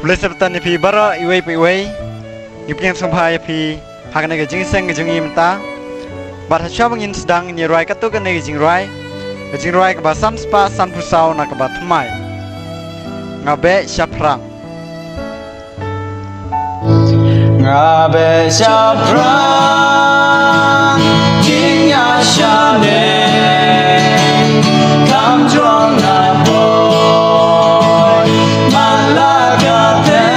Blessed tani pi bara iway pi iway. Ipiyang sumphaya pi hakan nega jingseng jingi mta. Bat hachawang in sedang ni rai katukan nega jingrai. Jingrai ke basam spa san pusau nak bat mai. Ngabe syaprang. Ngabe syaprang jingiaseneng kamjuang naboy malagaten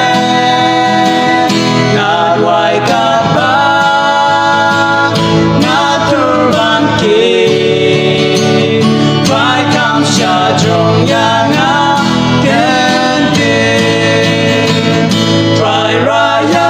ngadwai kabang ngaturban ki vai kam syajong yang agente try raya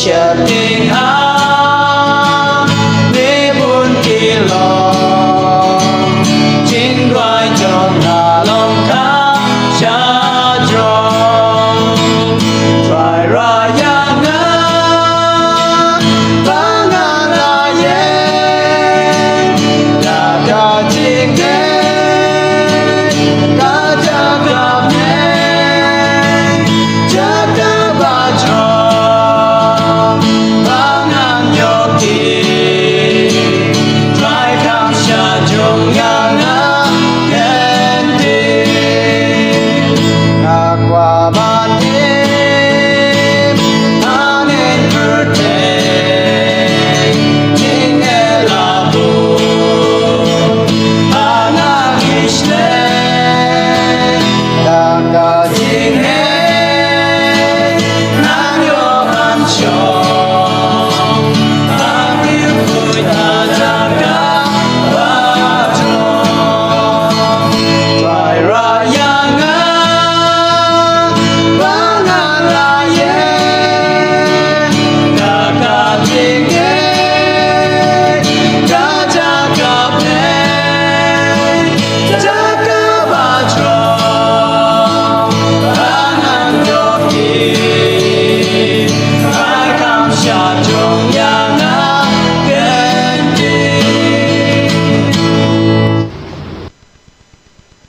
Shutting up, nebun kilong, jingwai jong nalong ka syajong, try raya nga pangalayen, daga jingay, kajagapne, jaga bajong.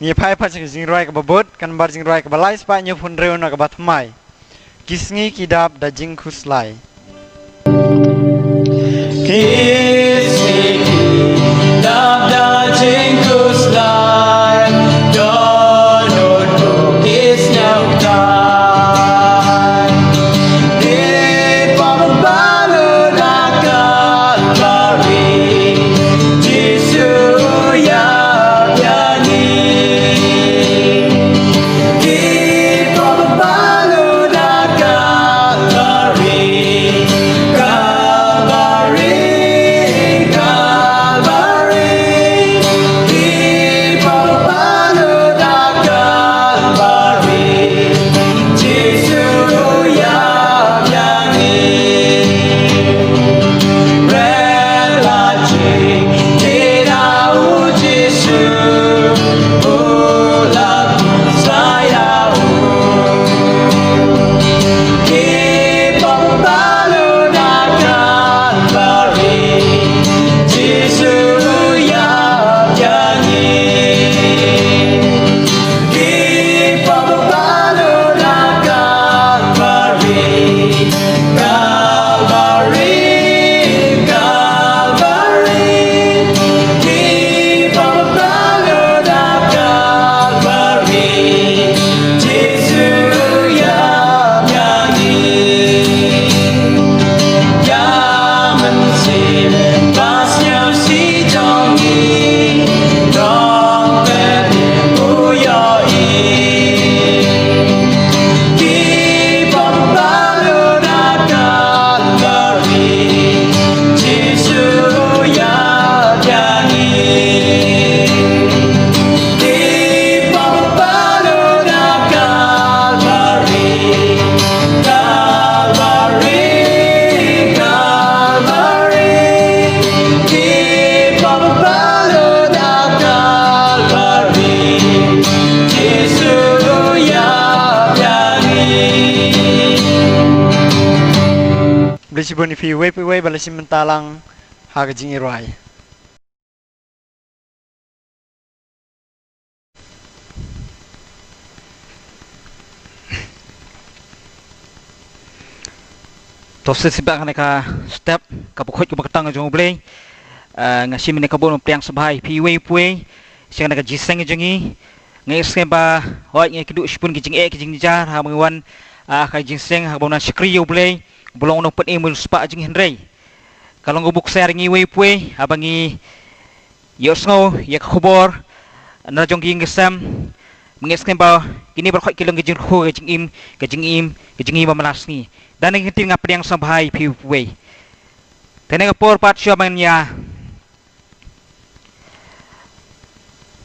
Ni pai pa jingrai ke babut kan bar jingrai ke balai spa nyu pun reu nak bat mai. Kisngi kidap da jingkus lai. Kisngi kidap da jingkus lai. Donut kukis nyautai. Di pembalu nakal lari. Jisu ya Calvary, beli si boni fi wei pi wei bala si mentalang ha ke jingi roi tose sibak ka step ka pokoj ka batang jong blei ngasi mene ka bon priang sabai pi wei pui siang ka jiseng jengi ngai skemba hoi ngai kedu spun ki jing ki jing jar ha mengwan ka jingseng ha bona skri yo blei bolong no pet emul spa jing hendrei kalau ngobuk ser ngi wei pui abangi yosngo yak khobor na jong ging gesam mengeskem ba kini berkhoi kilong gejing khu gejing im malas ni dan yang penting apa yang sampai piwei teneng por pat syamanya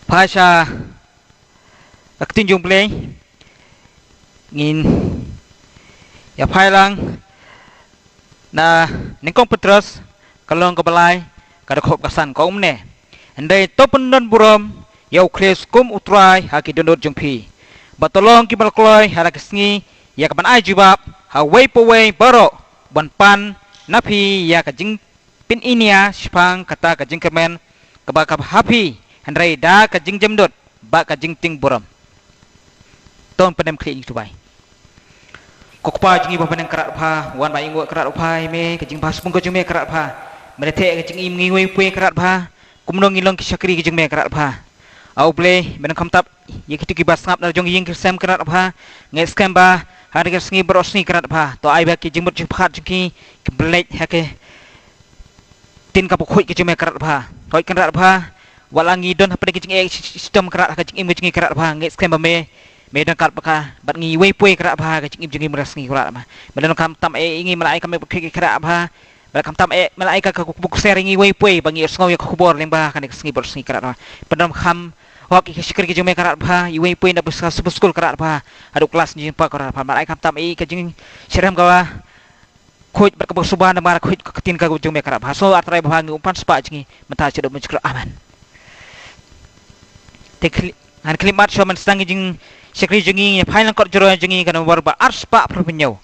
pasha aktin jong play ngin ya phailang na ningkong petros kalong ke balai kada khop kasan ko umne andai topen don buram yau kles kum utrai haki donot jongpi batolong ki balkloi harakisngi ya kapan ai jibab ha wei po wei baro ban pan napi ya ka jing pin inia spang kata ka jing kemen ka ba ka happy handrai da ka jing jemdot ba ka jing ting buram ton penem kli tu bai kokpa jingi ba penem kerat pha wan ba ingo kerat phai me ka jing pas pung ko jing me kerat pha mene the ka jing im ngi wei pui kerat pha kumnong ngilong ki sakri ka jing me kerat pha au ble ben kham tap ye kitu ki bas ngap na jong ying kesem kerat pha ngai scam ba hari ke sengi berosni kerat pha to ai ba ki jimut jiphat ki blek ha ke tin ka pokhui ki jime kerat pha hoi kerat pha walangi don ha ki jing sistem kerat ka jing im jing kerat pha ngai scam ba me don kat pa bat ngi wei pui kerat pha ka jing im jing meras ngi kerat ma ben kam tam ingi malai kam ki kerat pha ba kam tam malai ka buk ser ngi wei pui bangi sngo ya khubor lemba kan sengi berosni kerat pha pendam kham hok ki sikir ki jume kerat pha iwe pui na buska skul kerat pha adu kelas ni pa kerat pha malai kam tam ka jing siram ka khoj berkebuk suban na mar khoj ketin ka jume kerat pha so atrai pha ngi umpan spa jingi menta cedo menjkro aman tekli han klimat shoman stang jing sikri jingi phailang kot jero jingi kan warba arspa propunyo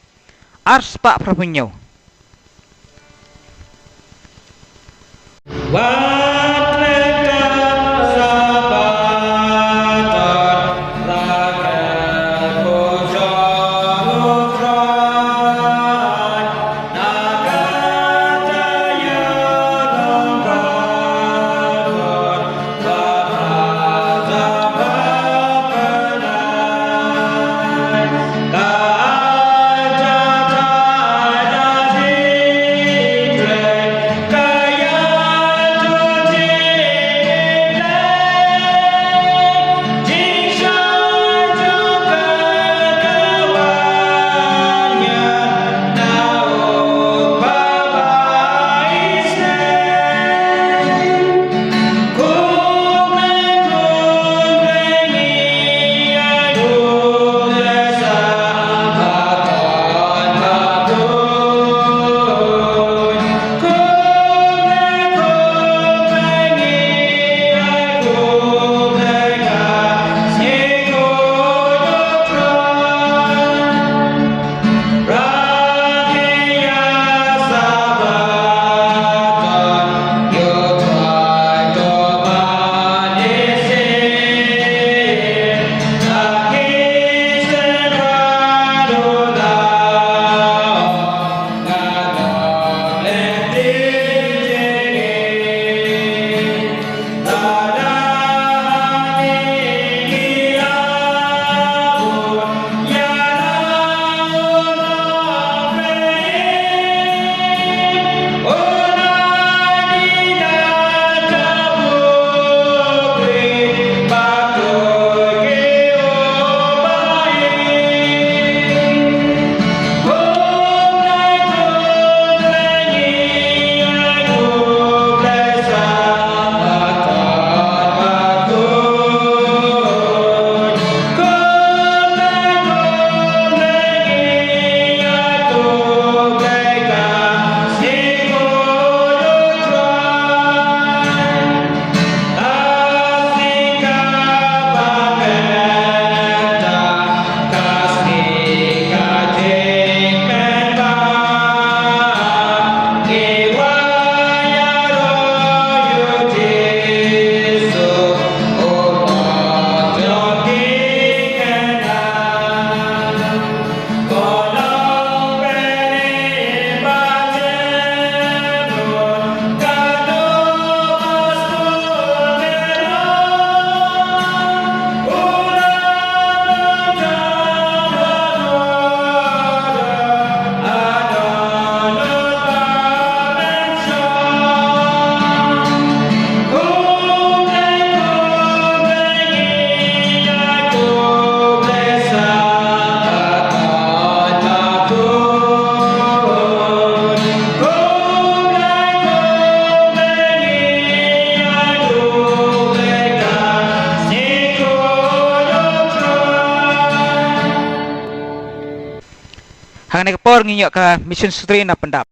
Jubor nginyak ke mission sutri na pendap.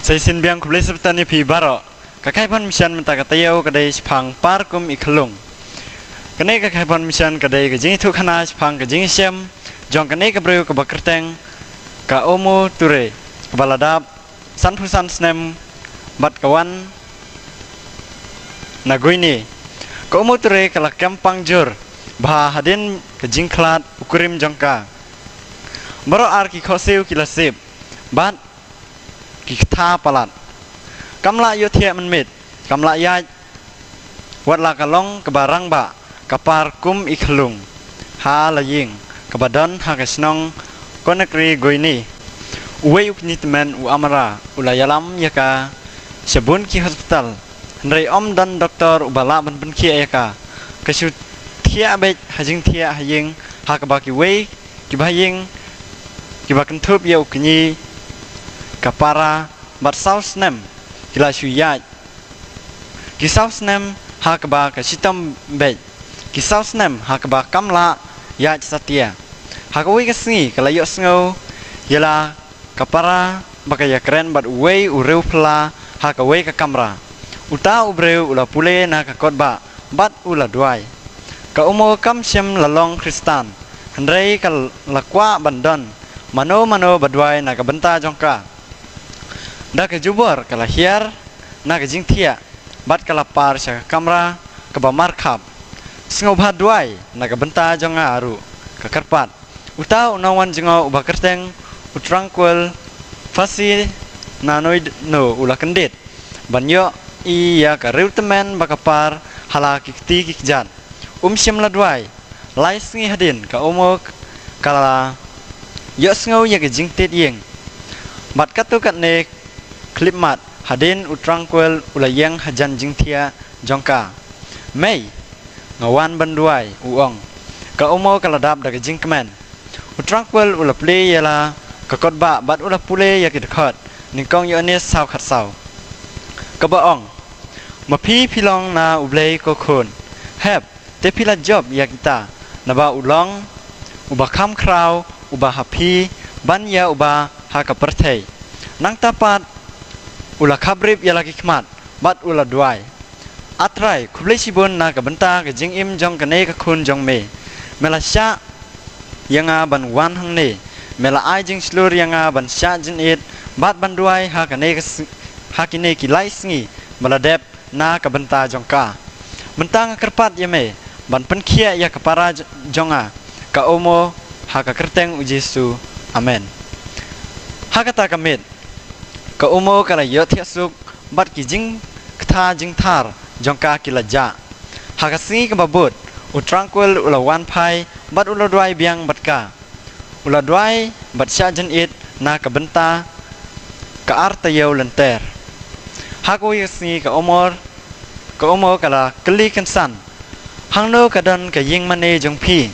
Saya sin biang kublai sebetan ni pi baro. Kakai pon mission minta katayau kadai sepang parkum iklung. Kanai kakai pon mission kadai kejing itu kana sepang kejing siam. Jong kanai kebreu kebakerteng ka omu ture kebaladap sanpusan snem bat kawan naguini. Ka omu ture kala kempang jur bah hadin kejing klat ukurim jongka. Baro ar ki khosiu kilasip bat kita palat kamla yo thia menmit kamla ya wat la kalong kebarang ba kapar kum ikhlung ha la ying kebadan ha kesnong konekri goini uwe ukni temen u amara ulayalam yaka sebun ki hospital ndrei om dan doktor ubala ban ban ki yaka kesu thia be hajing thia haying ha ka ba ki we ki baying ki ba kan thup yo kni kapara bat saus nem kila suyat ki saus nem ha kaba ka sitam be ki saus nem ha kaba kamla ya satia ha ka wi ka sngi kala yo sngo yala kapara bakaya keren bat we ureu pla ha ka we ka kamera uta ubreu ula pule na ka kotba bat ula duai ka umo kam sem lalong khristan handrei ka lakwa bandon mano badwai na ka benta jongka da ke jubor kala hiar na ke jingthia bat kala par sa kamera ke ba markhap sngo bhat duai na ke benta jonga aru ke karpat uta unawan jengo uba kerteng utrangkul fasi na noid no ula kendit banyo iya ka reutemen bakapar hala kikti kikjan sim la duai lai sngi hadin ka umok kala yo sngo ya ke jingtit yeng bat katu kat ne klipmat hadin utrangkwel ulayang hajan jingthia jongka mei ngawan banduai uong ka umo kaladap daga jingkmen utrangkwel ulaple yala ka kotba bat ulapule ya kidkhot ningkong yo ne saw khat saw ka baong mapi pilong na ublei ko khon heb te pila job ya kita naba ulong uba kham kraw uba hapi ban ya uba ha ka perthei nang tapat ula khabrib yala kikmat bat ula duai atrai kublai sibon na ka benta ka jingim jong ka nei ka khun jong me mela sha yanga ban wan hang ne mela ai jing slur yanga ban sha jin it bat ban duai ha ka nei ka ha ki nei ki lai sngi mela dep na ka benta jong ka benta nga kerpat yame ban pen khia ya ka para jonga ka omo ha ka kerteng ujesu amen ha kata kamit ka umo kala yothia suk bat ki jing kथा jing thar jongka kilaja hakasi ka babut utrangkul ula wan phai bat ula dwai biang batka ula dwai bat sha jan it na ka benta ka artayo lenter hakoi si ka umo kala kli kansan hangno kadan ka ying mane jong phi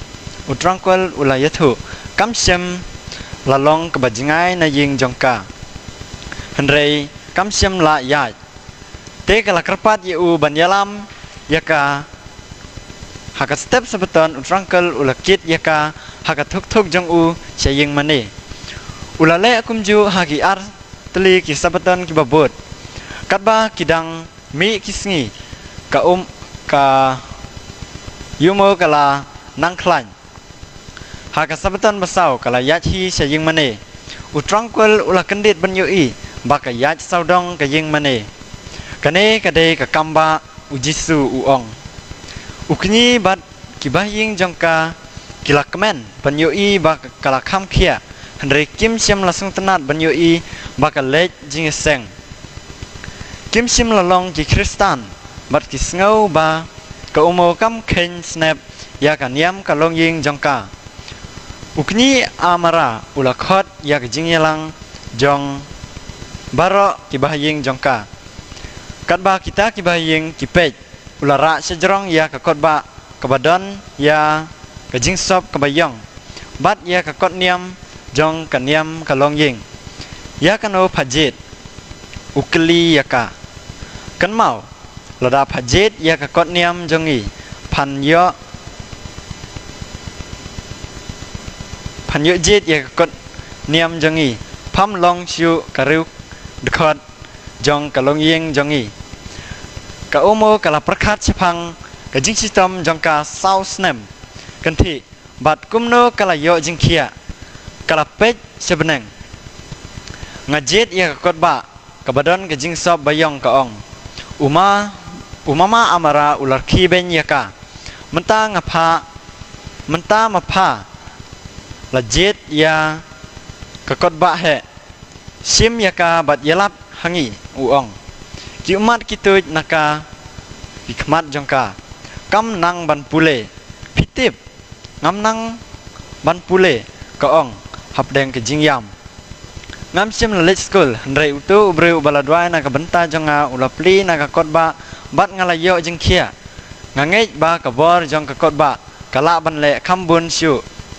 utrangkul ula yathu kamsem lalong ka bajingai na ying jongka Henry kamsiam la ya te kala kerpat yu banyalam yaka haka step sebeton utrangkel ulakit yaka haka thuk jong u saying mane ulale akumju hagi ar teli ki sebeton ki babut katba kidang mi kisngi ka yumo kala nangklan haka sebeton basau kala yachi saying mane utrangkel ulakendit banyoi baka yaj saudong ka ying mane kane kade ka kamba ujisu uong ukni bat kibahing jongka kilakmen banyoi baka kala kham khia handre kim siam lasung tenat banyoi baka lej jingiaseng kim sim lalong ki khristan bat ki sngo ba ka umo kam khen snap ya ka niam ka long ying jongka ukni amara ulakhot ya ka jingyalang jong baro kibahing jongka katba kita kibahing kipej ulara sejrong ya ka kotba kabadon ya ka jingsop kabayong bat ya ka kot niam jong ka niam ka longying ya kano phajit ukli ya ka kan mau lada phajit ya ka kot niam jongi พันเยอะเจ็ดอยากกดเนียมจังอีพัมลองชิวกะริวดคอดจงกะลงเยงจังอีกะโอโมกะลาประคัดชพังกะจิงชิตอมจงกะเศร้าสเนมกันที่บัดกุมโนกะลาโยจิงเคียกะลาเป็ดเชบนังงาเจ็ดอยากกดบะกะบดอนกะจิงซอบบะยองกะองอุมาอามาราอุลาคีเบนยากะมันตางะพามันตามาพาละเจ็ดยากะกดบะเฮชิมยากาบัดยลับหังีอุองกิอุมัดกิตุนักาวิขมัดจงกากำนังบันปุเลพิติบงำนังบันปุเลกะองหับแดงกะจิงยามงามชิมละเล็กสกุลหันไรอุตุอุบริอุบาลดวายนักบันตาจงอาอุลาปลีนักกดบะบัดงาลายโยจิงเคียงาเงจบากะบอร์จงกะกดบะกะละบันเลคำบุญชิว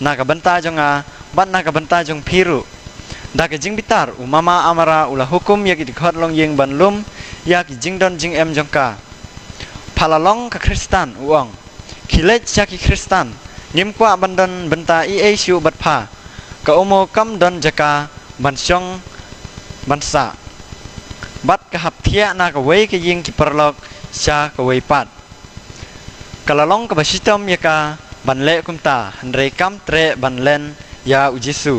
นักบันตาจงอาบัดนักบันตาจงพิรุดากจิงบิตาร์อุมามาอามาราอุลาฮุคุมยากิดิขอดลงยิงบันลุมยากิจิงดอนจิงเอ็มจงกาพาลาลองกับคริสตันอุองคิเลจยากิคริสตันยิมกว่าบันดอนบันตาอีเอชิวบัดพากะโอโมกัมดอนจักาบันชงบันสะบัดกะหับเทียนากะเวกะยิงกิปรลอกชากะเวปัดกะลาลองกับบชิตอมยากาบันเลกุมตาหันเรกัมเตรบันเลนยาอุจิสู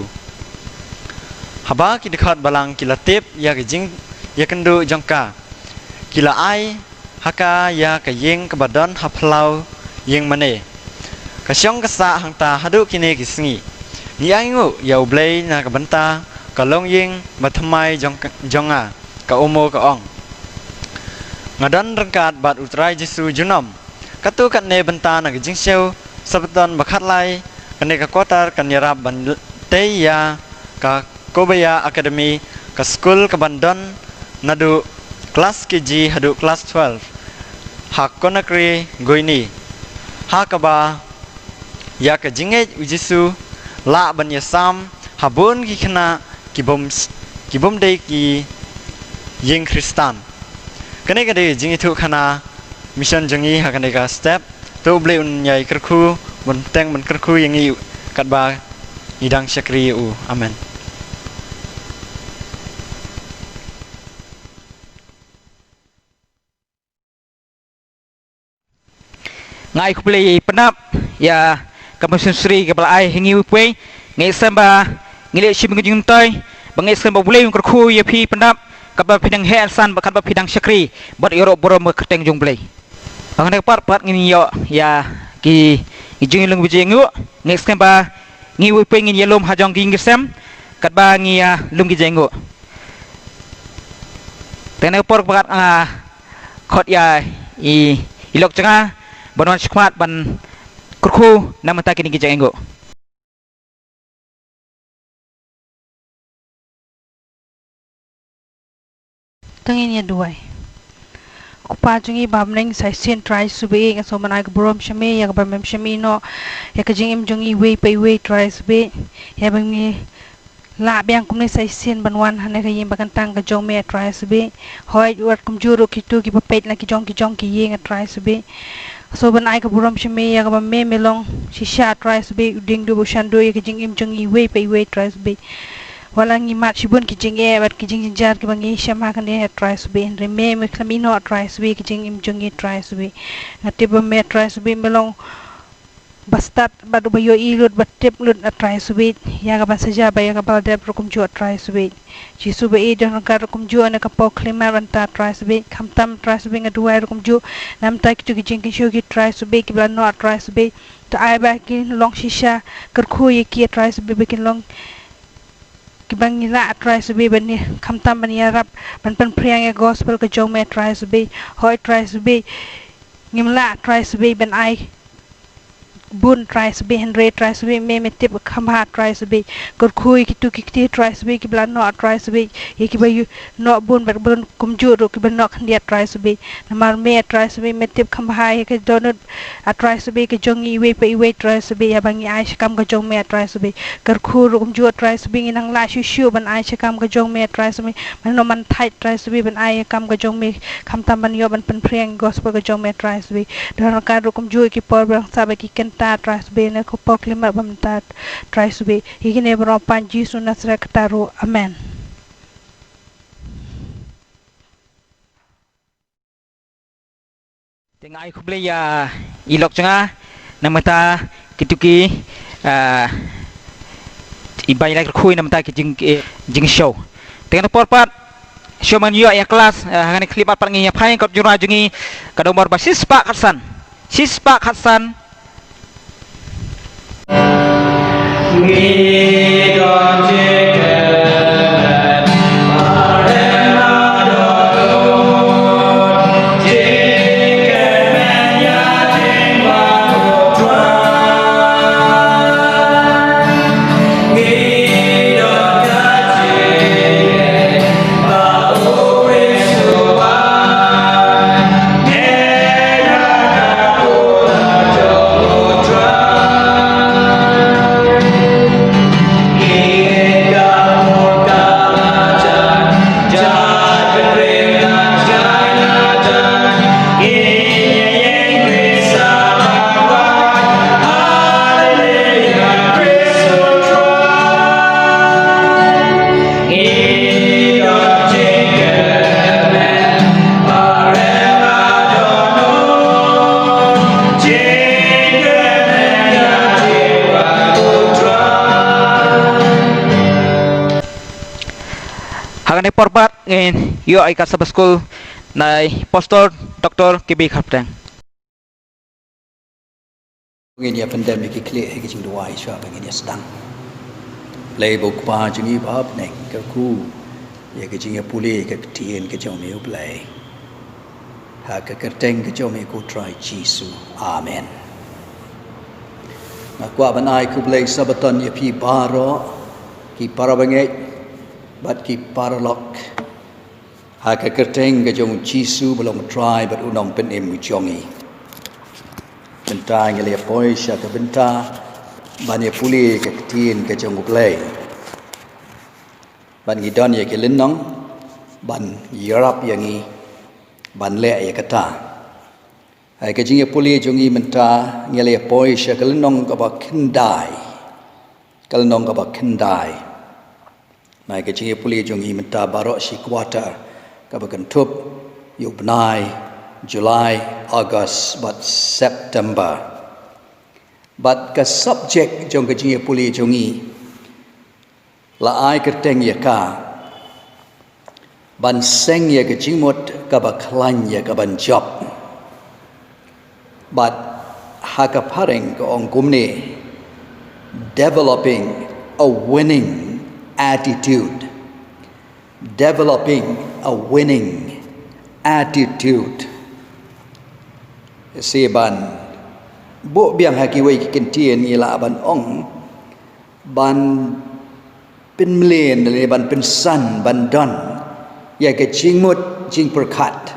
ฮาบากิดขอดบาลังกิลาเทปยากจิงยากันดูจงกากิลาไอฮักายากยิงกับบัดอนฮับพลาวยิงมันเอกะชงกษาหังตาฮัดุกินเอกิสงีนี่ไองูยาวเบลย์นักบันตากะลงยิงบัดทำไมจงกะโอโมกะองงาดันรังกาดบัดอุตรายจิสูจุนอมกะตุกันเนบันตานักจิงเชวสับตันบักขัดไลกันเนกะกอตากันยารับบันเตยากะKobaya Academy ke school ke Bandon nadu kelas KG hadu kelas 12 hak konakri goini hakaba ya ke jingiaid ujisu la ban yasam habun ki khna kibom dei ki ying khristan kane ka de jingi thu khana mission jangi hakane ka step to ble un nyai kerku bon teng bon kerku yangi katba idang syakri u amen ngai kuplei penap ya kamusun sri kepala ai hingi upwe ngai samba ngile shim ngujung toy bangai samba bulai ung kerku ya pi penap kapa pidang he san bakat ba pidang syakri bot yorok borom keteng jung blai bangai part ngini yo ya ki jing lung bije ngu ngai samba ngi upwe ngin yelom hajong ging gesem kat ba ngi lum gi jengu tene por bakat khot ya ilok changa Banon squad ban kurku nama tak kini kijang enggo. Tangin ya duai. Kupajungi babneng sai sin try subi nga so manay kabrom shami ya kabamem shami no ya kajing im jungi we pay we try subi ya bangi la biang kumne sai sin banwan hane kayim bakantang kajong me try subi hoy wat kumjuro kitu ki papet na kijong ki yeng try subi so ban ai ka buram shme ya ka me melong shisha try be ding du bushan do ya ki jing im jung i we pe we try be wala ngi mat shibun ki jing e bat ki jing jar ki bangi shama kan e try be re me klamino try be ki jing im jung i try be ati ba me try be melong bastat badu bayo ilut batep lut try be ya ka ban saja ba ya ka bal dep rukum ju try be jisu be e don ka rukum ju ana ka pok klima ranta try be khamtam try be nga duai rukum ju nam tak tu ki jing ki shu ki try be ki blan no try be to ai ba ki long shisha kerkhu ye ki try be ki long ki bang ila try be ban ni khamtam ban ya rap ban pan priang e gospel ka jong me try be hoy try be ngimla try be ban ai bun try sebe Henry try sebe me tip khamha try sebe kor khui kitu kiti try sebe ki blan no try sebe ye ki bayu no bun ber bun kumjur ki ban no khandia try sebe namar me try sebe me tip khamha ye ke donut try sebe ke jongi we pe we try sebe ya bangi ai kam ka jong me try sebe kor khu kumjur try sebe nang la shu shu ban ai kam ka jong me try sebe man no man thai try sebe ban ai kam ka jong me kham tam ban yo ban pen priang gospel ka jong me try sebe dan ka ru kumjur ki por bang sabe ki kenta try sebe ne ko pok lima bam ta try sebe higine bro pan jisu nasra kataru amen. Tengah aku beli ya ilok cenga nama ta kituki ibai lagi kui nama ta jing show. Tengah porpat show man yo ya kelas hangane klip apa ngi ya pai kap jura jungi kadomor basis Pak Khristan. Sis Pak Khristan. Hangane porbat ngin yo ai ka sabbath school nai pastor Dr. KB KHARBTENG. Ngin ya pandemic ki kle ki jing duai swa ngin ya sedang lei bok pa jingi bab nek ka ku ya ki jing ya puli ka tien ka jom eu play ha ka kerteng ka jom ku try jisu amen na kwa banai ku play sabaton ya pi baro ki parabangai bat ki paralok ha ka kerteng ka jom jisu belum try bat unong pen em jongi benta ngele poi sha ka benta bani puli ka tin ka jong play ban gi don ye ke linong ban yarap yangi ban le ye kata ai ka jing ye puli jongi menta ngele poi sha ka linong ka ba kindai ka linong ka ba kindai mai ka jing ye puli jongi menta baro si quarter ka ba kan tup yu bnai July, August, but September. But the subject jong kajing puli jongi la ai kerteng ya ka ban seng ya kajing mot ka ba klan ya ka ban job. But haka pareng ko ong kumni developing a winning attitude. Developing a winning attitude. Seban bo biang haki wei kentien ila ban ong ban pen mlen le ban pen san ban don ya ke jing mut jing perkat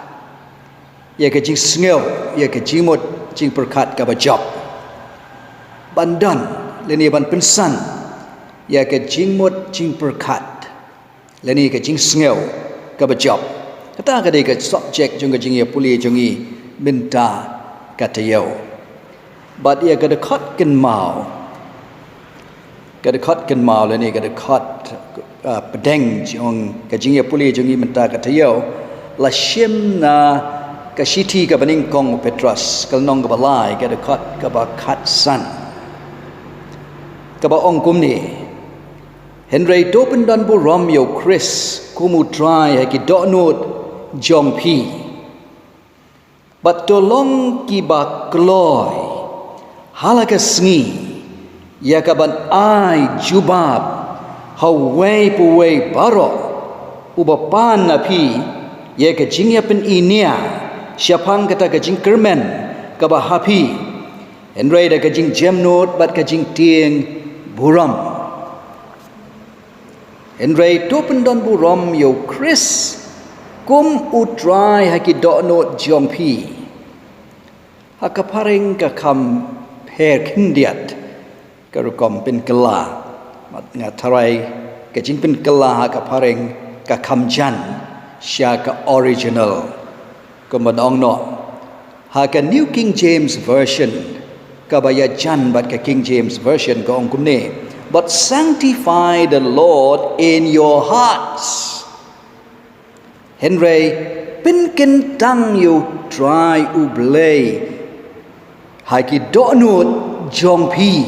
ya ke jing sngew ya ke jing mut jing perkat ka ba job ban don le ni ban pen san ya ke jing mut jing perkat le ni ke jing sngew ka ba job kata ka dei ka subject jong ka jing ya puli jongi minta katayo but ia kada khot ken mau le ni kada khot pedeng jong ka jing ya puli jongi menta katayo la shim na ka shiti ka baning kong Petrus kal nong ka balai kada khot ka ba khat san ka ba ong kum ni Henry topen dan bu rom yo Chris kumu try ha ki do not jong pi but tolong ki ba kloy halaka sngi ya ka ban ai jubab hawai puwei baro ubapan na pi ya ka jingya pen inia siapang kata ka jingkermen ka ba hapi Henry dah ke jing jam note bat ke jing tieng buram. Henry tu pendon buram yo Chris kum utrai haki dok note jong pi. Haka paring ka kam per kindiat karukom pin kela mat ngatarai ke jing pin kela haka paring ka kam jan sya ka original kemadong no haka New King James Version kabaya jan bat ka King James Version ko ong kumne but sanctify the Lord in your hearts. Henry pin kentang you try ublay haki donut jong pi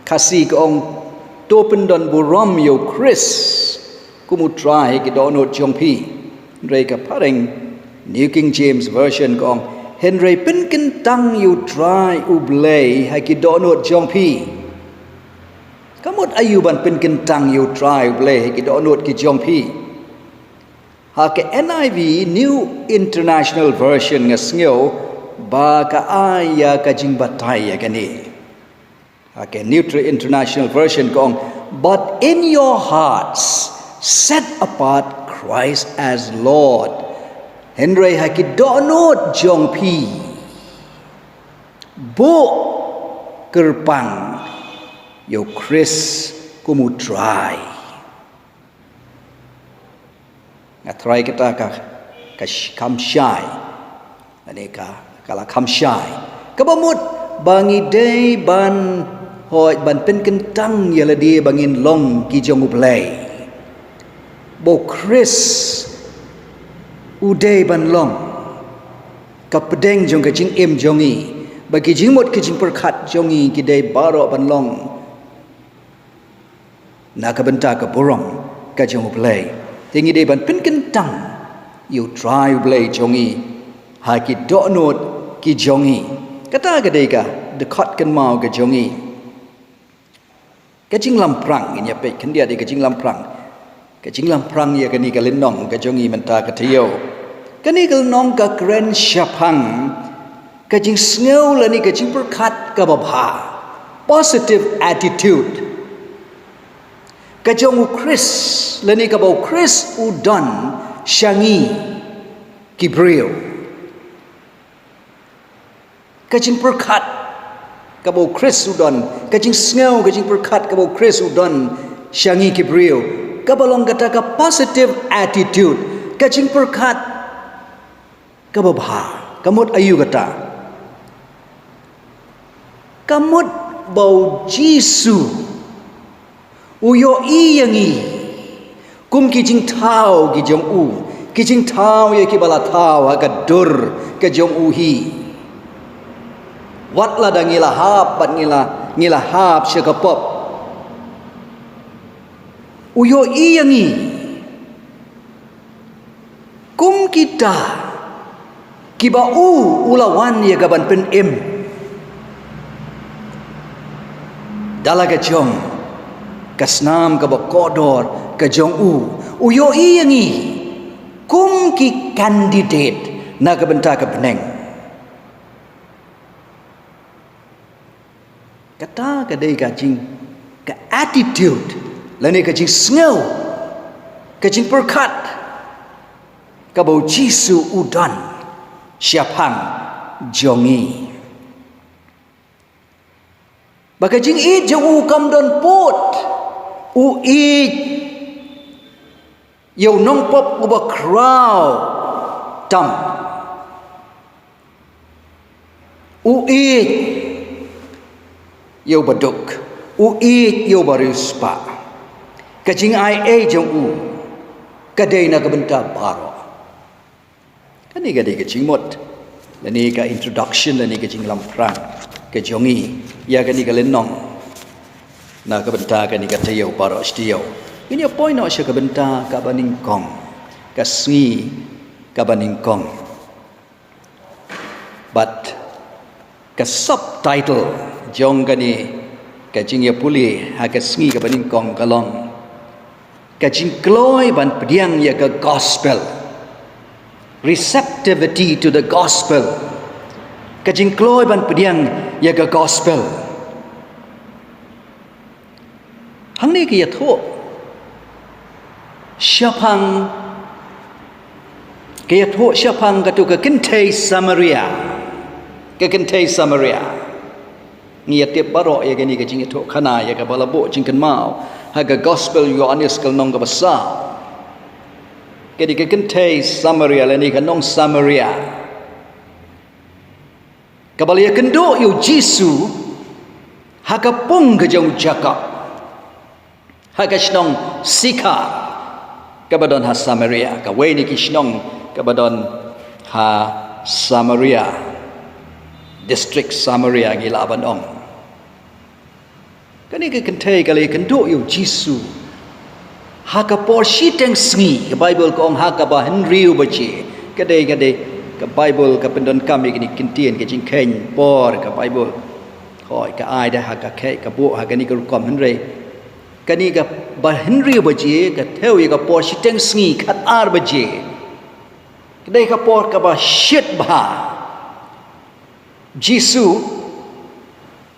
kasih ko ong to pendon buram yo Chris kumu try haki donut jong pi Henry ka paring New King James Version ko ong Henry pin kentang you try ublay haki donut jong pi kamot ayuban pin kentang you try ublay haki donut ki jong pi ha ke NIV New International Version ngasngyo ba ka aya ka jing batay gani ha ke New International Version kong but in your hearts set apart Christ as Lord. Henry haki donot jong pi bo kerpang yo Chris kumu try ngatry kita ka kam syai ani ka kala kam syai kabamut bangi day ban hoi ban pen kentang yala dia bangin long ki jong uplay bo Chris uday ban long ka pedeng jong ka jing em jongi bagi jing mot ki jing perkhat jongi ki day baro ban long na ka benta ka borong ka jong uplay tingi day ban pen kentang you try uplay jongi ha ki donot ki jongi kata ka day ka dekat kan mau ka jongi ka jing lamprang inya pe kan dia ka jing lamprang ya kani ka lenong ka jongi menta ka thiyo kani ka nong ka kren syapang ka jing sneu la ni ka jing perkhat ka babha positive attitude ka jong Chris la ni ka bau Chris udon syangi kibril ka jing perkhat ka bau Chris udon ka jing sneu ka jing perkhat ka bau Chris udon syangi kibril ka balong kata ka positive attitude ka jing perkhat ka babha kamut ayu kata kamut bau Jisu uyo i yangi kum ki jing thao ki jong u ki jing thao ye ki bala thao ha ka dur ka jong u hi wat la da ngila hap bat ngila hap sya ka pop uyo i yangi kum kita kiba ulawan ya gaban pen em dalaga jong kasnam ka kodor ka jong uyo i yangi kum ki candidate na ka benta ka peneng kata ka dei ka jing ka attitude lani ka jing sneu ka jing perkat ka bau Jisu udan syapang jongi baka jing i jong u kam don pot u i yo Nongpoh uba crowd tam u i yo baduk u i yo barispa ka jing ai e jong u ka dei na ka benta baro kani ga dei ka jing mot lani ka introduction lani ka jing lamprang ka jongi ya kani ka lenong na ka benta kani ka tayo baro stiyo ini point no sya ka benta ka baning kong ka sngi ka baning kong but ka subtitle jong kani ka jing ya puli ha ka sngi ka baning kong kalong ka jing kloi ban pediang ya ka gospel receptivity to the gospel kajing kloi ban pediang ya ka gospel hang ni ki ya tho syapang ke ya tho syapang ka tu ka kentei Samaria ka kentei Samaria ni ya tiap barok ya gani ka jing ya tho khana ya ka balabo jing kan mau ha ka gospel Yohanes kal nong ka basa ke di ka kentei Samaria la ni ka nong Samaria Kabalia kendo yu Jisu haka pung ke jong Jacob haka shnong Sika kabadon ha Samaria ka weni ki shnong kabadon ha Samaria district Samaria gila abanong kani ke kentai kali kendo yu Jisu haka por shiteng sngi Bible ko ong haka ba Henry bachi kadai ka Bible ka pendon kami kini kintian ke jing ken por ka Bible hoi ka ai dah ka ke ka bu ha kani ka kom henry kani ka ba henry baje ka theo ka por shiteng sngi khat ar baje kedai ka por ka ba shit ba Jisu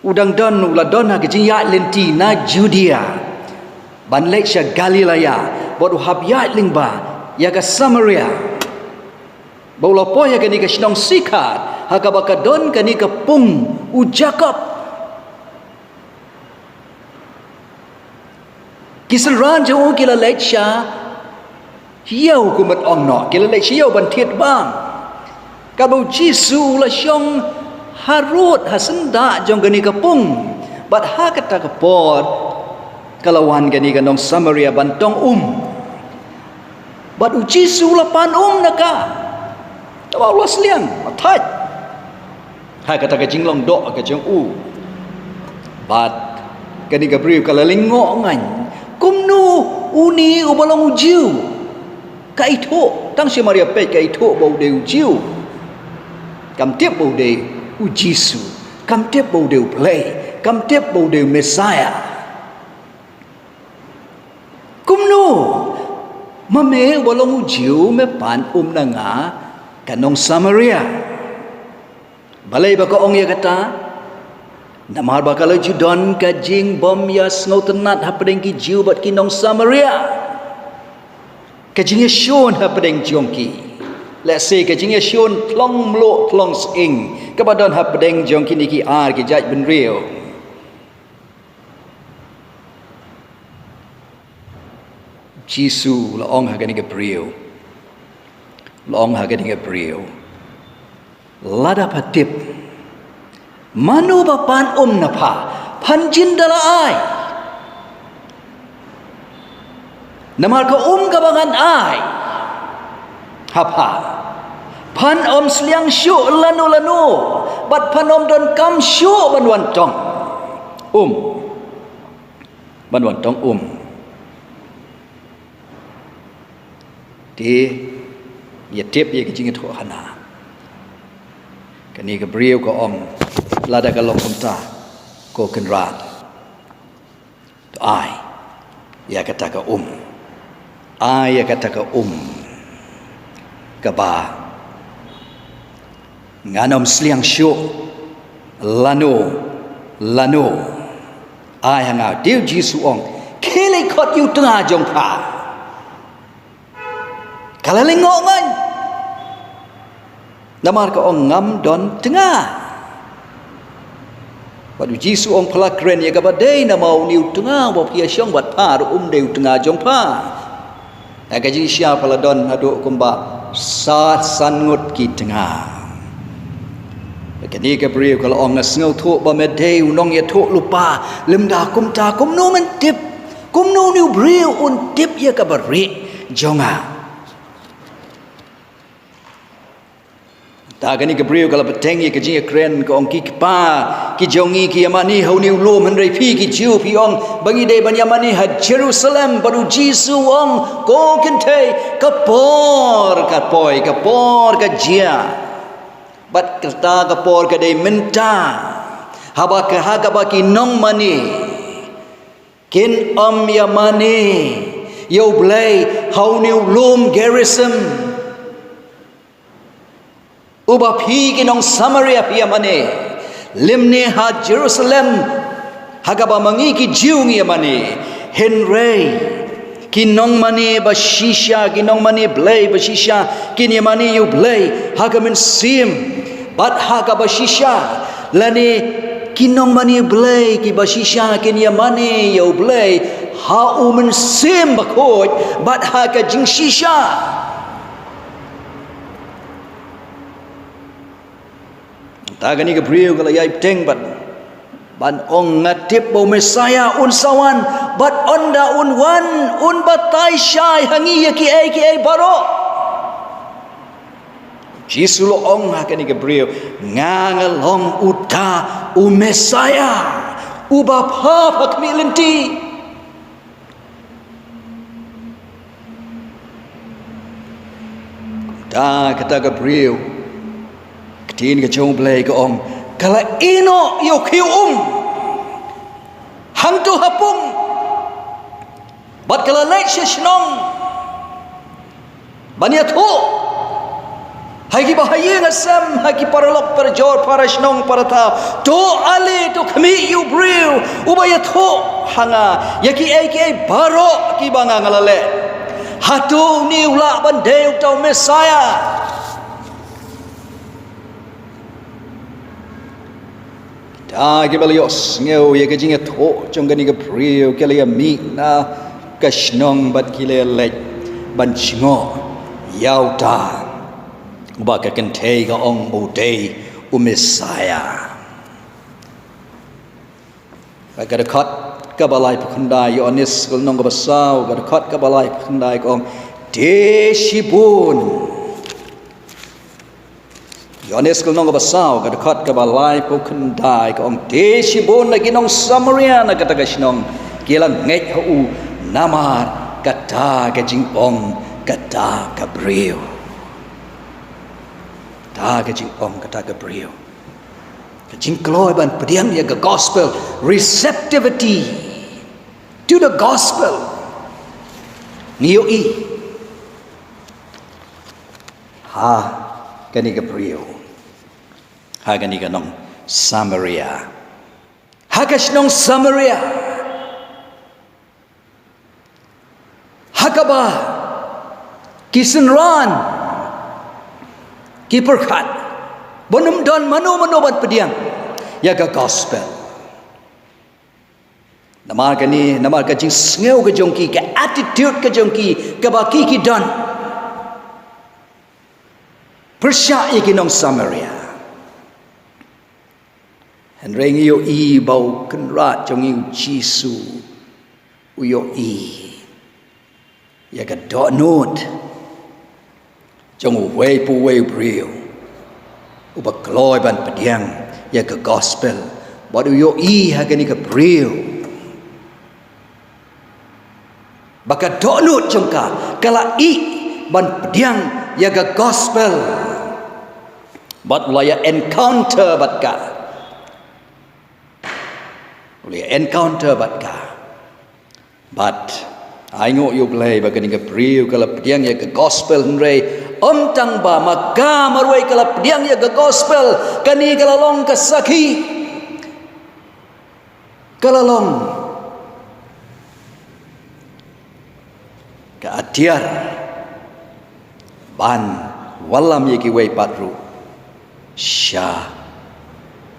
udang don ula don ha ke jing ya lynti na Judea ban lek sha Galilea bodu hab ya ling ba ya ka Samaria Baula po ya kani ka sinong sikat haka baka don kani ka pung u Jacob kisran jo kila leksha hiau kumat ong no kila leksha hiau ban thiet bang ka bau Jisu la syong harut hasenda jong kani ka pung bat ha kata ka por kalawan kani ka nong Samaria bantong bat u Jisu la pan naka Tawa Allah seliang matai hai kata ka jinglong do ka jong bat kani Gabriel kala lingo ngan kumnu uni ubalong ujiu ka itu tang si Maria pe ka itu bau de ujiu kam tiap bau de u Jisu kam tiap bau de play kam tiap bau de Messiah kumnu mame ubalong ujiu me pan nanga kanong Samaria balai baka ong ya kata namar baka la judon ka jing bom ya snau tenat hapdeng ki jiu bat kinong Samaria ka jing ya shon hapdeng jongki let's say ka jing ya shon tlong mlo tlong sing ka badon hapdeng jongki ni ki ar ki jaj ben real Jisu la ong ha ka ni Gabriel Long haga ni Gabriel lada patip manu bapan napa panjin dala ai namar ka kabangan ai hapa pan sliang syu lanu bat panom don kam syu banwan tong banwan tong di ya tip ya kijing itu hana kani Gabriel ko ong lada galok kumta ko kenrat ai ya kata ka ai ya kata ka kaba nganom sliang syo lano ai hanga dia Jisu ong kele kot yu tengah jong pa kalau lengok kan namar ka ong ngam don tengah padu Jisu ong pelakren ya kabadai na mau niu tengah wa pia syong bat pa deu tengah jong pa aga ji sya pala don adu kumba sat sangut ki tengah kani Gabriel kalau ong ngasngau tho ba medeu nong ya tho lupa lemda kum ta kum no men tip kum no niu breu un tip ya kabari jonga Agani Gabriel kalau peteng ye kejing keren ko ong ki pa ki jongi ki yamani hau ni ulum henry pi ki jiu pi ong bangi de ban yamani ha Jerusalem padu Jisu ong ko kente kapor ka jia bat kata kapor ka de menta haba ka ha ka baki nong mani kin yamani yo blai hau ni ulum garrison uba phi kinong Samaria phi amane limne ha Jerusalem hagaba mangi ki jiu ngi amane henrei kinong mani ba shisha kinong mani blay ba shisha kini mani you blay hagamin sim bat hagaba shisha lani kinong mani blay ki ba shisha kini mani you blay ha umin sim bakot bat haga jing shisha tagani ka priyo kala yai teng ban ong ngatip bo Messiah un sawan bat onda un wan un batai syai hangi ki ai baro jisulo ong hakani Gabriel ngangalong uta u Messiah u bapa hakmi lynti ta kata Gabriel ketin ke jong blai ke ong kala ino yo khiu hang tu hapung bat kala lai shnong bania thu hai ki bahaya ngasam hai ki paralok par jor para shnong para tha to ale to khmi you brew ubaya thu hanga yaki ai baro ki banga ngalale hatu ni ula ban deu tau Messiah ki balios ngeu ye ke jinga tho chong gani ga priu ke le mi na ka shnong bat ki le le ban chingo yau ta ba ka kan thei ga ong bu dei u Messiah ba ka khat ka balai phundai yo anis kul nong ga basau ga khat ka balai phundai ko ong de shibun Yohanes kul nong basau ka dekat ka balai po kendai ka ong desibon lagi nong Samaria na kata ka sinong kilang ngai hu namar kata ka jingong kata ka brio ta ka jingong kata ka brio ka jingkloi ban pediang ya ka gospel receptivity to the gospel nioi ha kani ka brio hagani ka nong Samaria hagas nong Samaria hagaba kisenran kiperkat bonum don mano bat pediang ya ka gospel namar ka jing sneu ka jongki ka attitude ka jongki ka baki ki don persya ikinong Samaria and ring yo I bau kenrat jong yu Jisu uyo I ya ka do not jong wei pu wei brio uba kloi ban pediang ya ka gospel badu yo I ha gani ka brio baka do not jong ka kala I ban pediang ya ka gospel but laya encounter bat ka encounter bat ka but ai ngo yo play ba kani ka priu kala pediang ya ka gospel nrei tang ba maka marwai kala pediang ya ka gospel kani kala long ka sakhi kala long ka atiar ban walam ye ki wei patru sha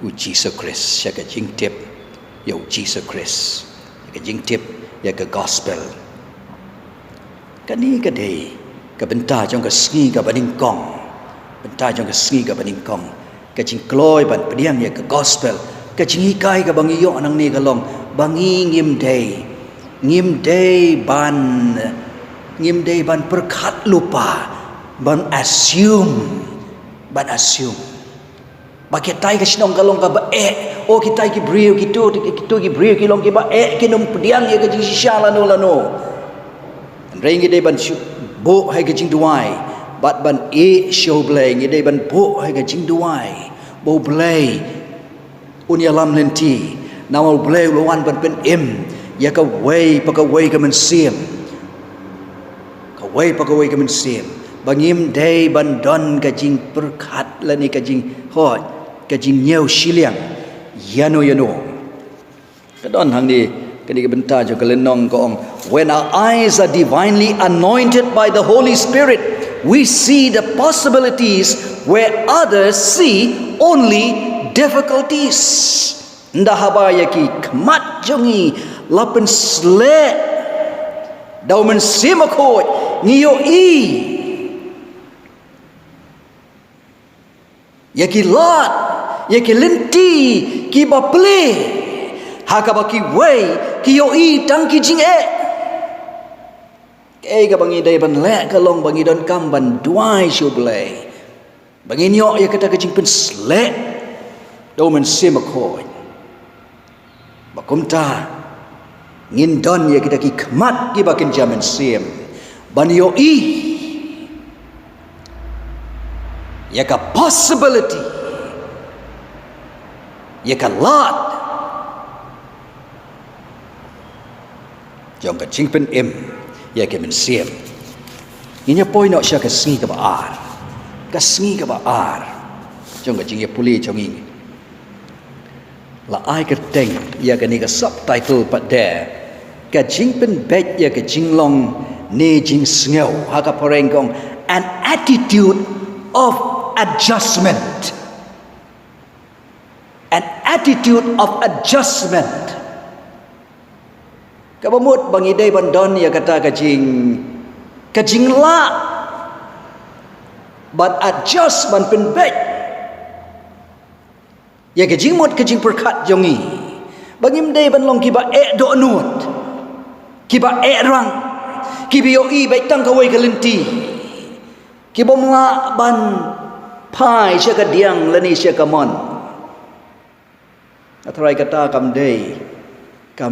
u Jesus Christ sha ka jingtip yo Jesus Christ ka jingtip ya ka gospel kani ka dei ka benta trong ka sngi ka baning kong benta trong ka sngi ka baning kong ka jing kloi ban pediang ya ka gospel ka jingi kai ka bangi yo nang ni ka long bangi ngim dei ban perkhat lupa ban assume bagi tai ke sinong kalong ka ba o kita ki brio kitu ki brio ki long ki ba kinum pediang ya ka jing shisha lano ringi dei ban bo hai ka jing duai bat ban show blay ngi dei ban bo hai ka jing duai bo blay unya lam lynti namal blay luan ban pen ya ka wei pa ka wei ka men sim ka wei pa ka wei ka men sim bangim day bandon ka jing perkat la ni ka jing hoi ka jing nyeu siliang yano kadon hang ni kani ka benta jo ka lenong ko ong when our eyes are divinely anointed by the Holy Spirit, we see the possibilities where others see only difficulties. Ndahaba yaki kmat jongi lapen sle daw men simakot ngiyo yaki lat yaki lynti ki ba ple hakaba ki wei ki yo tang ki jing ka bangi dai ban le ka long bangi don kam ban duai shu ble bangi nyo ya kata ka jing pen sle daw men simakot bakum ta ngin don ya kita ki kmat ki bakin jaman sim ban yo ya ka possibility ya ka lot jong ka jing pen ya ke men sim nginya poi no sya ka sngi ka ba ar jong ka jing ya puli jong ing la ai ka teng ya ka ni ka subtitle pat there ka jing pen bet ya ka jing long ne jing sngo ha ka poreng kong an attitude of adjustment, an attitude of adjustment. Kabamut bangi day bandon ya kata kajing la but adjust ban pen bet ya kajing mut kajing perkat jongi bangim day ban long kiba do nut kiba rang kibio bai tang kawai kalenti kibom la ban pai sia ka diang lani sia ka mon atrai kata kam day ka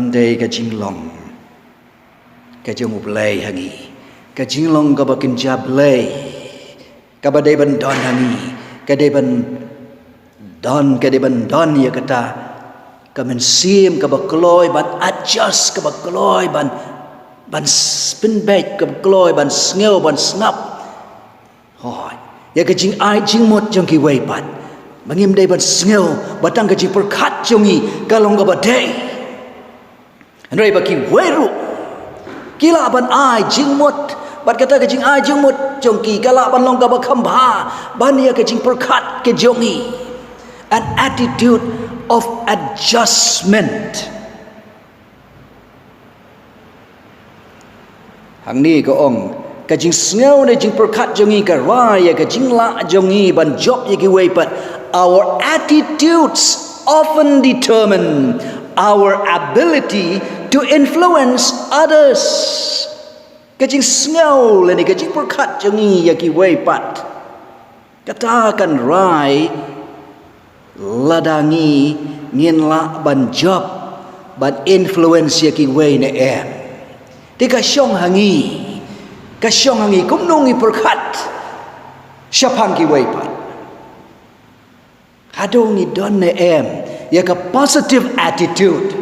jinglong ka jong ublay hangi ka jinglong ka bakin jablay ka badai ban don hangi ka dai ban don ya kata ka men sim ka bakloy ban adjust ka bakloy ban spin back ka bakloy ban sngew ban snap hoi ya ka jing ai jing mot jong ki wei pat bangim dai ban sngew batang ka jing perkat jongi kalong ka badai andai baki weru kila ban ai jing mot bat kata ka jing ai jing mot jong ki kala ban long ka ba khamba ban ya ka jing perkat ke jongi an attitude of adjustment hang ni ko ong ka jing sngew ne jing perkat jongi ka raya ka jing la jongi ban job ye ki wei pat our attitudes often determine our ability to influence others. Kajing sngew le ni kajing perkat jongi ya ki wei pat katakan rai ladangi ngin la ban job ban influence ya ki wei ne ti ka syong hangi kum nungi perkat syapang ki wei pat hadongi don ne ya ka positive attitude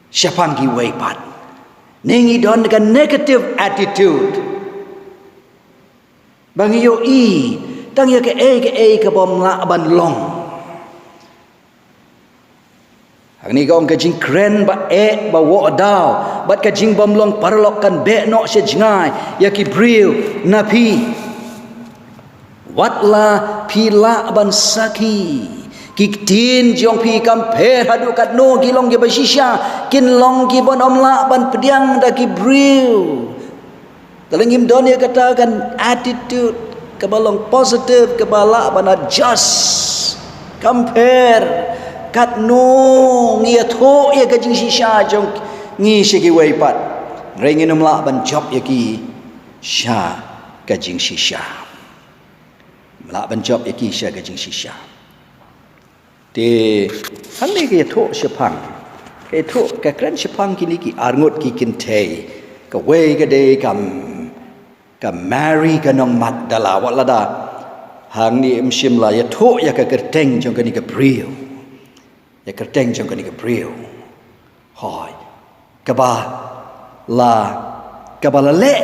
syapang ki wei pat nengi don ka negative attitude bangi yo tang ya ke ka bom la ban long hang ni gong ka jing kren ba ba wo daw bat ka jing bom long parlok kan be no se jingai ya ki briu na pi wat la pi la ban saki ki tin jong pi kam pher hadu kat no ki long ge ba shisha kin long ki bon om la ban pediang da ki briu telengim don ya katakan attitude kebalong positive kebala ban adjust compare kat no ngia tho ya ka jing shisha jong ngi shiki wei pat rengin la ban job ya ki sha ka jing shisha la ban job ya ki sha ka jing shisha te han ni ke tho shapang ke tho ka kran shapang ki ni ki arngot ki kin thei ka wei ka de kam Mary ka nong Magdala wala da hang ni shim la ya tho ya ka kerteng jong ka ni ka brio ya kerteng jong ka ni ka brio hoi ka ba la le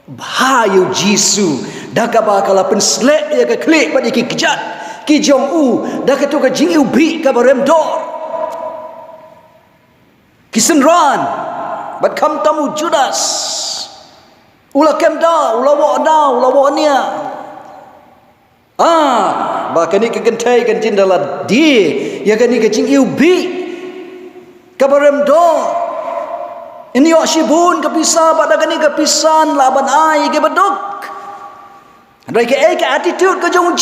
Bahayu Jisu dah ka bakala penslek ya ka klik pada ki kejat ki jong u dah ka tu ka jing u bi ka barem dor ki senran bat kam tamu Judas ula kem da ula wo nia ba ka ni ka gentai kan jindala di ya ka ni ka jing u bi ka barem dor ini ok sibun kepisah pada kini kepisan laban ai ke beduk. Andai ke attitude ke jong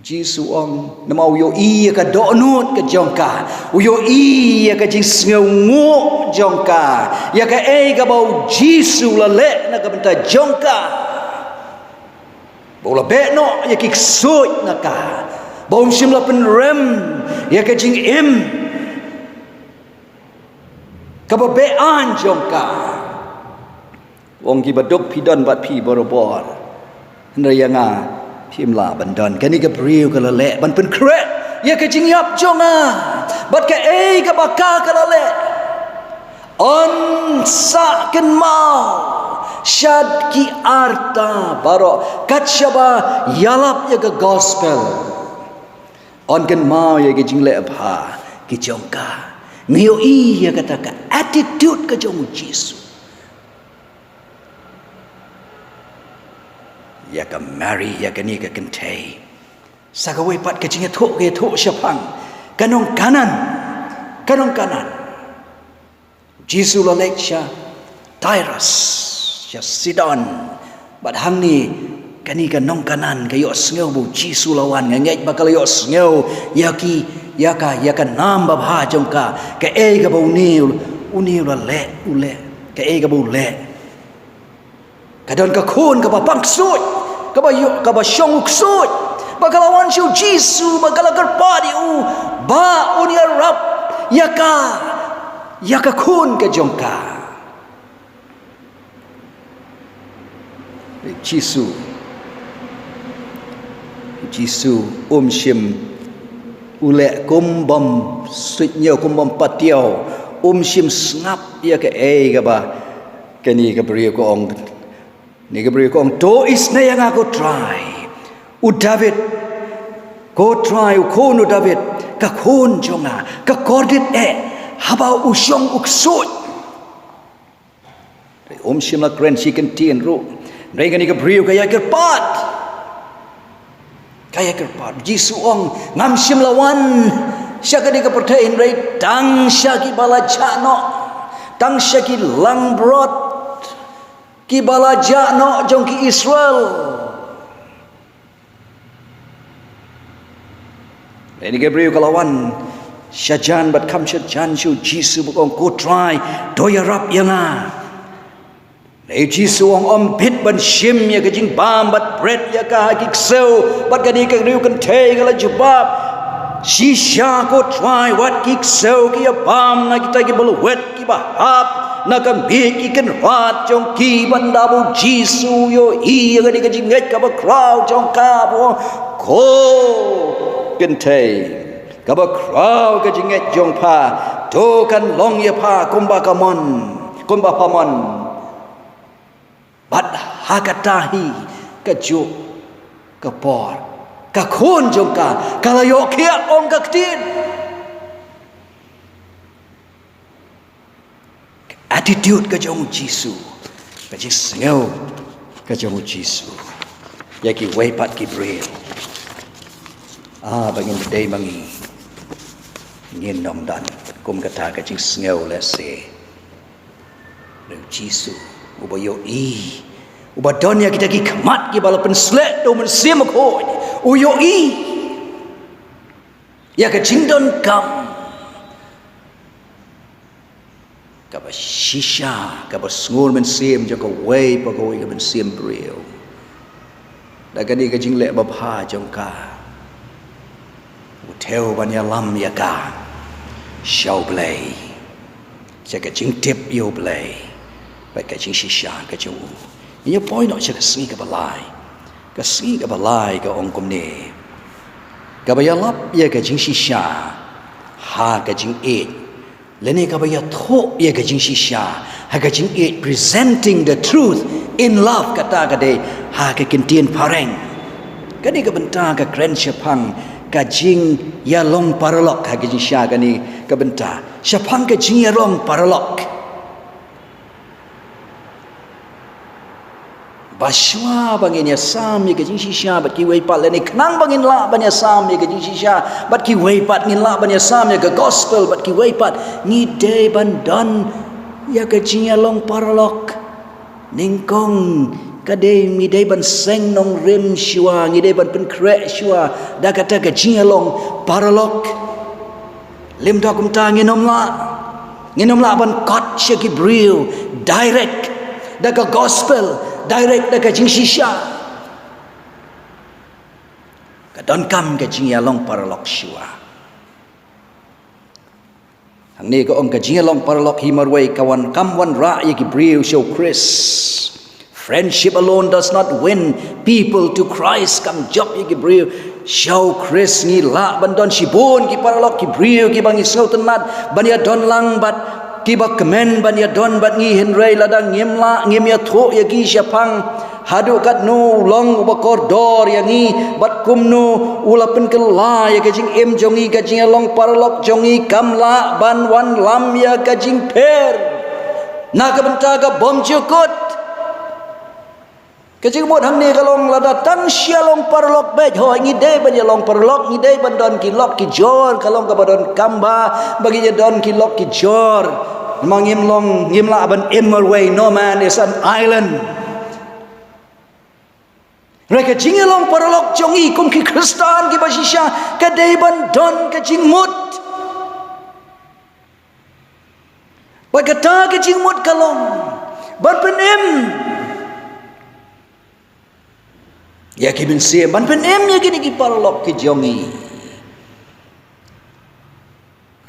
Jisu ong nama uyo i ka donut ke jong ka. Uyo i ka jing sngu jong ka. Ya ka ka bau Jisu la le na ka benta jong ka. Bau la be no ya ki ksut na ka. Bau sim la pen rem ya ka jing im kababean jongka wong ki baduk pidon bat pi borobor ndra yanga phimla bandan kani ka briu ka le ban pen kret ya ka jingyap jonga bat ka ka baka ka le on sa ken mau shad ki arta baro kachaba yalap ya ka gospel on ken mau ya ka jingle abha ki jongka Ngayo iya kata ka attitude ka jong Jisu. Ya ka mari ya ka ni ka kentai. Sagawai pat ka jinga thok ke thok syapang. Kanong kanan. Jisu la leksha Tyrus ya Sidon. Bat hang ni kani ka nong kanan ka yo sngew bu Jisu lawan ngej bakal yo sngew ya ka nam babha jongka ka ka bau uniu la le ule ka ka bau le ka don ka khun ka ba pang sut ka ba shong sut bakal lawan siu Jisu bakal karpadi ba unia rap ya ka khun ka jongka Jisu shim ule kumbam suitnya kumbam patiau shim ngap ya ke ka ba ke ni ka beri ko ong ni ka beri ko ong to is na yang aku try David ko try ko no David ka kon jonga ka kordit haba usyong uksut shim la kren si kan tien ru nei ka ni ka beri ka ya kerpat kaya kerpat Jisu ong ngam sim lawan syaka di kepertain rei tang syaki balajano tang syaki langbrot ki balajano jong ki Israel ini Gabriel kalawan syajan bat kam syajan syu Jisu bukong ko try doya rap yanga Jisu ang bit ban shim ya kajing bam bat bread ya ka hakik seo bat kani ka riu kan te kala jubab shisha ko try what kik seo ki bam na kita ki boluet ki bahap na kan bi ki kan rat jong ki ban da bu Jisu yo i ka ni kajing nget ka ba crowd jong ka bo ko kan te ka ba crowd kajing nget jong pa to kan long ya pa kumba pamon bat hakatahi kejuk kepor kakun jongka kalau yo kia ong kaktin attitude ke jong Jisu ke jisngeu ke jong Jisu ya ki wei pat ki bril bangin bedai mangi ngin nom dan kum kata ke jisngeu le se Jisu ubayo ubadonya kita ki kemat ki bala penslek do mensim ko uyo ya ka jingdon kam ka ba shisha ka ba sngur mensim jo ko wei pa ko ka mensim brio da ka ni ka jingle ba pha jong ka utheu ban ya lam ya ka shau blai ja ka jing tip yo blai Baik kacing shisha kacing Ini point nak cakap sini ke balai ke ongkom ni. Ke bayalap ya kacing shisha ha kacing Lene ka baya tho ye ka jing shisha ha ka jing it presenting the truth in love kata ka de ha ka kentien pareng ka ni ka benta ka kren shapang ka jing ya long paralok ha ka jing sha ka ni ka benta shapang ka jing ya long paralok Baswa bangin ya sam ye gajing shisha bat ki wei pat lene knang bangin la ban ya sam ye gajing shisha bat ki wei pat ngin la ban ya sam ye ga gospel bat ki wei pat ni day ban don ya gajing ya long paralok ningkong kadai mi day ban seng nong rim shua ngi day ban pen kre shua da kata gajing ya long paralok lim da kum ta nginom la ban kot she ki bril direct da ga gospel direct da ka jing shisha ka don kam ka jing ya long paralok shua hang ni ko ong ka jing ya long paralok hi marway kawan kam wan ra ye ki briu show Chris friendship alone does not win people to Christ kam job ye ki briu show Chris ngi la ban don shibun ki paralok ki briu ki bang isau tenat ban ya don lang bat kiba kemen ban ya don bat ngi henrei ladang ngim ya tho ya gi syapang hadu kat nu long bakor dor ya ngi bat kum nu ulapen kela ya gajing em jongi gajing long paralok jongi kamla ban wan lam ya gajing per na ka benta ka bom jukut gajing mod hang ni kalong lada tang syalong paralok bet ho ngi de ban ya long paralok ngi de ban don ki lok ki jor kalong ka badon kamba bagi ya don ki lok ki jor mangim long ngim la ban emerway no man is an island reka jingi long paralok jongi kum ki khristan ki basisha ka dei ban don ka jing mut ba kata ka jing mut kalong ban penem ya ki bin se ban penem ya ki paralok ki jongi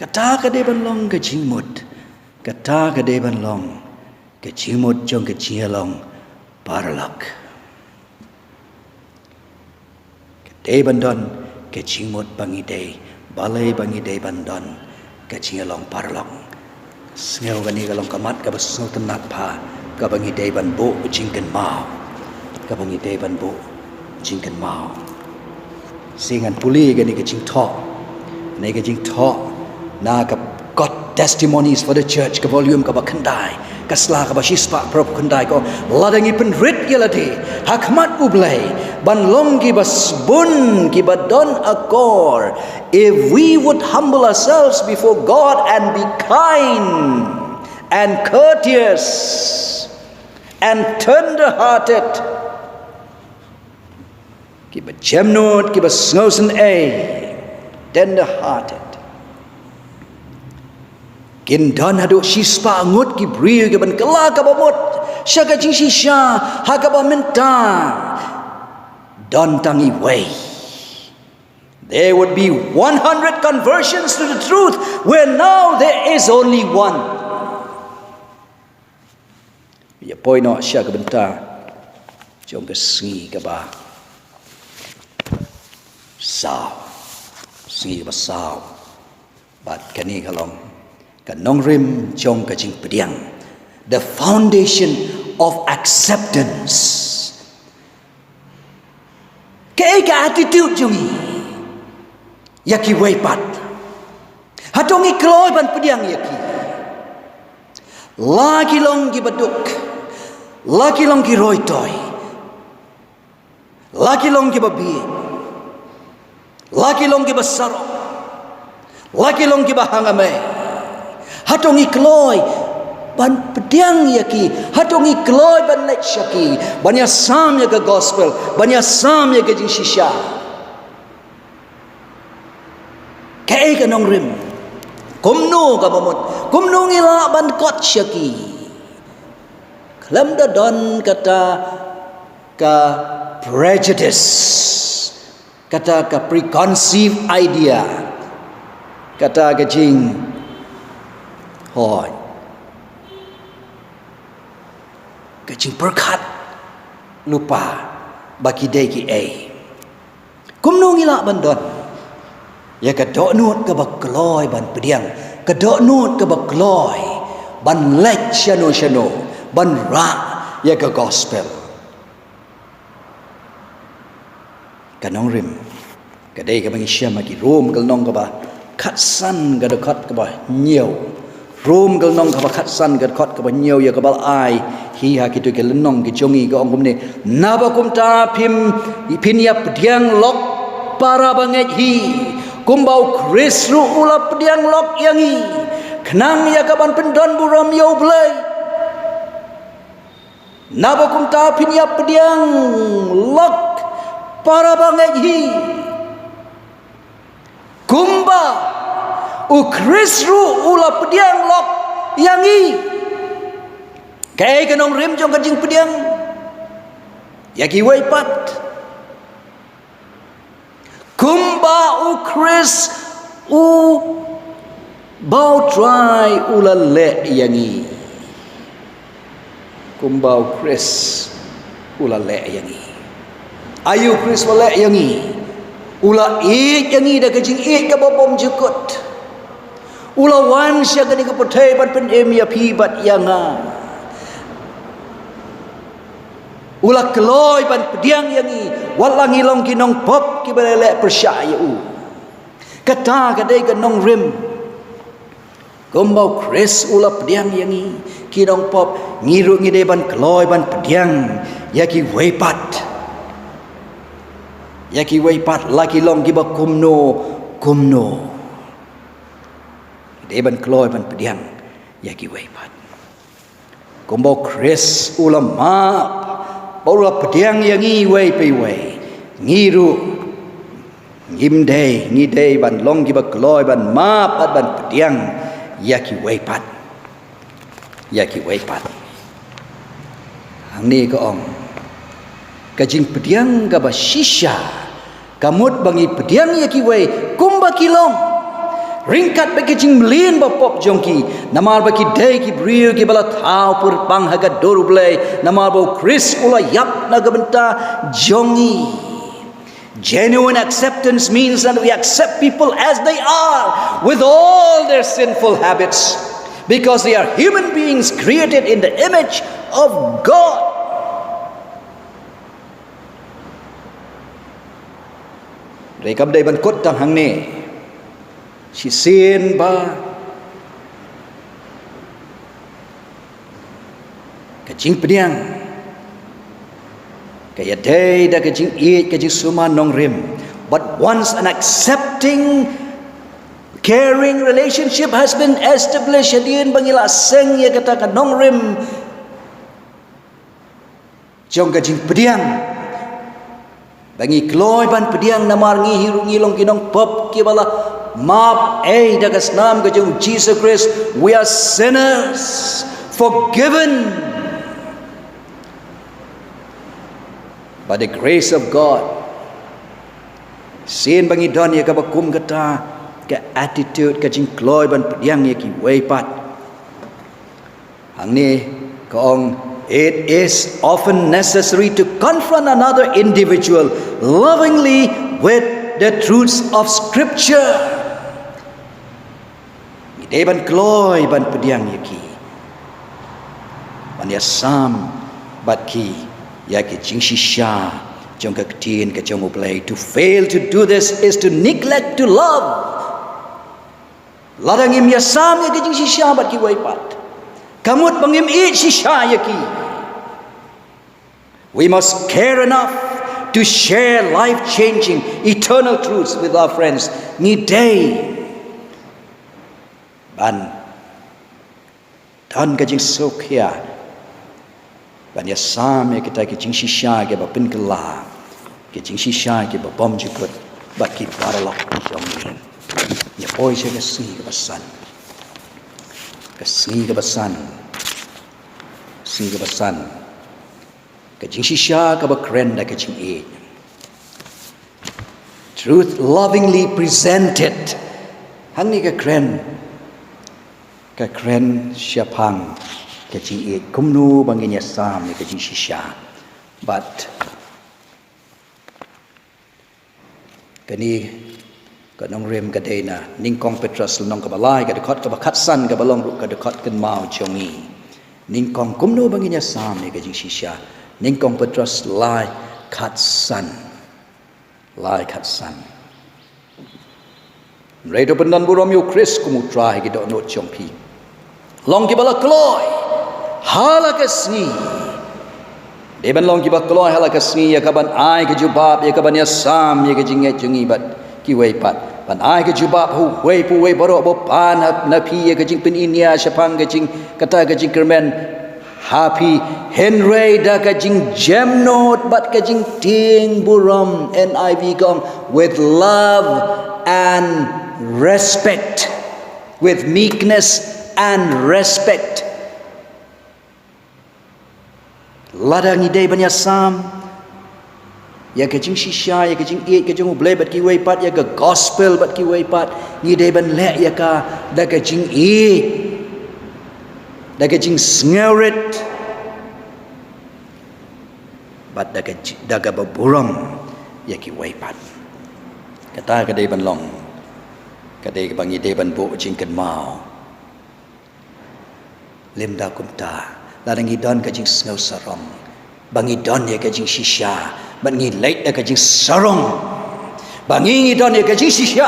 kata ka dei ban long ka jing mut kata ka dei ban long ka jing mut jong ka jing long paralok Day bandon ke cimut bangi day balai bangi day bandon ke cingalong parlong sngeu gani galong kamat ka basau tenat pa ka bangi day ban bo jingken mau ka bangi day ban bo jingken mau singan puli gani ke jing tho nei ke jing tho na ka got testimonies for the church ka volume ka bakandai kasla ka basispa prop kandai ko ladangi pen rit yelati hakmat ublai ban long ki basbun ki badon akor if we would humble ourselves before God and be kind and courteous and tender hearted ki bajemnot ki basngausen tender hearted kin don hadu shispa ngut ki briu ki ban kala ka bamut syaga jing shisha ha ka bamenta don tangi way there would be 100 conversions to the truth where now there is only one ya poi no syaga benta jong ke sngi ka ba sao sngi ba sao bat kani kalong kanong rim jong ka jing pediang the foundation of acceptance ke attitude jongi yaki wei pat hatongi kloi ban pediang yaki laki long ki baduk laki long ki roi toy laki long ki babi laki long ki basarok laki long ki bahangame hatongi kloi ban pediang yaki hatongi kloi ban lek syaki banya sam ya ke gospel banya sam ya ke jing shisha kai ka nong rim kumnu ka mamut kumnu ngila ban kot syaki klam da don kata ka prejudice kata ka preconceived idea kata ka jing hoi kecing perkat lupa baki deki kumnu ngila bandon ya ka donut ka bakloi ban pediang kedok nut ke bakloi ban lek shano ban ra ya ke gospel kanong rim kadai ke bangi syam ki rom kal nong ka ba khat san ga khat ka ba nhiều rom kal nong ka ba khat san ga khat ka ba nhiều ya ka ba ai hi ha ki tu ke nong ki chongi ka ong kum ne na ba kum ta pin ya pdiang lok para banget hi kumbau krisru ula pdiang lok yang hi kenang ya ka ban pendon buram yo blai na ba kum ta pin ya pdiang lok para banget hi kumba ukrisru ula pediang lok yangi kai kanong rim jong kajing pediang yaki wai pat kumba ukris u bau try ula le yangi kumba ukris ula le yangi ayu kris wala yangi ula yangi da kajing ka bobom jukut ula wan sya gani ka potai ban pen ya pi bat yanga ula keloi ban pediang yangi walangi long kinong pop ki balele percaya kata kadai ka nong rim gombau kris ula pediang yangi kinong pop ngiru ngide ban keloi ban pediang yaki wepat yaki weipat laki long giba kumno deban kloy ban pediang yaki weipat kumbo kris ulama baula pediang yangi wei pe wei ngiru ngimdei ban long giba kloy ban map ban pediang yaki weipat hang ni ko ong kajing pediang ka ba shisha kamut bangi pediang ya kiwei kumba kilong ringkat bagi jing melin ba pop jongki namar bagi dei ki briu ki bala thau pur pang haga doru blai namar bo kris ula yap naga benta jongi. Genuine acceptance means that we accept people as they are with all their sinful habits because they are human beings created in the image of God. Rekam dai ban kot tang hang ne si sin ba kajing pediang kaya dai da kajing eat kajing suma nong rim, but once an accepting caring relationship has been established adin bangila seng ya kata ka nong rim jong kajing pediang bangi kloy ban pediang namar ngi hiru ngilong kinong pop ki bala map dagas nam ka jong Jesus Christ we are sinners forgiven by the grace of God. Sin bangi don ya ka bakum kata ka attitude ka jing kloy ban pediang ya ki wei pat hang ni kaong. It is often necessary to confront another individual lovingly with the truths of Scripture. Ide ban kloy ban pediang yaki, ban ya sam bat ki yaki jing shisha jong ka ketin ka jong uplay. To fail to do this is to neglect to love. Ladang im ya sam yaki jing shisha bat ki waipat. Kamut bangim eat shisha yaki. We must care enough to share life-changing, eternal truths with our friends. Ni day ban dan kajing sokya ban ya sam ya kita kajing shisha ke ba pin kala kajing shisha ke ba bom jikut ba ki paralok jong ya boy se kasi ke basan kajing shisha ka ba kren da kajing eat. Truth lovingly presented. Hang ni ka kren siapang kajing eat. Kumnu bangin ya sam ni kajing shisha. But kani ก็น้องเรียมก็ได้นะนิ่งกองเปตรัสน้องกับลายกับคอดกับคัดสันกับลองรุกับคอดกันมาจงอีนิ่งกองกุมโนบังอินยาสามนี่ก็จิงชิชานิ่งกองเปตรัสลายคัดสันเรื่องเป็นนันบุรมยูคริสกุมุตรายกิดโนจงพีลองกิบลักลอยฮาลักสนีเดี๋ยวบันลองกิบักลอยฮาลักสนียากับบันไอกับจูบาบยากับบันยาสามยากับจิงเงจงีบัดกิเวปัดบันไอกับจูบาบหูเวปูเวบรอบปานนาพียากับจิงเป็นอินเนียชพังกับจิงกตากับจิงกระเมนฮาพีเฮนเรย์ดากับจิงเจมโนดบัดกับจิงทิงบุรม NIV กอง with love and respect with meekness and respect ladang idei banya sam ya ke jing shisha ya ke jing eat ke jing ublay bat ki wei pat ya ke gospel bat ki wei pat ngidei ban le ya ka da ke jing eat da ke jing sngerit bat da ke baburam ya ki wei pat kata ke dei ban long ke dei ke bangi dei ban bo jing kan mau lim da kum ta ladang idon ka jing snau sarong bangi don ya ka jing shisha bangi lait da ka jing sarong bangi idon ya ka jing shisha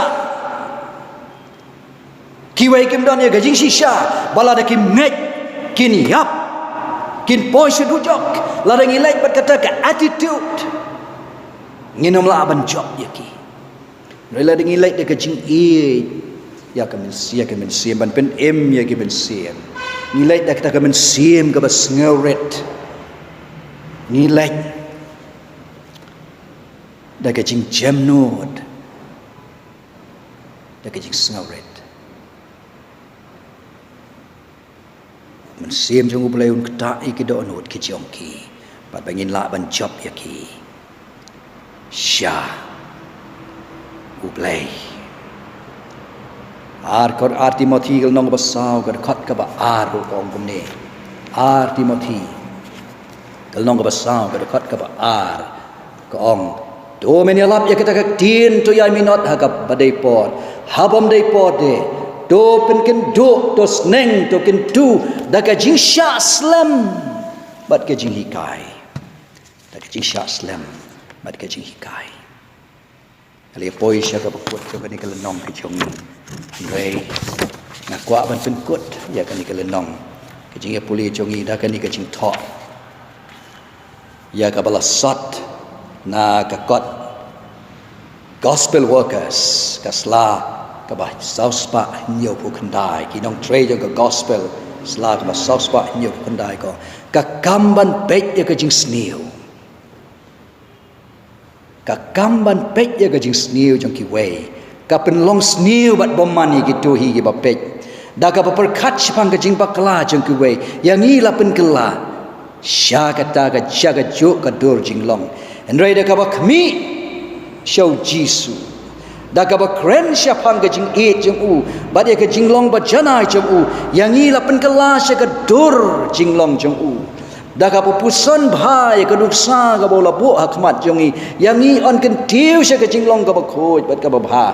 kiwai kim don ya ka jing shisha bala da kim mek kin yap kin poi sedujok ladang ilait bat kata ka attitude nginom la ban job ya ki ladang ilait da ka jing e ya ka men sia ban pen em ya ki ben sia nilai dah kita akan sim ke bas ngeret nilai dah kecing jamnud dah kecing ngeret men sim jong ublay un kta ikido nut ki jongki pat bangin la ban job yaki sha ublay ar Timothy kal nong basau kar khat ka ba ar ro kong kum ne ar Timothy kal nong basau kar khat ka ba ar ka ong do men ya lap ya kita ka tin to ya minot ha ka badai pot habam dai pot de do pen ken do to sneng to ken tu da ka jing sha slam bat ka jing hikai da ka jing sha slam bat ka jing hikai ali poi sha ka put ka ni kal nong ki chong Rei nak kuat ban penkut ya kan ni kelenong kejing ya puli jongi dah kan ni kejing thok ya ka bala sat na ka kot gospel workers ka sla ka ba sauspa nhiều pu khandai ki nong trade jo ka gospel sla ka ba sauspa nhiều pu khandai ko ka kamban pet ya kejing snew ka kamban pet ya kejing snew jong ki wei kapen long snew bat bomani gitu hi ki bapet da ka perkat pang ka jing bakla jeng ku wei yang ni la pen kela sha kata ka jaga jo ka dor jing long en rai da ka ba khmi show jisu da ka ba kren sha pang ka jing e jeng u ba de ka jing long ba janai jeng u yang ni la pen kela sha ka dor jing long jeng u da ka pupuson bhai ka duksa ka bola bu hakmat jongi yang ni on kan tiu sha ka jing long ka ba khoj bat ka ba bha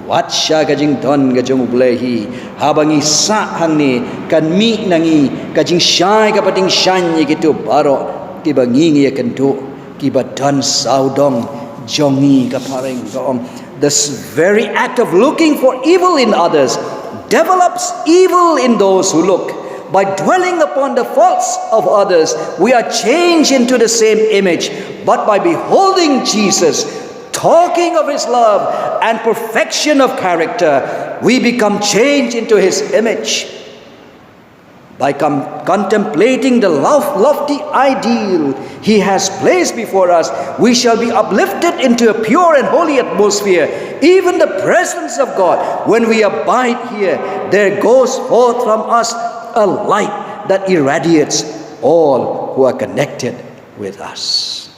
wat sha ka jing don ka jong ublehi habangi sa hang ni kan mi nangi ka jing shai ka pating shan ye gitu baro ki bangi ngi kan tu ki ba don saudong jongi ka pareng ka om this very act of looking for evil in others develops evil in those who look. By dwelling upon the faults of others, we are changed into the same image. But by beholding Jesus, talking of his love and perfection of character, we become changed into his image. By contemplating the lofty ideal he has placed before us, we shall be uplifted into a pure and holy atmosphere. Even the presence of God, when we abide here, there goes forth from us a light that irradiates all who are connected with us.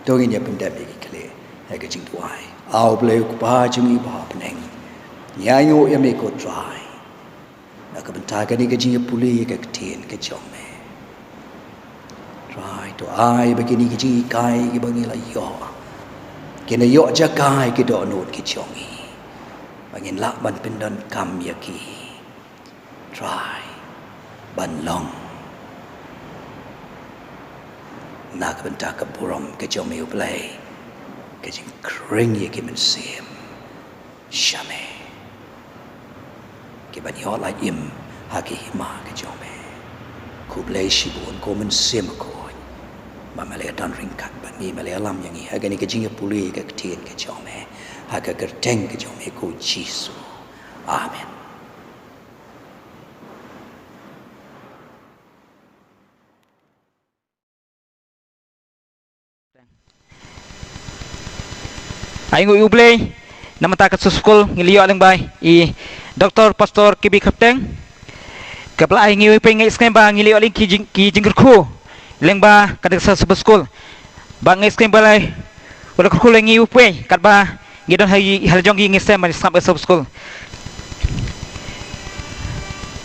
Dongin ya pandemic kle hai ka jing tuai au ble ku ba jing i ba pneng nyayo ya me ko try na ka banta ka ni ka jing puli ka tin ka chom me try to ai ba ki ni ka jing kai ki ba ngi la yo kena yok jagai ke dok nut ke jongi bangin lak ban pendan kam yaki try ban long nak bentak ke burom ke jomi uplay ke jing kring yaki men sim shame ke ban yo lai im haki hima ke jomi ku play shibun ko men sim ko ba malaya dan ringkat ba ni malaya lam yang ni agani ke jinga puli ke tien ke jomi haka kerteng ke jomi ko jisu amen. Ai ngui ublei nama ta kat school ngilio alang bai I Dr. Pastor KB Kapteng kapla ai ngiu pe ngai skem ba ngilio aling ki jingger khu leng ba kat sa school ba ngai skem ba lai wala khu leng ngiu pe kat ba ngidon hai hal jong ngi sem ba sam sa school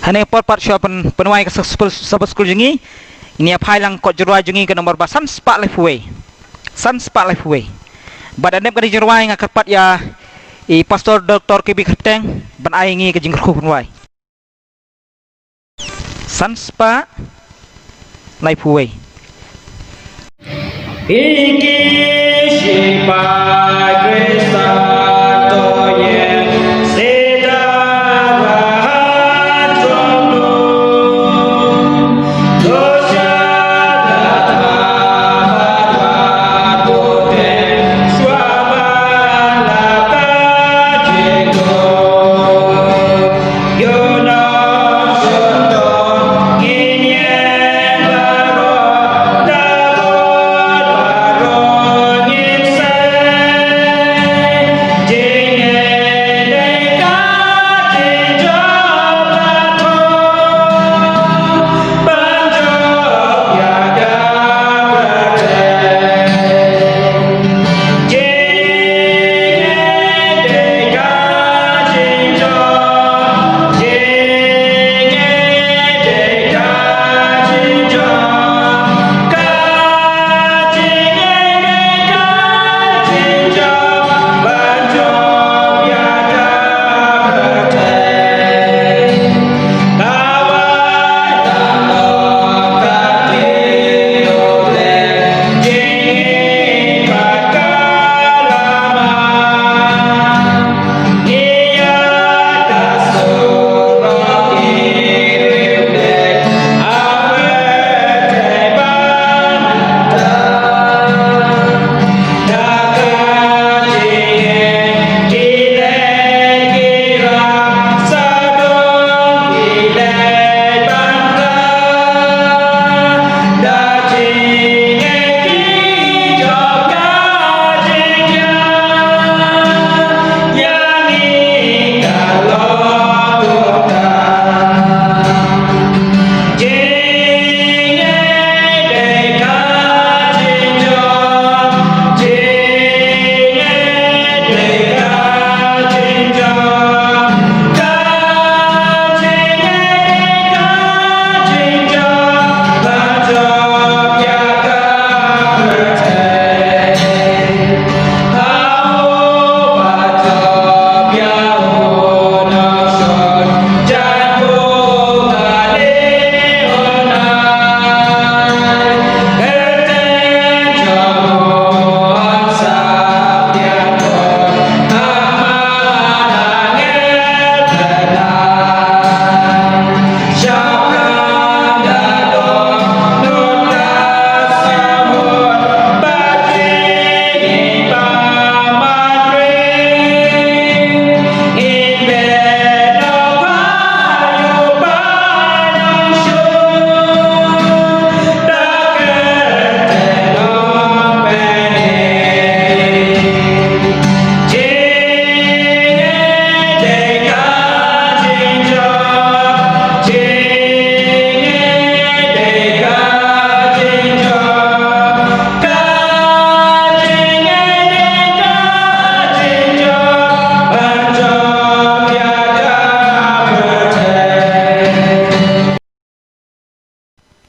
hane pot pat shop penwai kat sa school jingi ini apai lang kot jurwa jingi ke nomor ba san spa life way Badan nep kadi jerwai ngak kepat ya I Pastor Dr. KB Khristan ban ai ngi ke jingkru punwai Sanspa Lifeway Iki shipa khristan toye seda rahat jono dosya dapat bote swamala kajeko yona soto kinyen baro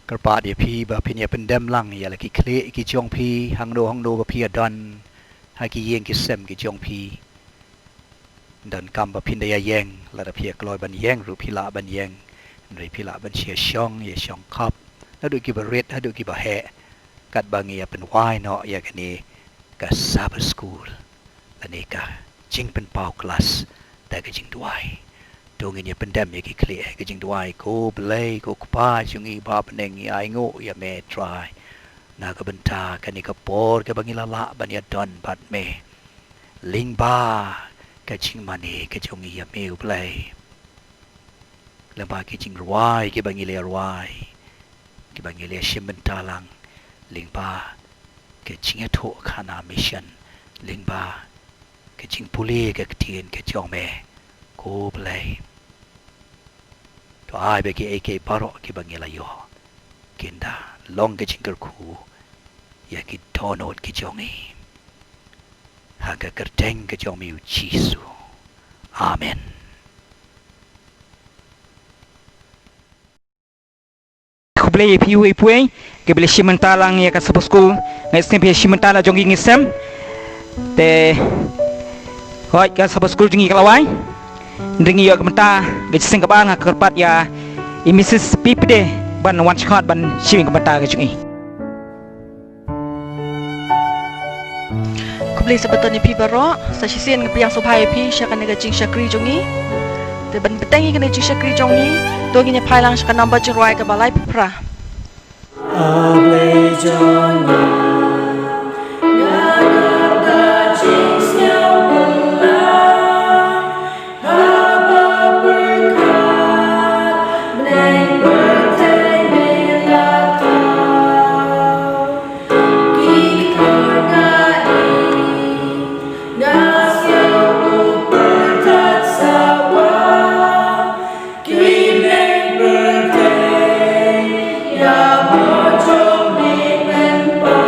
Kerpa dia pi ba pi ni pendem lang ya laki kle ki chong pi hang do ba pi adon haki yeng ki sem ki jong pi dan kam ba pin da ya yeng la da pia kloi ban yeng ru pi la ban yeng ri pi la ban chia shong ye shong khap na du ki ba ret ha du ki ba he kat ba ngi ya pen wai no ya ka ni ka Sabbath school la ni ka jing pen pau class da ka jing duai dong in ya pendam ya ki clear ka jing duai ko blai ko pa jungi ba peneng ya ngo ya me try na ka benta ka ni ka por ka bangi la ban ya don bat me ling ba ka jing mani ka jungi ya me blai la ba ki jing ruai ki bangi le ruai ki bangi le shim benta lang ling ba ka jing ya tho khana mission ling ba ka jing puli ka tien ka jong me ko blai to ai be ki AK paro ki bangi la yo kinda long ke jingker ku ya ki donot ki jongi ha ka kerteng ke jomi Jisu amen Aku beli piu ipuai ke beli simentalang ya ka Sabbath school ngai sem pe simentala jongi ngisem te hoi ka Sabbath school jongi kalawai ndingi yo kementa ke sing ka bang ka kerpat ya Mrs Pipde ban wan shot ban shing ka bata ke jongi Ku beli sebetulnya pi baro sa sisien ke piang sopai pi sya kan jing syakri jongi te ban betengi kan jing syakri jongi to ginya phailang sya kan number jing roi ka balai pra Ablay Jonah Nagap da jinx niya wala Haba berkat Menang bertay milatau Kikor ngain Nasya upertat sawa Kibeng bertay Ya mojong min men pa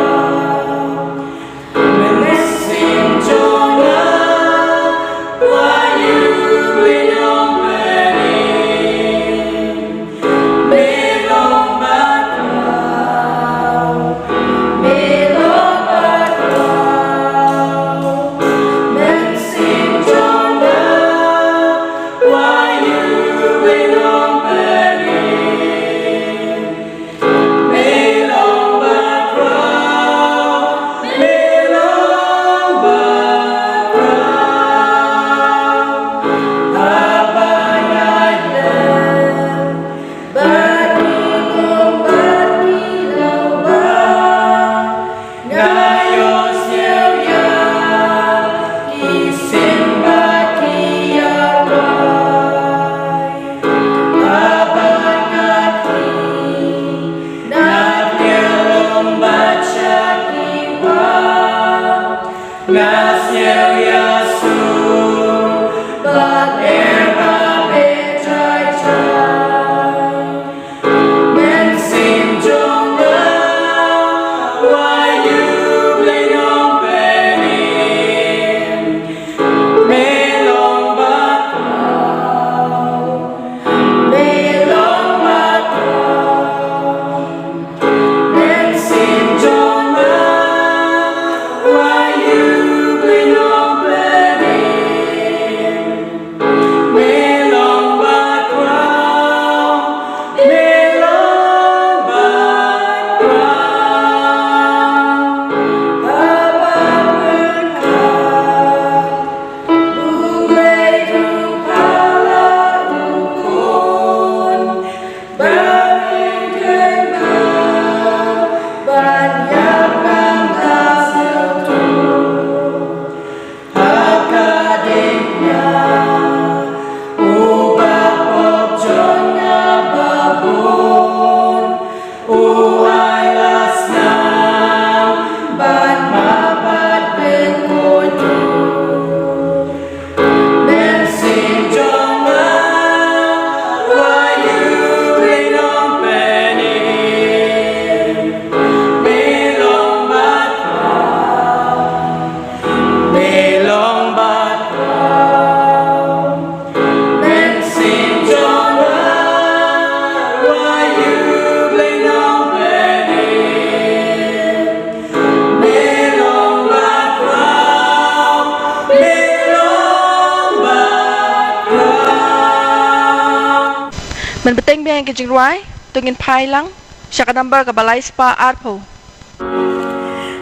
Men beteng biang ke jing ruai tungin pai lang syaka number ka balai spa arpo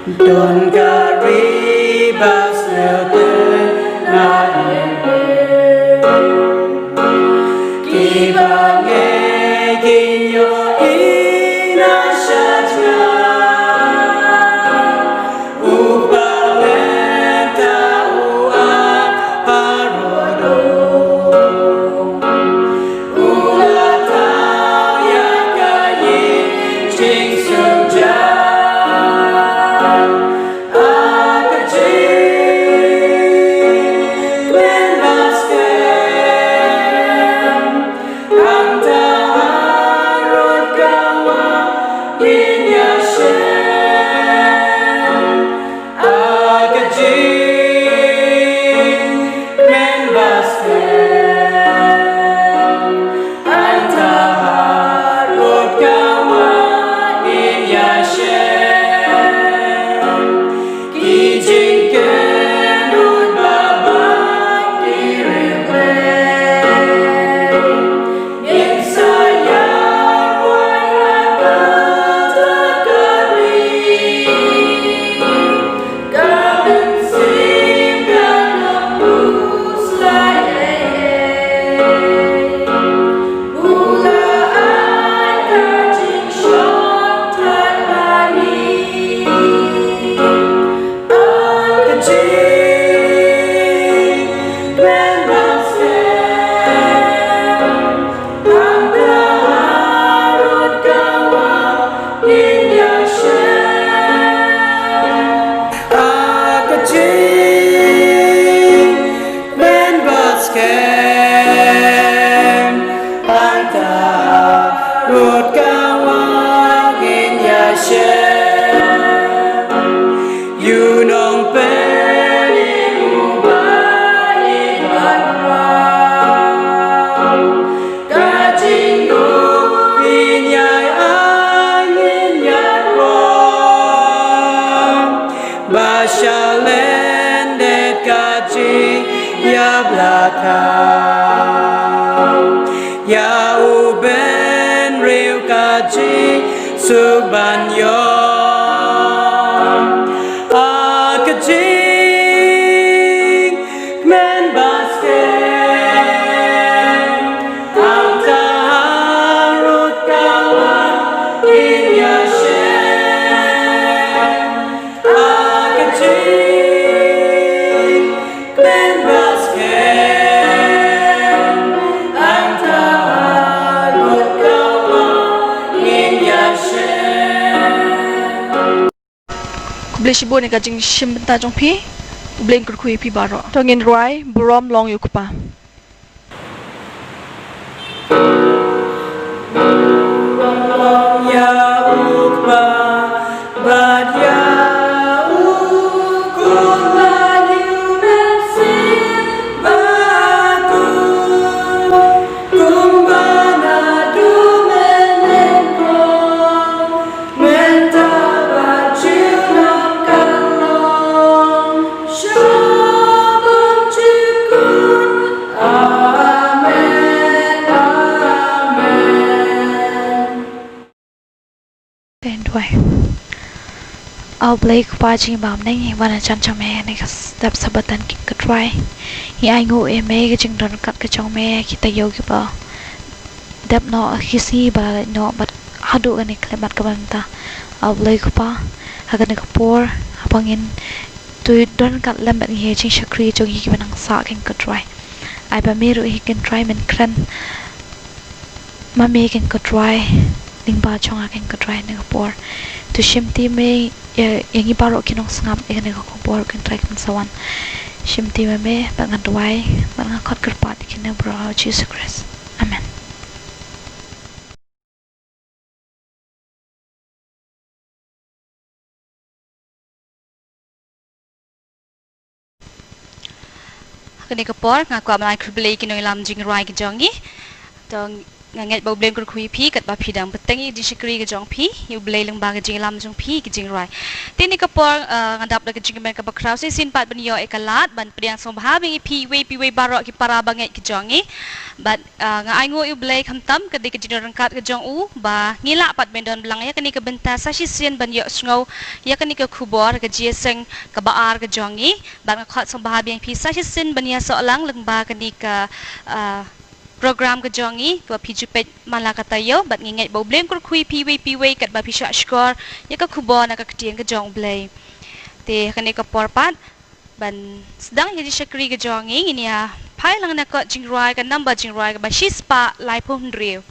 Don Garibas Kibange kinyo inasyaja Upamenta uang parodo Ulatau yang kayi cing senja Bashalendet kaji ya belakang ya uben riu kaji subanyo akajing men basket antarut kawan inyashe Beli sibu ni kajing shimbenta jong pi Beli kurkui pi baro Tongin ruai burom long yukpa Ya ukba bad ya ukba yumensin batu kumbana dumenenko menta bacunam kalong syabam cikun amen amen Tên đuổi I'll play watching bám nênh Và chăn cho mẹ này đập SABBATH kinh cực rồi Thì ai ngủ em mê cái chừng đồn cắt cái trong mẹ Khi ta yêu cái bà Đập nó khi si bà lại nó But hadu cái này kaya bat kaban ta I'll play ko pa Hagan ka por Hapangin Tôi đồn cắt làm bạn nghe ching shakri Trong hi kibanang sa kinh cực rồi Ai bà mê rồi hi kinh try mình kran Mà mê kinh cực rồi Ning ba chong akin ka try na kapor to shimti me yang ibaro kinong sngam e na kapor kan try kan sawan shimti me ba ngan duai ba ngan khot kerpat kin na bro Jesus Christ amen Kani kapor nga kwa manai kurbelai kinoy lam jing rai ki jongi tong ngai bau blame kur khui phi kat ba phi dang petengi di shikri ke jong phi yu blai leng ba ke jing lam jong phi ke jing rai tini ka por ngadap la ke jing men ka ba kraw se sin pat ban yo ekalat ban priang som bha bing phi we barok ki para ba ngai ke jongi bat nga ai ngo yu blai kham tam ke di ke jing rangkat ke jong u ba ngila pat ben don blang ya kani ke benta sa shi sin ban yo sngo ya kani ke khubor ke jieseng ka ba ar ke jongi ban nga khat som bha bing phi sa shi sin ban ya so lang leng ba kani ka program ke jongi tua pi jupet malakata yo bat ngingai bau blame kur khui pi we kat ba pi sha skor ya ka khubo na ka ktien ke jong blai te kane ka porpat ban sedang jadi syakri ke jongi ini ya pai lang na ka jingrai ka number jingrai ka ba shispa lai pun riu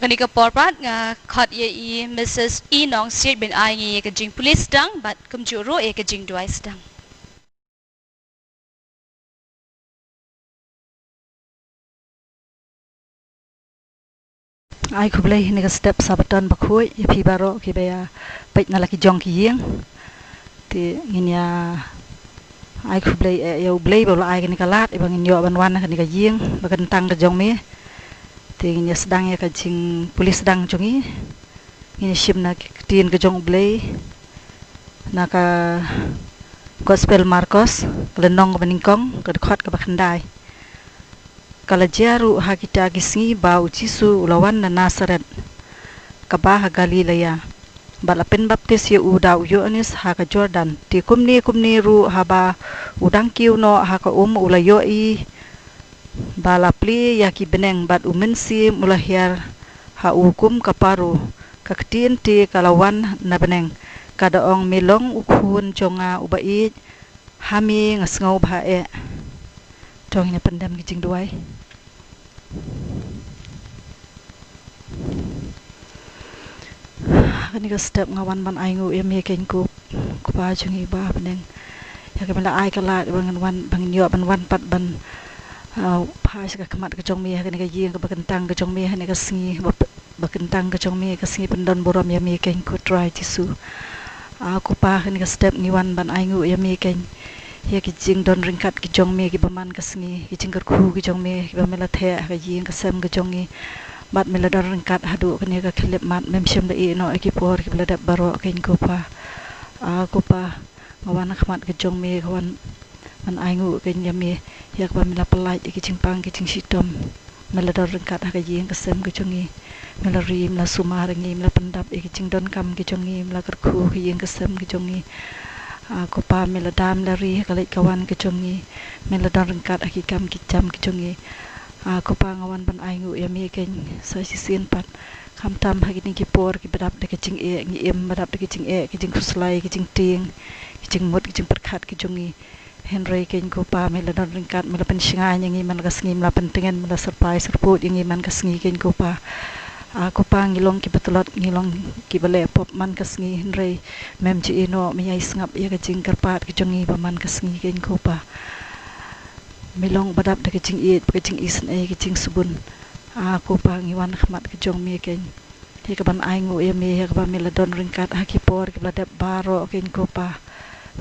kani ka porpat nga khat ye Mrs E Nong State bin ai ngi ka jing police dang bat kumjuro e ka jing twice dang ai khublei ni ka step sabatan bakhoi ya phi baro ki baya pait na laki jong ki yeng ti nginya ai khublei ya blei ba ai ni ka lat e bangin yo ban wan ni ka yeng bakan tang ka jong me ti nginya sedang ya ka jing police dang jongi nginya shim na tin ka jong blei na ka gospel marcos kelenong ka beningkong ka khat ka bakhandai kala jaru ha kita gisngi bau jisu ulawan na nasaret kabah galilea balapen baptis ye uda uyo anis ha ka jordan ti kumni ru haba udang kiu no ha ka ulayo I balapli ya ki beneng bat umensi mulahiar ha ukum kaparu kaktin ti kalawan na beneng kada ong milong ukhun jonga ubai hami ngasngau bha e tong ina pendam ki jing duai kani ka step ngawan ban aingu e me ken ku pa jungi ba beneng ya ka mala ai kala bangan wan bangin yo ban wan pat ban phai ka khamat ka jong me kani ka yeng ka bakentang ka jong me hani ka sngi bakentang ka jong me ka sngi pendon borom ya me ken ku try tisu aku pa kani ka step ngiwan ban aingu e me ken ya ki jing don ringkat ki jong me ki baman ka sngi ki jing ka khu ki jong me ki bamela the ka yeng ka sem ka jongi bat meladar rengkat hadu kene ka klip mat memsyam da no ekipor ki beladap baro kain kupa ngawan khmat ke jong me kawan man aingu kain yame yak ba mila pelai ki cingpang ki cing sitom meladar rengkat ha ka yeng kesem ke jongi melari mela sumar ngi mela pendap ki cing don kam ki jongi mela kerku ki yeng kesem ki jongi kupa meladam lari kalai kawan ke jongi meladar rengkat ki kam ki jam ki jongi kupa ngawan ban aingu yame kain sa sisien pat kam tam ha ki por ki badap de ki cing ngi em badap de ki cing ki cing kuslai ki cing ting ki cing mot ki cing perkhat ki jongi Henry kain kupa meladar rengkat mela pensinga ngi man kasngi mela pentingan mela surprise report ngi man kasngi kain kupa kupa ngilong ki betulot ngilong ki bale pop man kasngi Henry mem ci ino miyai sngap ya ka cing karpat ki jongi paman kasngi kain kupa milong badap de ki cing isen ki cing subun kupa ngiwan khmat ki jong mi kain he ka ban aingu ya me he ka ban meladon ringkat hakipor ki bladap baro kain kupa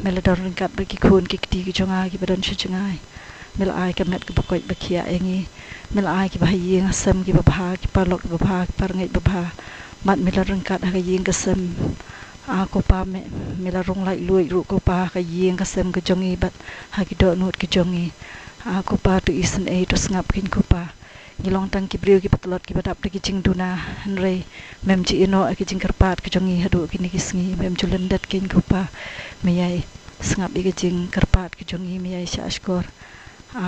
meladon ringkat bagi khun ki ti ki jonga ki badan sejungai mel ai ka met ki bakoi bakia engi mel ai ki bahayi ngasam ki babha ki parlok ki babha ki parngai babha mat meladon ringkat ha yeng kasem kupa me melarong lai lui ru kupa ka yeng kasem ki jongi bat ha ki do nut ki jongi kupa tu isen to ngap kin kupa ngilong tang ki brio ki patulot ki badap de ki cing duna Henry mem ci ino ki cing karpat ki jongi hadu ki ni kisngi mem julendat kin kupa miyai sngap ki cing karpat ki jongi miyai syashkor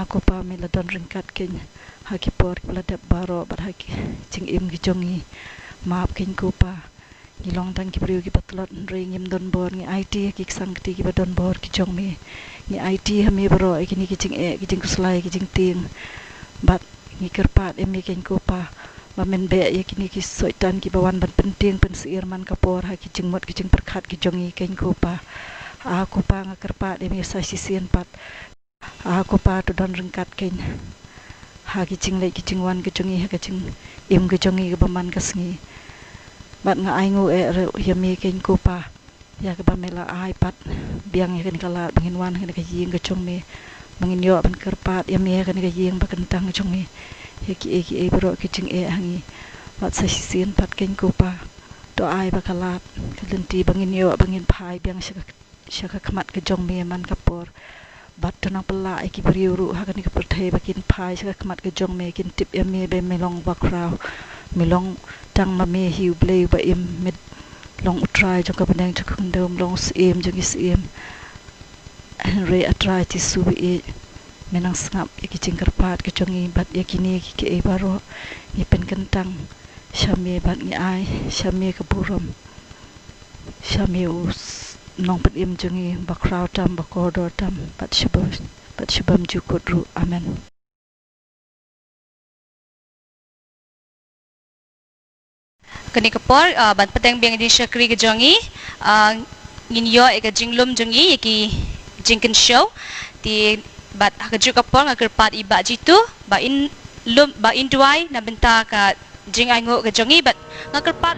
kupa meladon ringkat kin hakipor ki ladap baro bat haki cing im ki jongi maap kin kupa ngilong tang ki brio ki patulot Henry ngim don bor ngi IT ki sang ti ki badon bor ki jongmi ngi IT hami baro ki ni ki cing kuslai ki cing ting bat ngi kerpat emi kain kupa ba men be ya kini ki soitan ki bawan ban penting pen siir man kapor ha ki jingmot ki jing perkhat ki jongi kain kupa kupa nga kerpat emi sa sisien pat kupa tu don rengkat kain ha ki jing lai ki jingwan ki jongi ha ki jing im ki jongi ki baman kasngi bat nga aingu yami kain kupa ya ka bamela ai pat biang ya kan kala bangin wan kan ka ying ki jongme mangin yo ban kerpat ya me kan ga yeng ba kentang jongi ya ki bro ki jing hangi wat sa sisien pat ken kupa to ai ba kalat lynti bangin yo bangin phai biang syaka khamat ke jong me man kapor bat to nang pela ki briuru ha kan ka perthai ba kin phai syaka khamat ke jong me kin tip ya me be melong ba kraw melong tang ma me hiu blei ba im mit long utrai jong ka benang jong dom long sim jong sim Henry atrai ti subi menang sngap ki cing karpat ki jongi bat yakini ki baro ni pen kentang syame bat ni ai syame ke burom syame us nong pet im jongi bakraw tam bakodo tam bat syabam jukut ru amen kani kapor ban peteng biang di syakri ke jongi ngin yo ka jinglum jongi ki jingken show ti bat hakajuk kapor nga kerpat iba jitu ba in lum ba in duai na benta ka jing aingo ka jongi bat nga kerpat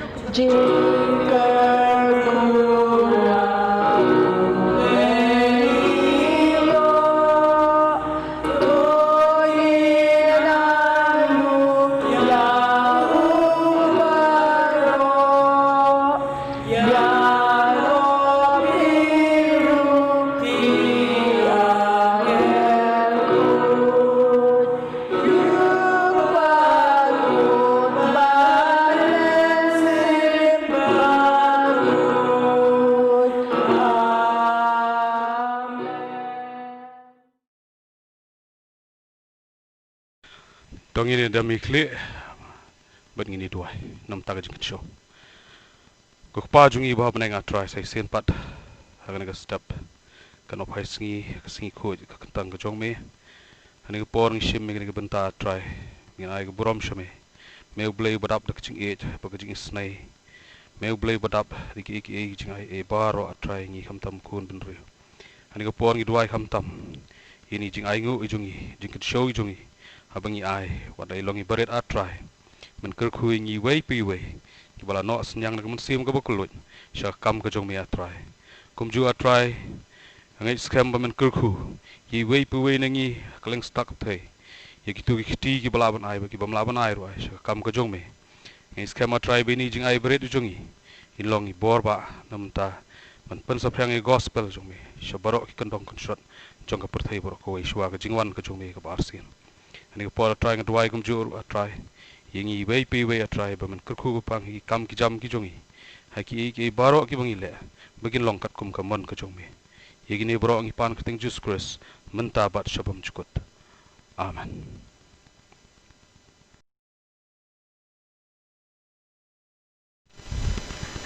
Dong ini dami kli, bat ngini dua, nam taga jengket show. Kukpa jungi bawa benang atrai saya sen pat, akan agak step, kan opai singi ko ka kentang ka jong me, ani ka por ngi shim ngi ka benta atrai, ngi ai ka buram shame, me blay badap dak jing age, baka jing snai, me blay badap diki iki jing ai baro atrai ngi kamtam kun benri, ani ka por ngi dua kamtam, ini jing ai ngu ijungi, jengket show ijungi. Abangi ai wadai longi baret atrai men kerkhui ngi wei pi wei ki bala no senyang nak men sim ka bakulut sya kam ka jong mi atrai kumju atrai ngai scam ba men kerkhu ki wei pi wei nangi kleng stak thai ya kitu kiti ki balaban ai ki bamlaban ai ro ai kam ka jong me ngai skema try bini jing ai bret jongi in long i borba namta man pen saphang i gospel jong me shabaro ki kandong konshot jong ka perthai bor ko ai shwa ka jingwan ka jong me ka barsin ani ko por try ngat wai kum jur try yingi wei pe wei try ba man kurkhu pang hi kam ki jam ki jongi ha ki baro ki bangi le begin long kat kum ka mon ka jong me yigini bro ngi pan ka ting jus kris menta bat shabam chukut amen.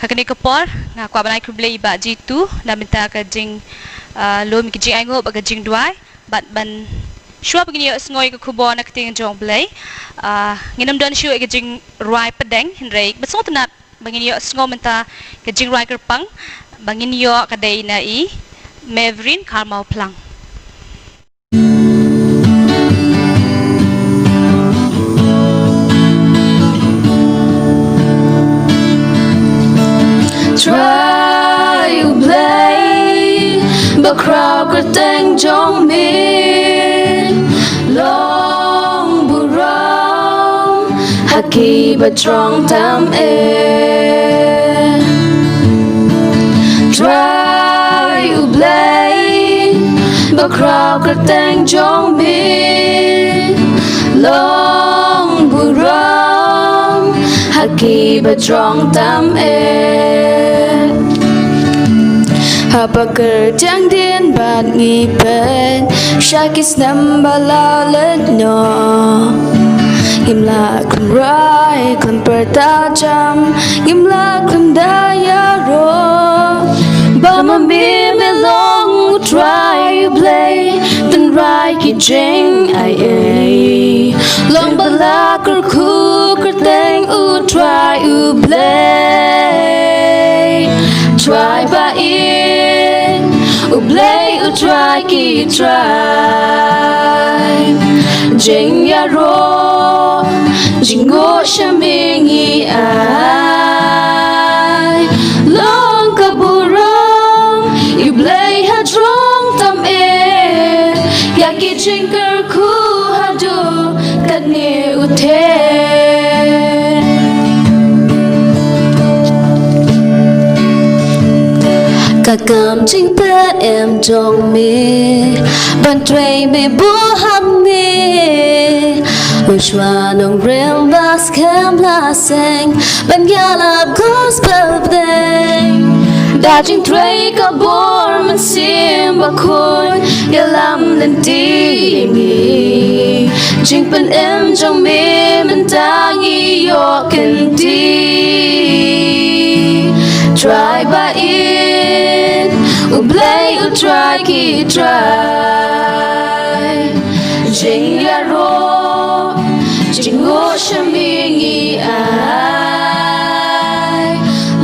Hakani kapor nga kwa banai kublei ba jitu na minta ka jing lom ki jing aingo ba ka jing duai bat ban shwa begini ngoi ka kubo na kating jong blei nginam don shu ka jing rai pedeng hinrei besong tenat begini ngo minta ka jing rai kerpang bangin yo ka dei na i Mevrin Karmau Plang. Try you play, but crowd could thank John me. Long burong, haki but strong tam air. Try you play, but crowd could thank John me. Long burong, haki but strong tam air. Habakar jang din bat ngi pen, shakis namba la let no. Imla kun rai kun pertajam, imla kun daya ro. Bama me long try you play, then rai ki jing ai. Long bala kur ku kur teng u try you play. Try ba in, u play u try ki try. Jing ya ro, jingo shamingi ai. Long kaburong, you play ha drong tam e. Yaki jinker ku hadu kadni ute. Kakam chinh pet em trong mi ban tray me bu ham mi Ushwa nong real bas kem la seng ban yalap gospel thing Da chinh tray ka bor man sim ba khoi yalam lynti ngi chinh pen em trong mi man tangi yo ken ti Try ba in, play, try, ki try. Jing ya ro, jingo shamingi ai.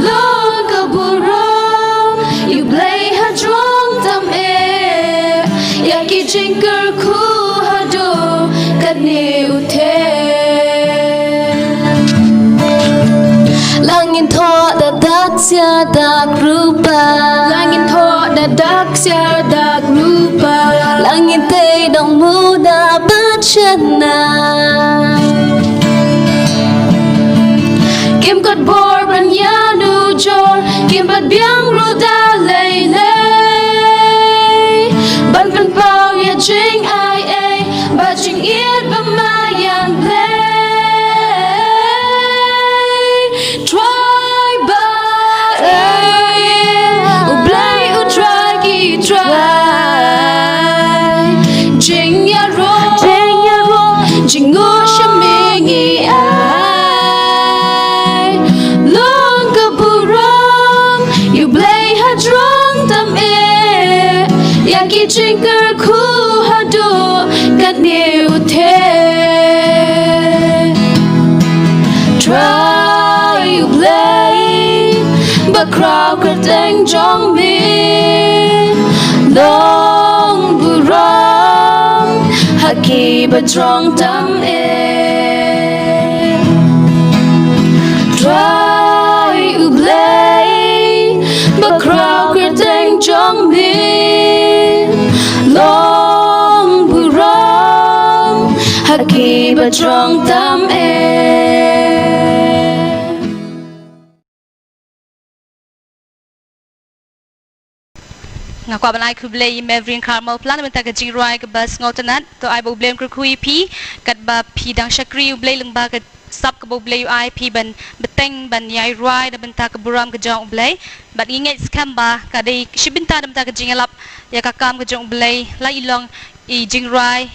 Long kaburong, you play ha drong tam e. Yaki jinker ku hado kadni ute. Langin tho da daksya dak rupa. Langin tho da daksya dak rupa. Langin te dong muda bachana. Kim kot bor ban yanu jor. Kim bat biang ruda lay lay. Ban ban pao ya jing ai ai. Ba jing it ba mayan play. Try by play u try ki try. Jing ya ro, jingo shamingi ai. Long kaburong, you play ha drong tam e. Yaki jinker ku hado kadni ute. Try you play, but crowd could thank John me. Long burong, haki but strong tam e. Try you play, but crowd could thank John me. Long burong, trong tâm em. Ngakwa balai ku blay mevrin karmo plan menta ka jingrai ka bas ngotanat to ai bo blame ku kui pi kat ba pi dang shakri blay lengba ka sap ka bo blay ai pi ban beteng ban yai rai da benta ka buram ka jong blay bat inget scam ba ka dei shibinta da benta ka jingalap ya ka kam ka jong blay la ilong I jingrai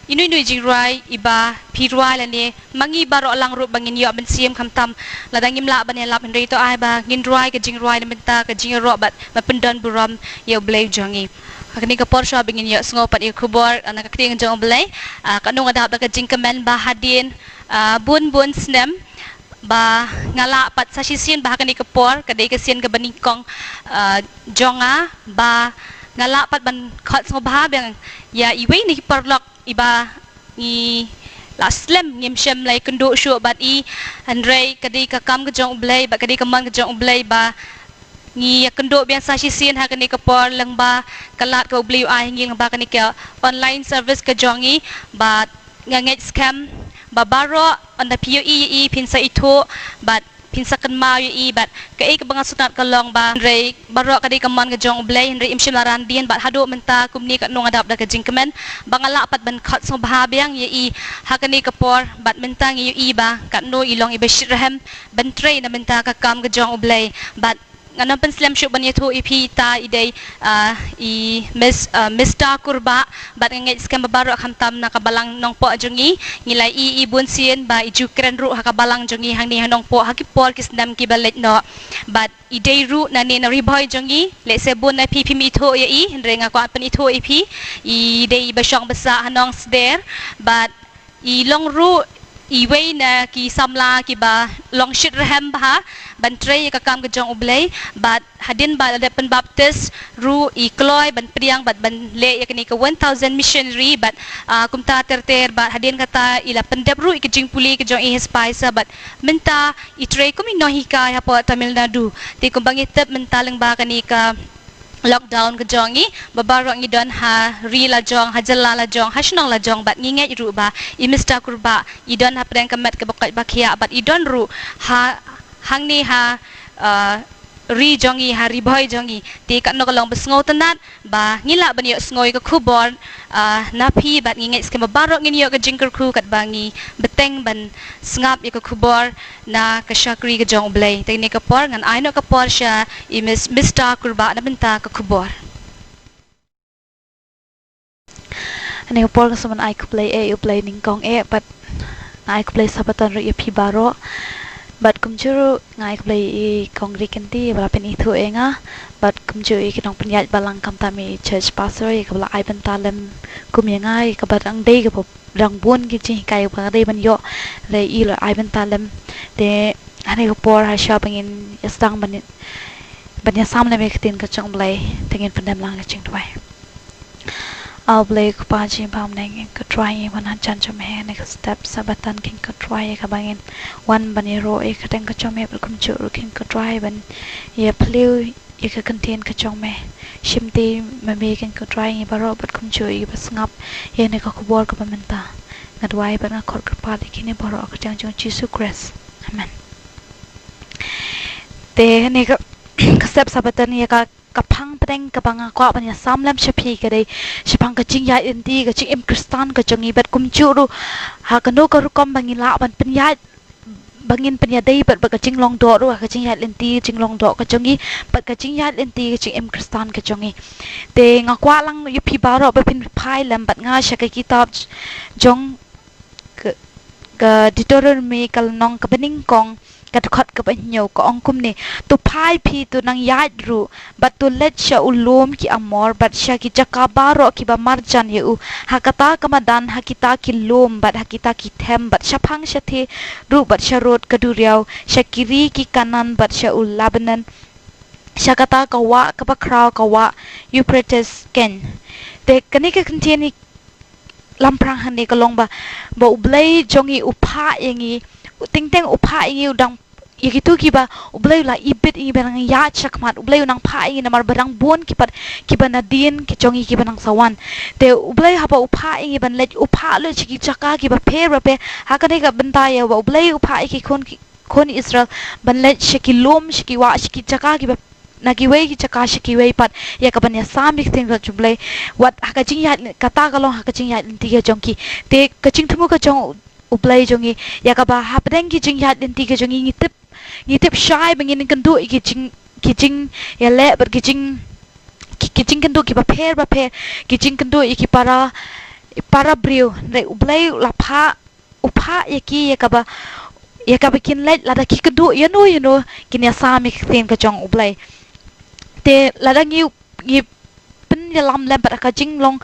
inui jingrai iba pi rai la ne mangi baro lang ru bangin yo ban siam kham tam la dangim la ban ya lap henri to ai ba ngin rai ka jingrai da benta ka jingaro bat ma pendan buram yo blay jongi akni ka porsha bingin yo sngopat I kubor anak ka ting jong blay kanung ada ka jingkamen ba hadin bun snem ba ngala pat sa sisin ba kani ka por kadai ka sien ka banikong jonga ba ngala pat ban khat ngobha bang ya iwe ni parlok iba ni la slem ngim shem lai kendo shu bat I andrei kadai ka kam ka jong blay ba kadai ka man ka jong blay ba ni kendo biang sa sisin ha kani ka por lang ba kalat ka blay ai nging ba kani ka online service ka jongi ba nganget scam babaro on the POE pinsa ito but pinsa kan ma yu but ka ka banga sunat ka long ba re baro ka di ka man ka jong blay re imshim laran din but hado menta kumni ka nung adap da ka jingkamen bangala pat ban khat so bahabyang yi hakani ka por but menta ngi ba ka no ilong ibashirhem ban tre na menta ka kam ka jong blay but ngana pen slam shu ban yetu ipi ta idei I Ms Mista kurbah bat ngai skam baro khamtam na kabalang nongpoh jongi ngilai I bun sien ba I jukren ru ha kabalang jongi hang ni nongpoh ha ki por kisnam ki balet no bat idei ru na ni na riboy jongi le se bun na pi mi tho ye I hendre nga kwa pen itho ipi idei basong basa hanong sder bat I long ru iway na ki samla ki ba long shit rehem ba ban tre ka kam ka jong ublay but hadin ba da pen baptist ru I kloy ban priang bat ban le ya kini ka 1000 missionary but kumta terter ba hadin kata ila pendep ru I ka jing puli ka jong I spice but menta I tre ko mi no hika ha po Tamil Nadu ti kumbangitep menta lang ba kani ka lockdown ka jongi babaro ngi don ha ri la jong ha jalla la jong ha shnong la jong bat ngi nge ru ba I Mista kurba I don ha preng kamet ka bakat bakia bat I don ru ha hang ni ha ri jongi ha ri boy jongi ti ka no kalong besngau tanat ba ngila ban yo sngoy ka khubor na phi bat ngi nge skem babaro ngi yo ka jingker khu kat bangi beteng ban sngap yo ka khubor na ka shakri ka jong blay teknik ka por ngan ai no ka por sha I Mista kurba na benta ka khubor ani ka por ka saman ai ku play play ning kong but ai ku play sabatan ro pi baro but kumjuru ngai play congregante bala pen itu enga but kumjuru kinong penyat balang kam tami church pastor ka bala ai bentalem kumyangai ka batang dei ka rang bun ki chi kai ba dei ban yo le I lo ai bentalem de ane ko por ha shopping stang ban ya samne me tin ka chong blai tengin pendam lang ka ching twai I'll play kupaji bam neng ka try ban han chan chom he ne ka step sabatan king ka try ka bangin one ban ro ka teng ka chom me kum chu king ka try ban ye pliu ye ka contain ka chom me shimti me me king ka try baro bat kum chu I bas ngap ye ne ka kubor ka bamenta ngadwai ban ka khot ka pa dikini baro ka chang chong Jesus Christ amen te ne ka step sabatan ye ka kapang pedeng kapang kwa banya samlam shapi kadai shapang ka jingiaid inti ka jing khristan ka jongi bat kumchuru ha kano ka rukom bangila ban penyat bangin penyadai bat ka jing long do ru ka jingiaid inti jing long do ka jongi bat ka jingiaid inti ka jing khristan ka jongi te ngakwa lang yu pi baro ba pin phai lam bat nga sha ka kitab jong ka Deuteronomy kal nong ka bening kong kat khot ka banyo ko ongkum ni to phai phi to nang yad ru but to let sha ulom ki amor but sha ki jakabaro ki ba marjan ye u hakata kamadan hakita ki lom but hakita ki them but sha phang sha the ru but sha rot ka duriao sha kiri ki kanan but sha ul labanan sha kata ka wa ka ba kraw ka wa Euphrates ken te kani ka contain lamprang hane ka long ba bo blai jongi upha yengi ting teng upha ingi udang gitu kiba ublay la ibit ingi benang ya chakmat ublay nang pha ingi namar barang bon kiba nadin ki chongi kiba nang sawan te ublay haba upha ingi ban let upha lo chiki chaka kiba pher pe hakane ka banta ya ublay upha ki kon Israel ban let shiki lom shiki wa shiki chaka kiba nagiway ki chaka shikiway pat ya kaban ya samik ting ra jublay wat hakajing ya kata kalong hakajing ya lintiga jongki te kaching thumu ka jong ublay jongi ya kaba hapdeng ki jing ya lintiga jongi ngitip shy bangin kandu ki jing ya le ber ki jing kandu ki ba pher ki jing kandu ki para brio re ublay la pha upha ya ki ya kaba kin let la da ki kandu you know kin ya samik ting ka jong ublay te ladang ngi pen ya lam lem ka jing long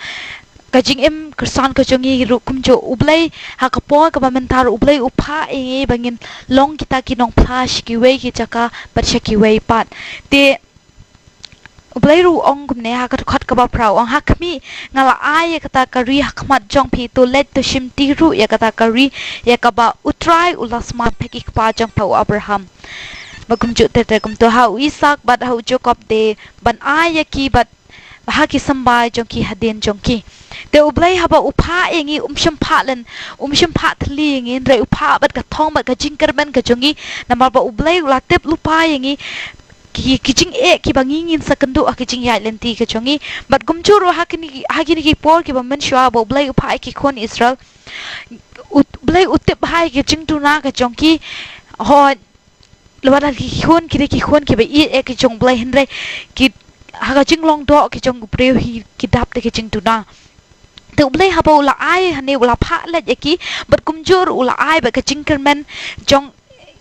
ka jing em khristan ka jongi ru kum jo ublay ha ka po ka mentar ublay upha e bangin long kita ki nong flash ki we ki chaka pat ki we pat te ublay ru ong kum ne ha ka khat ka ba prau ong ha khmi ngala ai ka ka ri ha khmat jong phi to let to shim ti ru ya ka ka ri ya ka ba utrai ulasma pheki pa jong pau Abraham bagum ju te kum to ha Isaac bat ha Jacob de ban ay ki bat ha ki sambai jong ki hadin jong ki te ublay haba upha engi umsham pha thli engi re upha bat ka thong bat ka jingkar ban ka jongi namar ba ublay la tep lupa engi ki jing e ki bangi ngin sakandu a ki jing ya lenti ka jongi bat gum ju ro ha ki por ki ba men shwa ba ublay upha ki kon Israel ublay utep hai ki jing tu na ka jongki ho lawada ki khon ki ba e ki jong blay henre ki haga jing long do ki jong breu hi ki dap te ki jing tu na te ublay haba ula ai hane ula pha let yaki bat kumjur ula ai ba ka jing kermen jong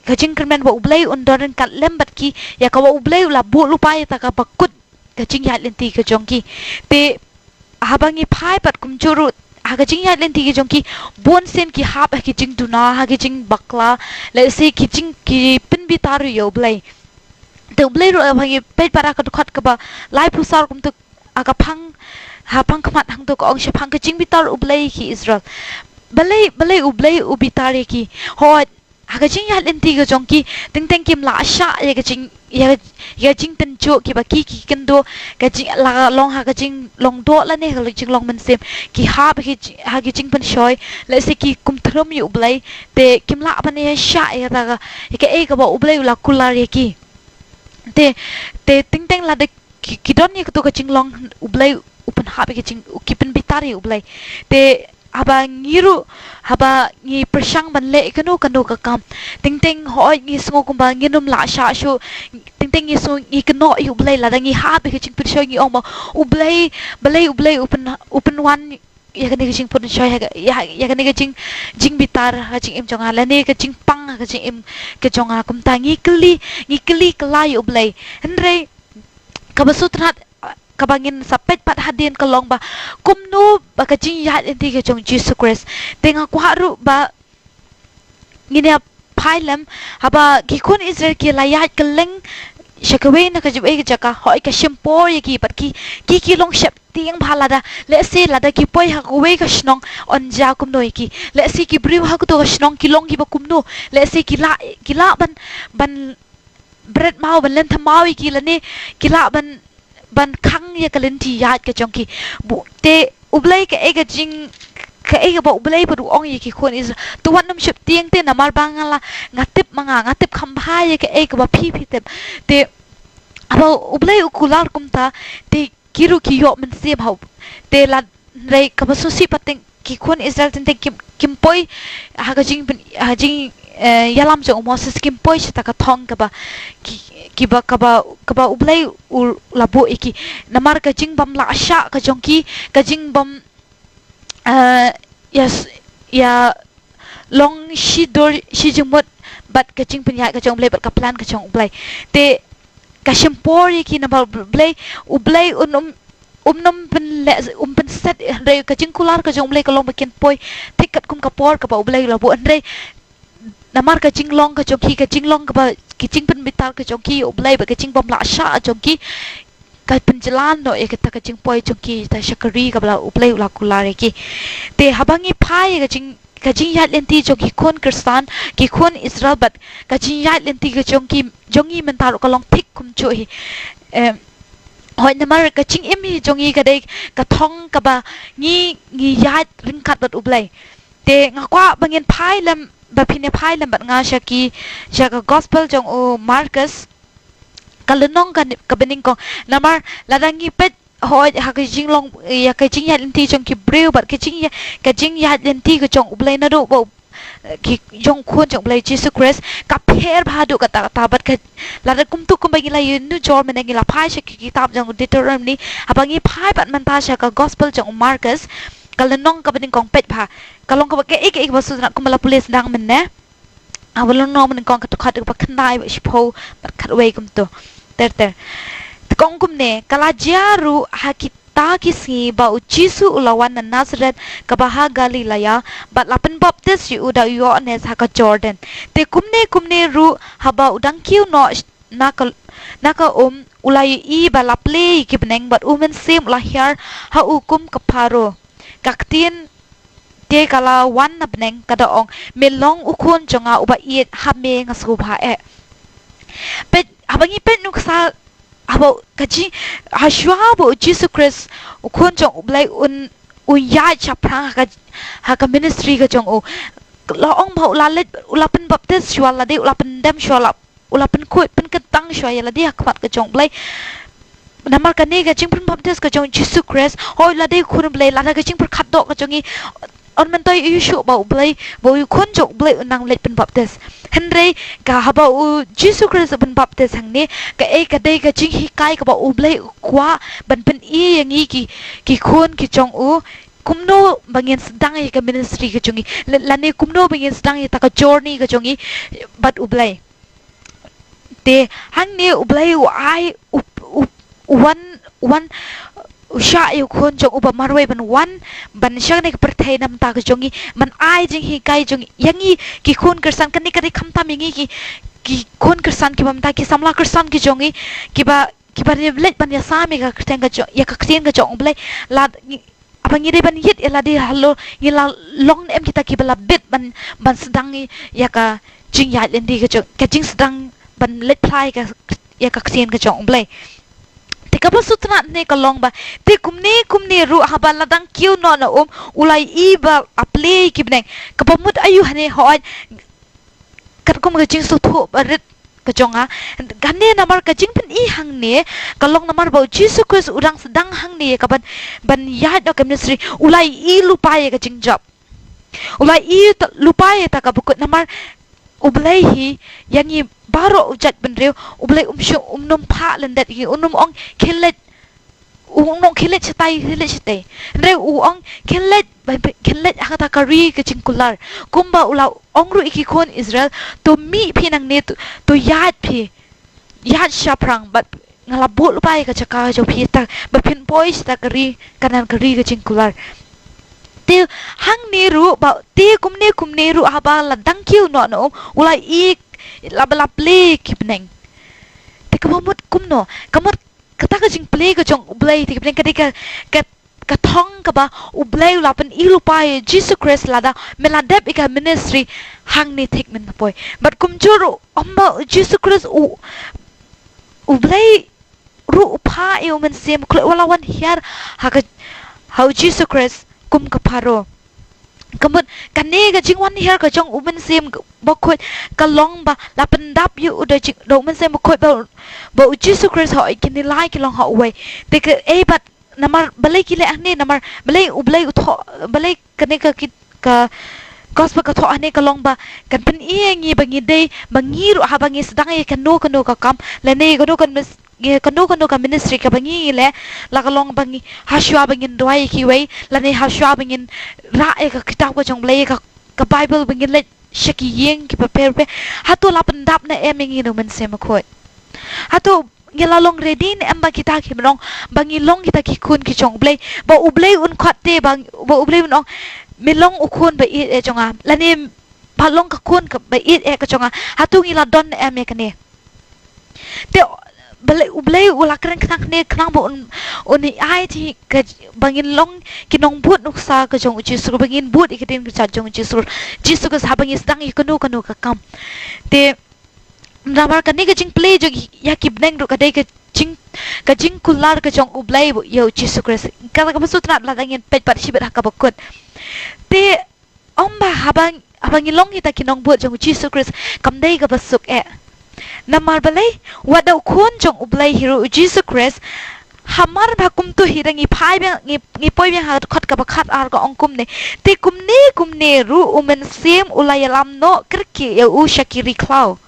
ka jing kermen ba ublay undoren kat lem bat ki ya ka wa ublay ula bu lupa ya ta ka bakut ka jing ya lenti ka jong ki te haba ngi phai bat kumjur haga jing ya lenti ki jong ki bon sen ki hap ki jing tu na haga jing bakla le se ki jing ki pin bi taru yo ublay te ublay ro bhangi pet para ka khat ka ba lai pusar kum tu aga phang ha phang khmat hang to ko ong shapang ka jing bitar ublay ki Israel balay ublay ubitare ki ho haga jing ya lenti ka jong ki ting kim la sha ya ka jing ya jing tan jo ki ba ki kendo ka jing la long ha ka jing long do la ne ha jing long man sem ki ha jing pan shoy le se ki kum throm yu ublay te kim la ban ya sha ya ta ka e ka ba ublay la kular ya ki te ting la de ki don ni to ka jing long ublay upan ha ki jing kipen bitari ublay te haba ngi persang ban le kanu ka kam ting hoi ngi sngo kum ba ngi num la sha shu ting ngi so ngi kano yu ublay la ngi ha ki jing pir shoy ngi ong ba ublay upan wan ya ka ni jing pun shoy ya ka ni jing bitar ha jing em jonga la ne ka jing pang ka jing em ka jonga kum ta ngi kli klai ublay henre ka basutrat kabangin sapet pat hadin kalong ba kumno ba ka jing ya enti ka jong Jesus Christ tenga ku haru ba ngine phailam haba ki kun Israel ki layat keleng shakawe na ka jibe ka jaka hoi ka shimpo ye ki pat ki long shep tiang bhalada le se lada ki poi ha ku we ka shnong on ja kumno ki le se ki briu ha ku to ka shnong ki long ki ba kumno le se ki la ban bread mau ban len thamau ki la ne ki la ban khang ya kalenti ya ka jongki bu te ublay ka ega jing ka ega ba ublay ba du ong ye ki khon is tu wan nam ship tiang te namar bangala ngatip khambha ye ka ega ba phi te aba ublay ukular kumta te kiru ki yo men se bhau te la rei ka ba susi pateng ki khon Israel ten kim poi ha ga jing yalam jo Moses kim poi ta ka thong ka ba ki ba ka ba ublay labo iki namar ka jing bam la sha ka jongki ka jing bam yes ya long shi jingmot bat ka jing penya ka jong ublay bat ka plan ka jong ublay te ka shimpor iki na ba ublay umnom pen set re ka jing kular ka jong ublay ka long bakin poi tikat kum ka por ka ba ublay labo andre namar ka jing long ka jongki ka jing long ka ba ki jing pen bitar ka jongki ublay ba ka jing bom la sha jongki ka penjalan no e ka jing poi jongki ta shakari ka bla ublay la kulare ki te habangi phai ka jingiaid lynti jong ki khun khristan ki khun Israel but ka jingiaid lynti ka jongi mentar ka long thik kum chu hi hoi namar ka ching im hi jongi ka dei ka thong ka ba ngi yat ring khat bat ublai te nga kwa bangin phai lam ba phine phai lam bat nga shaki shaka gospel jong o Marcus kalunong ka bening ko namar ladangi pet hoi ha ka jing long ya ka jing yat lynti jong ki breu bat ka jing yat lynti ka jong ublai na do bo ki jong khun jong blai Jesus Christ ka pher bhadu ka ta bat ka la da kum tu kum bagi la nu jor men ngi la phai sha ki kitab jong Deuteronomy abangi phai bat man ta sha ka gospel jong Marcus ka lenong ka bening kong pet bha ka long ka ba ke ik ba su na kum la police dang men ne awalong no men kong ka to khat ba khnai ba shpo bat khat wei kum to ter kong kum ne kala jaru hakita kisi ba ujisu ulawan na Nazareth ka baha Galilaya bat lapen baptis yu uda Yohanes haka Jordan te kumne ru haba udang kiu no naka ulai i ba laple ki beneng bat umen sim lahir ha ukum kaparo kaktien te kala wan na beneng kada ong melong ukun jonga uba iet hame ngasubha pet abangi pet nuksa abo kaji hashwa bo Jesus Christ ukun jong ublai ya chaprang ha ministry ka jong la ong ba ulalet ulapen baptis shwa la de ulapen dem shwa ulapen khoi pen ketang shwa ya la de hakmat ka jong blai namar ka ne ga jing pen baptis ka jong Jesus Christ hoi la de khun blai la ka jing per khat do ka jongi on men toy yu shu ba blai bo yu khun jong blai nang let pen baptis henry ka haba u Jesus Christ ben baptis hang ne ka ka dei ka jing hi kai ka ba u blai kwa ban pen i yang i ki khun ki jong u kumno bangin sedang ka ministry ka jongi lane kumno bangin sedang ta ka journey ka jongi bat u blai te hang ne u blai u ai one usha yu khun jong uba marway ban shang ne perthai nam ta ka jongi man ai jing hi kai jongi yangi ki khun kersan kan ni ka khamta mingi ki khun kersan ki mamta ki samla kersan ki jongi ki ba ne blet ban ya sami ka kerteng ka jong ya ka kien ka jong blai la apa ngi ban yit ela di hallo ngila long em kita ki bala bit ban sedang ya ka jing ya lendi ka jong ka jing sedang ban let plai ka ya ka kien ka jong blai te ka sutna ne ka long ba te kumne ru haba ladang kiu no na ulai i ba aple ki bneng ka pamut ayu hane hoi kat kum ka jing su thu barit ka jonga ganne namar ka jing pen i hang ne ka long namar ba Jesus Christ udang sedang hang ne ka ban ya do ka ministry ulai i lupai ka jing job ulai i lupai ta ka bukut namar ublai hi yangi baro ujat benreu ublai nom pha lendat hi ong khelet chitai re ong khelet hata kari ke cingkular kumba ula ongru iki kon Israel to mi pinang ne to yat shaprang bat ngalabut lupai ka chaka jo phi ta ba pin boys ta kari kanan kari ke cingkular te hang ne ru ba te kumne ru haba la dangkiu no ulai ik la play kipneng te kamut kumno kamut kata ka jing play ka jong ublai te kipneng ka thong ka ba ublai la pen ilu pai Jesus Christ la da meladep ika ministry hang ne thik men poi but kumjuru amba Jesus Christ ublai ru pa e men sem wala wan hiar how Jesus Christ kum ka paro kamut kane ga jingwan her ka jong umen sem bokoi ka long ba la pendap yu uda jing do men sem bokoi ba Jesus Christ ho ikini lai ki long ho we te ka e bat namar balai ki le ane namar balai ublai utho balai kane ka gospel ka tho ane ka long ba kan pen i ngi bangi dei bangi ru ha bangi sedang e kan no ka kam le ne ko no ka ministry ka bangi le la ka long bangi hashwa bangin doi ki wei la ne hashwa bangin ra e ka kitab ka jong blai ka Bible bangin le shaki yeng ki prepare hatu la pendap na emingi no men sem khoi hatu ngela long ready ne amba kita ki long bangi long kita ki kun ki jong blai ba ublai un khate bang ba ublai un milong ukun ba e jonga la ne palong ka kun ka ba e ka jonga hatu ngila don e me ka ne te balay ula kren kang ne kang bo uni ai thi bangin long kinong but nuksa ka jong Jesus bangin but iketin ka jong Jesus ka sabang isdang ikunu ka kam te ramar ka ne ka jing play jong yakib neng ro ka dai ka jing kular ka jong ublay yo Jesus Christ ka masut na la dangin pet pat sibet ka bakut te omba habang ilong kita kinong but jong Jesus Christ kam dai ka basuk namar balay wadaw kun jong ublay hero Jesus Christ hamar bakum tu hirangi phai bang ngi poi bang ha khot ka bakhat ar ko ongkum ne te kumne ru umen sem ulayalam no krki ya u shakiri klau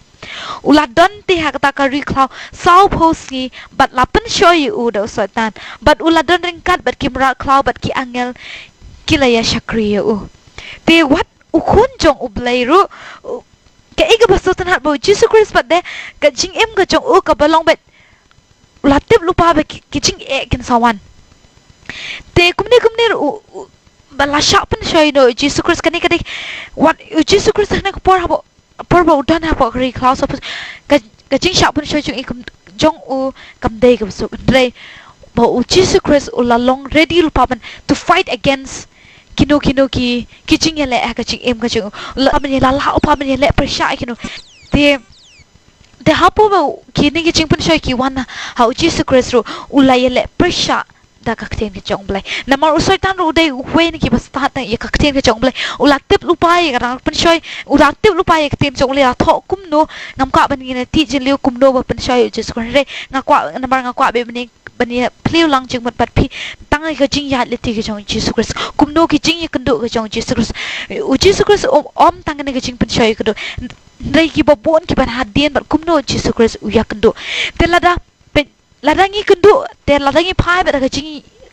uladon te ha ta ka ri klau sau phosi bat lapan shoy u do satan bat uladon ringkat bat kimra klau bat ki angel kilaya shakri u te wat ukun jong ublay ru ka ega basutan hat bo Jesus Christ pat de ka jing em ka jong u ka balong bet latip lupa ba ki jing kin sawan te kumne bala shapen shoy no Jesus Christ kani kadi what Jesus Christ na ko por bo dan ha bo ri class of ka jing shapen shoy jong u kam de ka basu dre bo Jesus Christ ulalong ready lupa ban to fight against kino ki jing ele ka jing em ka jong la ban la pa ban ele pressure kino te hapo ba kini ki jing pun shoy ki wana ha Jesus Christ ro ulai ele pressure da ka kten ki jong blai namar usoi tan ro dei we ni ki bas ta ta ya ka kten ki jong blai ulatip lupai ka pun shoy ulatip lupai ka kten jong le tho kum no ngam ka ban ni ti jin liu kum no ba pun shoy Jesus Christ re ngakwa namar ngakwa be ni bani pliu lang jing mat pat phi tangai ka jing ya le ti ka jong Jesus Christ kum no ki jing ya kendo ka jong Jesus Christ Jesus Christ om tangai ka jing pun shoy ka do dai ki babon ki ban hadien bat kum no Jesus Christ u ya kendo te ladangi kendo te ladangi phai ba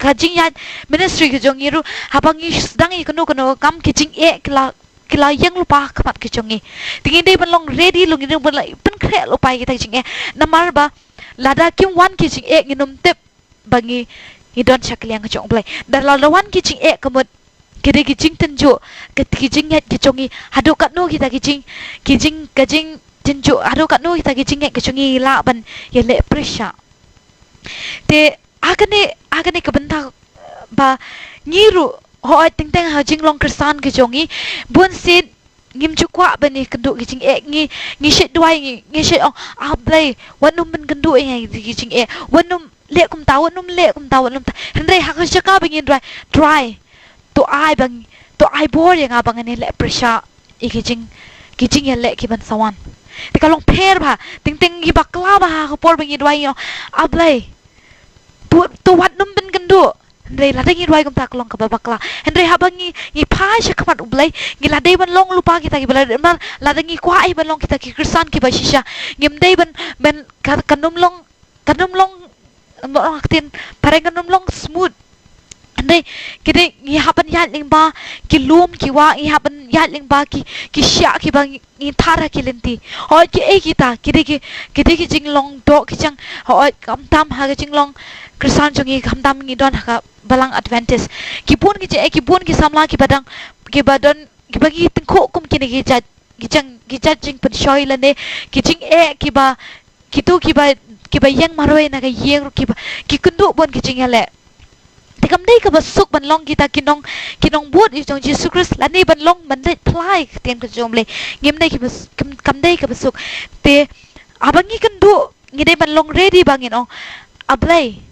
ka jing ya ministry ka jong iru habangi dangi kendo kam ki jing kila yang lupa kamat ki jongi tingin dai ban long ready long ni ban lai pen kre lupa ki ta jing namar ba lada kim wan ki jing nginum tep bangi idon chakliang ka jong blai dar ladawan ki jing kamut kede ki jing tenjo ki jing ya ki jongi hadu kat no kita ki jing tenjo hadu kat no kita ki jing ki jongi la ban ya le pressure te agane ka banta ba ngiru ho ting ha jing long khristan ki jongi bun sit ngim chukwa bani kendu ki jing ngi shet duai ngi shet ong ablai wanum ben kendu ngi ki jing wanum le kum ta hendrai ha ka chaka bangin dry to ai bor yang abang ni le pressure ki jing ya le ki ban sawan te kalong pher ba ting gi bakla ba ha por bangin duai ablai to wat num ben kendu hendrai la dengi duai kum ta kalong ka bakla hendrai ha bangi ngi phai shakamat ublai ngi la dei ban long lupa kita ki bala la dengi kwa ai ban long kita ki khristan ki ba shisha ngim dei ban kanum long aktin pareng kanum long smooth andai kide ngi haban ya ling ba ki lum ki wa ngi haban ya ling ba ki sya ki bang ngi thara ki lenti ho ki kita kide ki jing long do ki chang ho kam tam ha ki jing long khristan jongi kam tam ngi don ha balang advantage ki pun ki samla ki badang ki badon ki bagi tengko kum ki ni ki jing pen shoy la ne ki jing ki ba yang maroi na ka yeng ki kundu bon ki jing le te kam dei ka basuk ban long kita kinong buat i jong Jesus Christ la ni ban long ban dei plai ten ka jom le ngim dei ki kam dei ka basuk te abangi kundu ngi dei ban long ready bangin ong ablai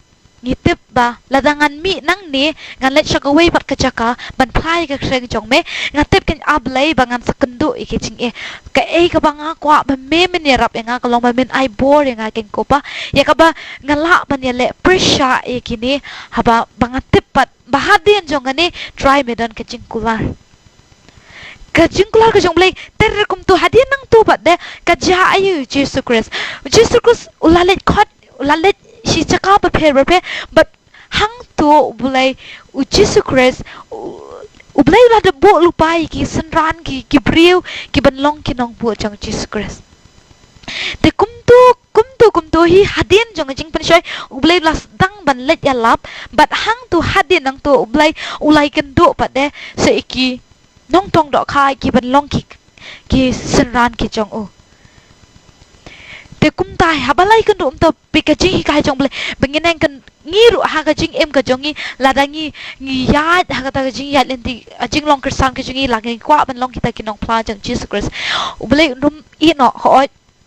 ngitip ba ladangan mi nang ni ngan let shakaway pat kachaka ban phai ka kreng jong me ngatip ken ablay bangan sa kendo ikijing ka ka banga kwa ba me rap nga kalong ba men ai bor nga ken ko pa ya ka ba ngala ban ya le pressure kini haba bangatip pat bahadin jong ani try me don kaching kular ka jong blay ter kum tu hadin nang tu pat de ka ja ayu Jesus Christ ulalet khot ulalet si chaka pa phe but hang tu bulai Jesus Christ bulai la de bo lupai ki sanran ki briu ki banlong ki nong bu jang Jesus Christ te kum tu hi hadin jong jing pen shoy bulai las dang ban let ya lap but hang tu hadin nang tu bulai ulai ken do pa de se ki nong tong do khai ki banlong ki sanran ki jong te kum tai habalai kan dum to pikaji kai jong ble bengeneng kan ngiru ha ka jing em ka jongi ladangi ngi yat ha ka ta jing yat lenti jing long khristan ka jongi lagi kwa ban long kita kinong pla jang Jesus Christ ble dum i no ho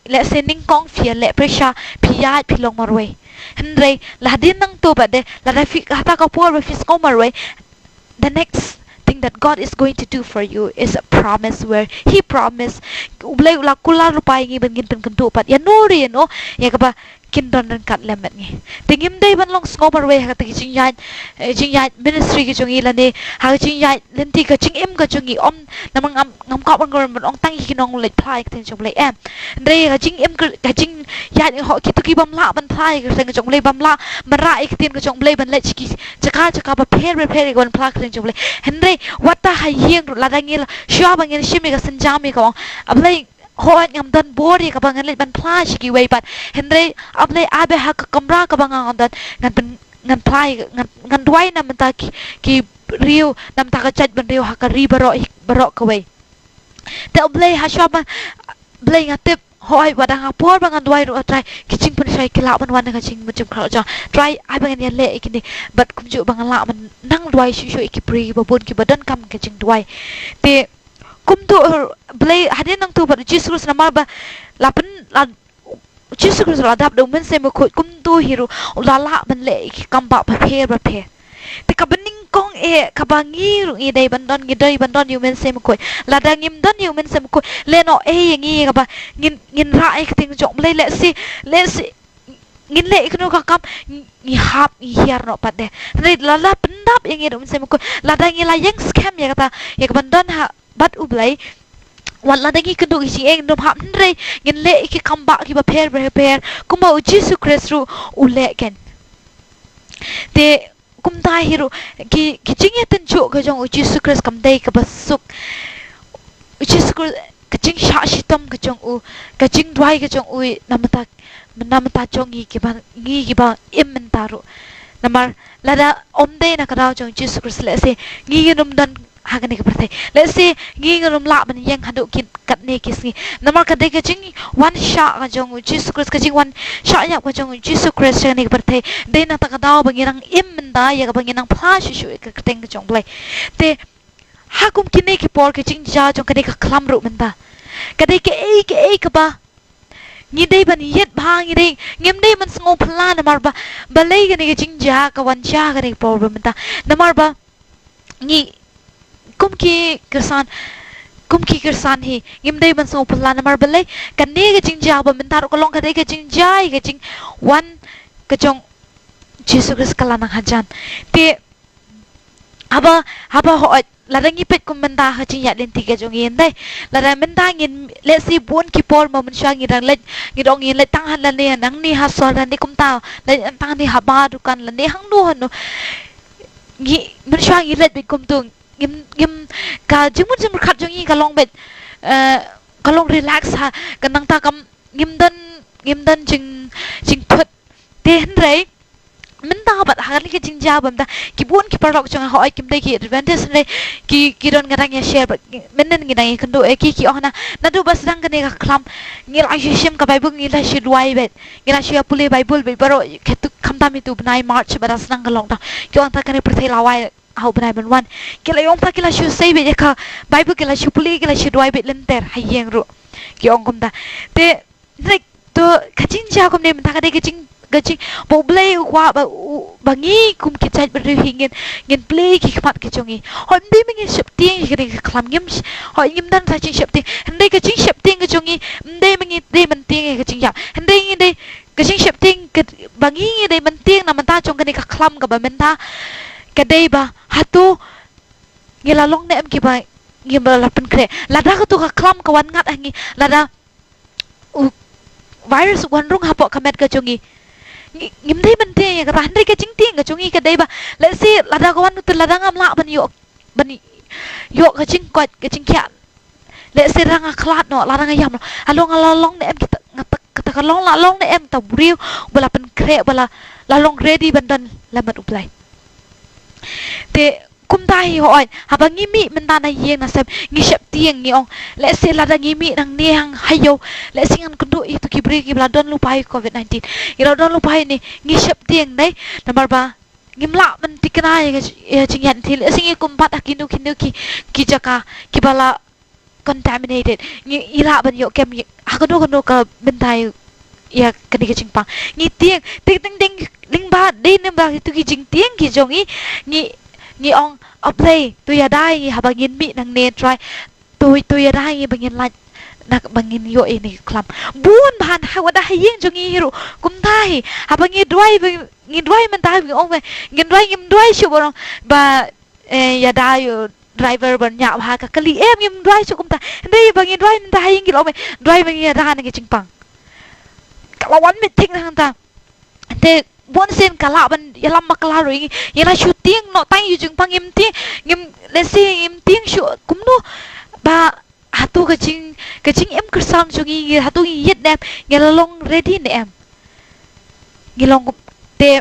le sending kong fia le pressure piyat pilong marwe henre ladin nang to ba de la fi hata ka por fi sko marwe the next thing that God is going to do for you is a promise where He promised ublay ula kula rupai ngi bangin pen kentu pat ya nori no ya ka kin don dan kat lemet ngi tingim dei ban long skobar we ha ta jingiaid ministry ki jongi la ne ha jingiaid lynti ka jing em ka jongi om namang ngam ka ban gor ban ong tang ki nong le plai ka jong le em dei ka jing em ka jing yaid ho ki tu ki bam la ban plai ka jong jong le bam la mara ik tin ka jong le ban le ki chaka ba per gon plai ka jong le henre wata ha yeng la dangil shwa bangin shimi ka sanjami ka ablai hoi ngam dan bori ka bangan le ban plai ki we but henre ablai abe ha ka kamra ka bangang dan ngan plai ngan duai na menta ki riu nam ta ka chat ban riu ha ka ri baro ka we te ablai ha shwa ban blai ngatep hoi wadang apor bangan duai ru atrai kicing pun sai kila ban wan ka cing macam kau ja try ai bangan ya le ikini but kumju bangan la man nang duai shu iki pri babun ki badan kam kicing duai te kum tu blai hadin nang tu bar Jesus nama ba lapen la Jesus Christ la dap do men se mo kum tu hiru la ban le ki kam ba pa pe te ka bening kong ka bangi ru dei bandon yu men se mo la dangim don yu men se mo le no ngi ka ba ngin ra ek ting jong le si ngin le ikno ka kam ngi hap ngi hiar no pat de la pendap yang ngi se mo la dangi la yang scam ya kata ya bandon ha bat ublai wala dangi kendu isi eng dom hap nre ngin le iki kamba ki ba per kumba Jesus Christ ru ule ken te kum ta hiru ki jing ten chu ka jong Jesus Christ kam dei ka basuk Jesus Christ ka jing sha shitam ka jong ka jing dwai ka jong namata jong ki ba imentaru namar lada omde na ka daw jong Jesus Christ le se ngi num dan hagani ka prathai let's say ngi ngam la ban yang hadu kin kat ne kisni namar ka de ka jing one shot ka jong Jesus Christ ka jing one shot ya ka jong Jesus Christ ne ka prathai de na ta ka daw bangirang imda ya ka bangirang phash shu ka teng ka jong blai te hakum kine ki por ka jing ja jong ka de ka klam ru menda ka de ke ka ba ngi dei ban yet ba ngi dei ngem dei man sngo phla namar ba balai ka ne ka jing ja ka wan cha ka ne problem menda namar ba ngi kumki kirsan hi ngimdei ban so pula namar bale kan ne ga jing ja ba min tar ko long ka dei ga jing jai ga jing wan ka jong Jesus Christ kala nang hajan te haba ho ladangi pet kum menda ha jing ya den tiga jong yen dai ladang menda ngin le si bon ki por ma mun sha ngi dang le ngi dong yen le tang han la ne nang ni ha so dan ni kum ta le tang ni ha ba du kan la ne hang du han no ngi mun sha ngi le bi kum tu ngim ka jumut khat jongi ka long bet ka long relax ha ka nang ta kam ngim dan jing phut ten rei min ta bat ha li ka jing ja bam da ki bun ki parok jong ha kim dei ki advantage re ki don ngadang ya share min nen ngi dang kendo ki ona na du bas dang ka ne ka klam ngi la shim ka bible ngi la shi duai bet ngi la shi pule bible be baro ketu kam ta mi tu nai march baras nang ka long ta ki on ta ka ne prthai lawai how benai ban wan kila yong ta kila shu sei be ka bible kila shu puli kila shu duai bet lenter hayeng ru ki ong kom da te like to kaching ja kom ne ta ka de kaching bo blai wa ba ngi kum ki chait ber hingin ngin play ki khat ki chongi hoi mdi mi ngi ship ting ki de klam ngim hoi ngim dan sa ching ship ting ndai ka ching ship ting ki chongi mdai mi ngi de man ting ki ching ya ndai ngi de ka ching ship ting ba ngi de man ting na man ta chong ka ni ka klam ka ba men ta kadai ba hatu ngila long ne em ki ba ngim la pen kre lada ka tu ka klam ka wan ngat angi lada virus wan rung hapok kamet ka chongi ngim dei ban te ya ka han dei ka ching ting ka chongi kadai ba let's say lada ka wan tu lada ngam la ban yo ka ching kwat ka ching kya let's say ranga khlat no lada nga yam along ne em ki ta ka long ne em ta briu bala pen kre bala la long ready ban dan la mat uplai te kum tahi hoi haba ngimi mentana yeng na sep ngishap tieng ni ong le se lada ngimi nang ne hang hayo le singan kundu itu kibri kibla don lupai covid-19 ira don lupai ni ngishap tieng dai namar ba ngimla men tikna ya jingyan thil singi kumpat akinu kinu ki jaka kibala contaminated ngi ila ban yo kem hakado ka bentai ya kani ke jingpang ngi tieng ting ting ting ling ba de nem ba tu ki jing tieng ki jongi ngi ong apply tu ya dai ngi haba ngin mi nang ne try tu ya dai ngi bangin la nak bangin yo ini klam bun ban hawada hayeng jongi hiru kum tai haba ngi dwai man tai ngi ong ngi dwai shu borong ba ya dai driver ban nya ha ka kali em ngi dwai shu kum ta ndai bangin dwai man tai ngi lo me dwai bangin ya dai ngi jingpang lawan meeting nang ta te bon sen kala ban yalam makla ring yana shooting no tang yu jung pang im ti ngim lesi im ting shu kumno ba hatu ka jing em khristan jungi hatu yet nem ngelalong ready ne em ngilong te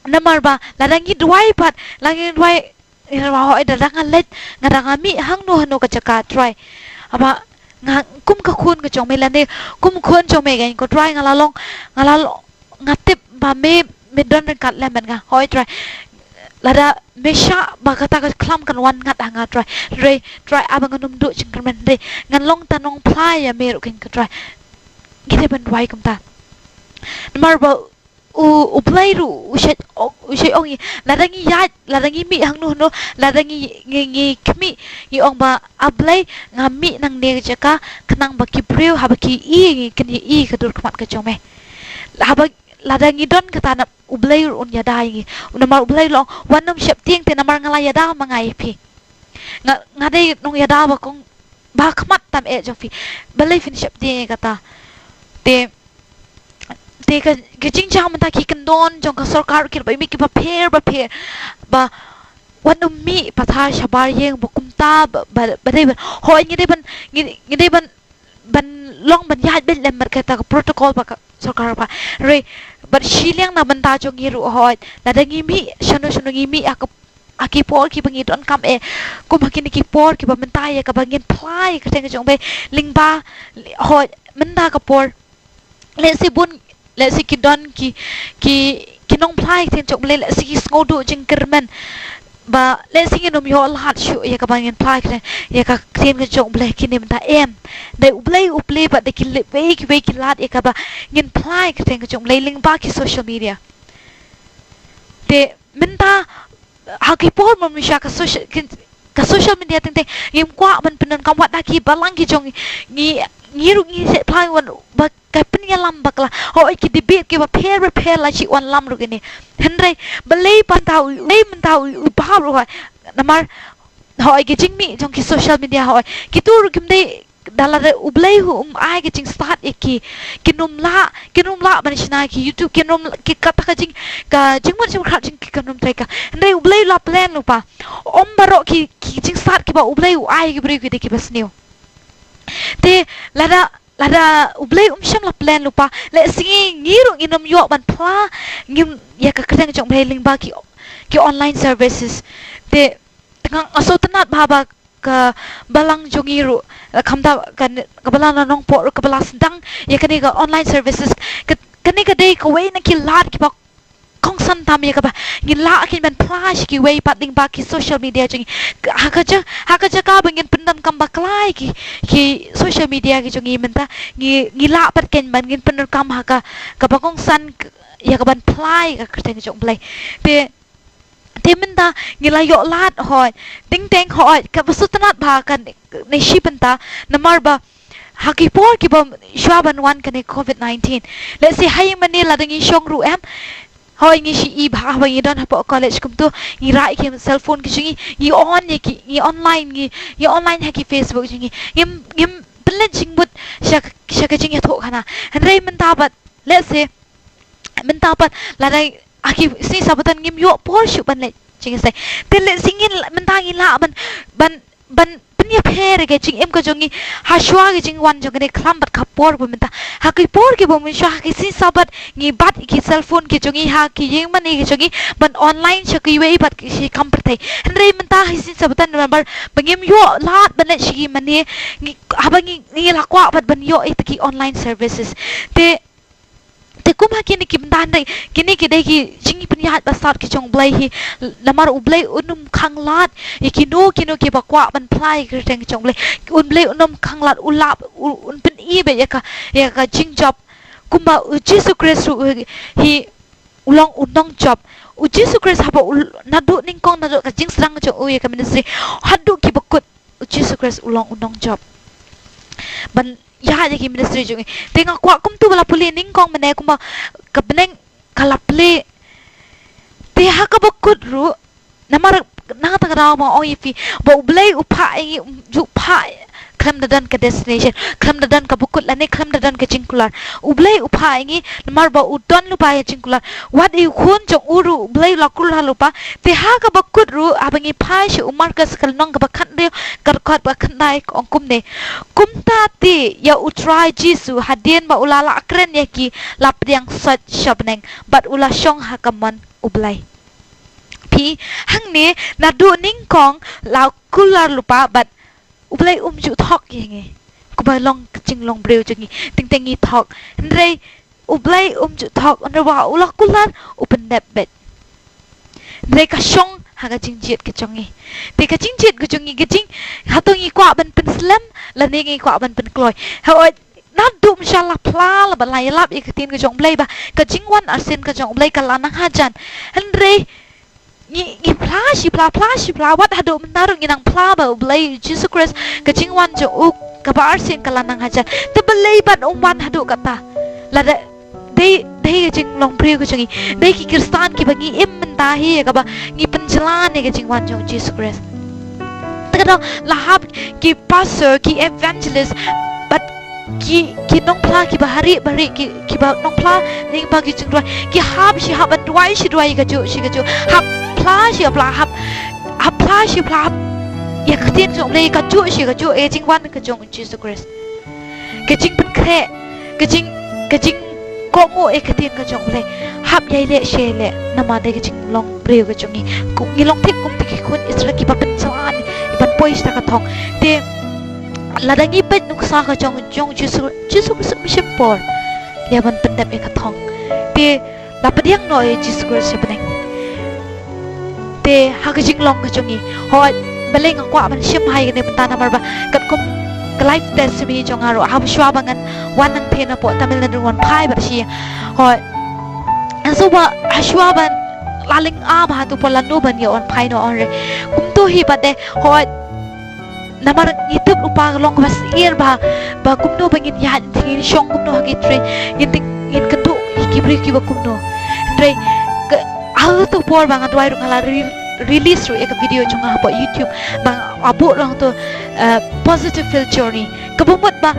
namar ba ladangi dwai pat langi dwai ira ho ida dangan let ngadanga mi hang no ka chaka try aba nga kum ka khun ka chong me lande kum khun chong me gain ko try ngalalong ngatip ba me don kat lemon nga hoi try lada mesha ba kata ka klam kan wan ngat nga try abang num du chingkermen de ngan long tanong play ya meru kin ka try gide ban dwai kum ta mar ba u play ru u shet ong ladangi mi hang no ladangi kmi i ong ba ablay nga mi nang ne jaka kanang ba ki brew ha ba ki i ka dur kmat ka chome haba ladangi don kata na ublay un ya dai namar ublay long wanam shep tieng te namar ngala ya da mangai pi nga dei nong ya da ba kong ba kmat tam e jofi balai fin shep tieng kata te ka jing jang mata ki kendon jong ka sarkar ki ba mi ki ba pher ba wanum mi patha shabar yeng ba kumta ba dei ban hoi ngi dei ban long ban yat ben lem kata ka protocol ba sarkar pa re but shiliang na banta jong ngi ru hoi la dangi mi shano ngi mi aki por ki bangi don kam e ko makin ki por ki ba mentai ka bangin plai ka teng jong be lingba hoi menda ka por le si ki don ki nong plai ten chok le si ki ngodu jing kermen ba le si ngi nom yo lat shu ya ka bangin plai ka ya ka ten ka jong ble ki nim ta em de uble ba de ki le ve ki lat ya ka ba ngin plai ka ten ka jong le lingba ki social media de menta ha ki por mo mi sha ka social media teng ngim kwa ban penan kam wat ki balang ki jong ngi se plai wan ba ka pen ya lam bakla ho ki debate ki ba pair la chi wan lam ru ni hendrai balei pantau le mentau ba ru namar ho ki jing mi jong ki social media ho ki tur kim dei dalar ublei hu ai ki jing start ki num la ban china ki youtube ki num ki kata ka jing mo jing khat jing ki num tai ka hendrai ublei la plan lu pa baro ki jing start ki ba ublei ai ki bri ki de ki basniu te lada ublay sham la plan lupa le singi ngiru inom yo ban pla ngim ya ka kreteng jong bailing ba ki online services te tang aso tanat baba ka balang jongiru khamda kan ka balana nongpoh ka balas dang ya kani ka online services kani ka dei ka wei na ki lat ki ba kong san tam ya ka ba ngin la kin ban flash ki wei pat ding ba ki social media jing hakaja ka bangin pendan kam baklai ki social media ki jong menta ngi la pat ken ban ngin pendan kam ka ba kong san ya ka ban plai ka kreteng jong play te menta ngi la yo lat hoi ting teng hoi ka basutanat ba kan ne shipenta namar ba haki por ki ba shwaban wan kan covid-19 let's say hayang manila dangi shong ru em hoi ngi shi I ba ba ngi don ha college kum tu ngi rai ki cell phone ki ngi on ngi online ngi online ha ki facebook ngi bele jing but shaka jing ya tho khana hendrai menta bat let's say menta bat la dai aki si sabatan ngim yo por shu ban le jing sai te le singin menta ngi la ban penya phere ke jing em ka jongi ha shwa ke jing wan jong ne khlam bat khapor bu menta ha ki por ke bu min shwa ki sin sabat ngi bat ki cell phone ke jongi ha ki yeng man ke jongi ban online sha ki wei bat ki shi kam pertai andre menta hi sin sabatan number bangem yo lat ban shi mane ngi abangi ngi la kwa bat ban yo it ki online services te kuma kini kim dan dai kini ki dai ki jingi penyahat basat ki chong blai hi lamar ublai unum khanglat kino ki bakwa ban plai ki teng chong blai un blai unum khanglat ulap un pen I be ya ka jing job kuma Jesus Christ hi ulong unong job Jesus Christ haba nadu ning kong nadu ka jing serang chong ya ka ministry hadu ki bakut Jesus Christ ulong unong job ban ya jadi ministry jungi tengok kuat kum tu bala puli ning kong mene kuma kebeneng kalapli te ha ka bakut ru namar nang ta raw ma oi fi bo blai upa ai ju pa kram dadan ka destination kram dadan ka bukut lane kram dadan ka jingkular ublai upa ai namar ba udon lu pa jingkular what you khun jong uru blai lakul halupa te ha ka bakut ru abangi pa shi umar ka skal nong ka bakhat de kar khat ba khandai ong kum ne kumta ti ya utrai jisu hadien ba ulala akren ya ki lap yang sat shabneng bat ula shong ha kaman ublai pi hang ne nadu ning kong la kular lupa bat ublai ju thok yenge ku ba long ching long breu changi ting tengi thok ndrei ublai ju thok under wa ula kular open dep bet ndrei ka shong ha ka jing jet ke changi te ka jing jet ke changi ke jing hatongi kwa ban pen slam la ne ngi kwa ban pen kloi ha not do inshallah pla la ba lai lap ikatin ke jong blai ba ka jing wan arsen ka jong blai ka lanang hajan ndrei ni pla wat hado menarung inang pla ba blai Jesus Christ ka jingwan jo uk ka bar sin kala nang haja te belai ban umwan hado kata la de jing long priu ko jangi de ki khristan ki bangi im mentahi ka ba ngi penjalan ne ka jingwan jo Jesus Christ ta lahap ki pastor ki evangelist but ki nong pla ki bahari ki ba nong pla ning ba ki jingdwa ki hab shi hab dwai shi dwai ka jo hab pla shi pla ya khatin jong le ka chu e jing wan ka jong Jesus Christ ka jing pen khe ka jing ko ngo e khatin ka jong le hab yai le she le nama de ka jing long breu ka jong ni long thik kum ti khun isra ki ba pen chawan ban poi sta ka thong te ladangi pet nuksa ka jong Jesus Christ mission por le ban pen dap e ka thong te la padiang no e Jesus Christ beneng te ha ka jing long ka jongi hoi baleng kwa ban shim hai ne banta namar ba kat kum ka life test mi jong aro ha shwa bangan wan nang thena po tamil nadu wan phai ba shi hoi aso ba ashwa ban laling a ba tu polanu ban ya on phai no on re kum to hi ba de hoi namar youtube upa long bas ear ba kum no bangin ya thi shong kum no ha ki tre yin kadu kibri ki ba kum no tre aku tu por bang adwai ru ngala release ru ek video chunga ha YouTube bang abu rang tu positive field journey kabumut ba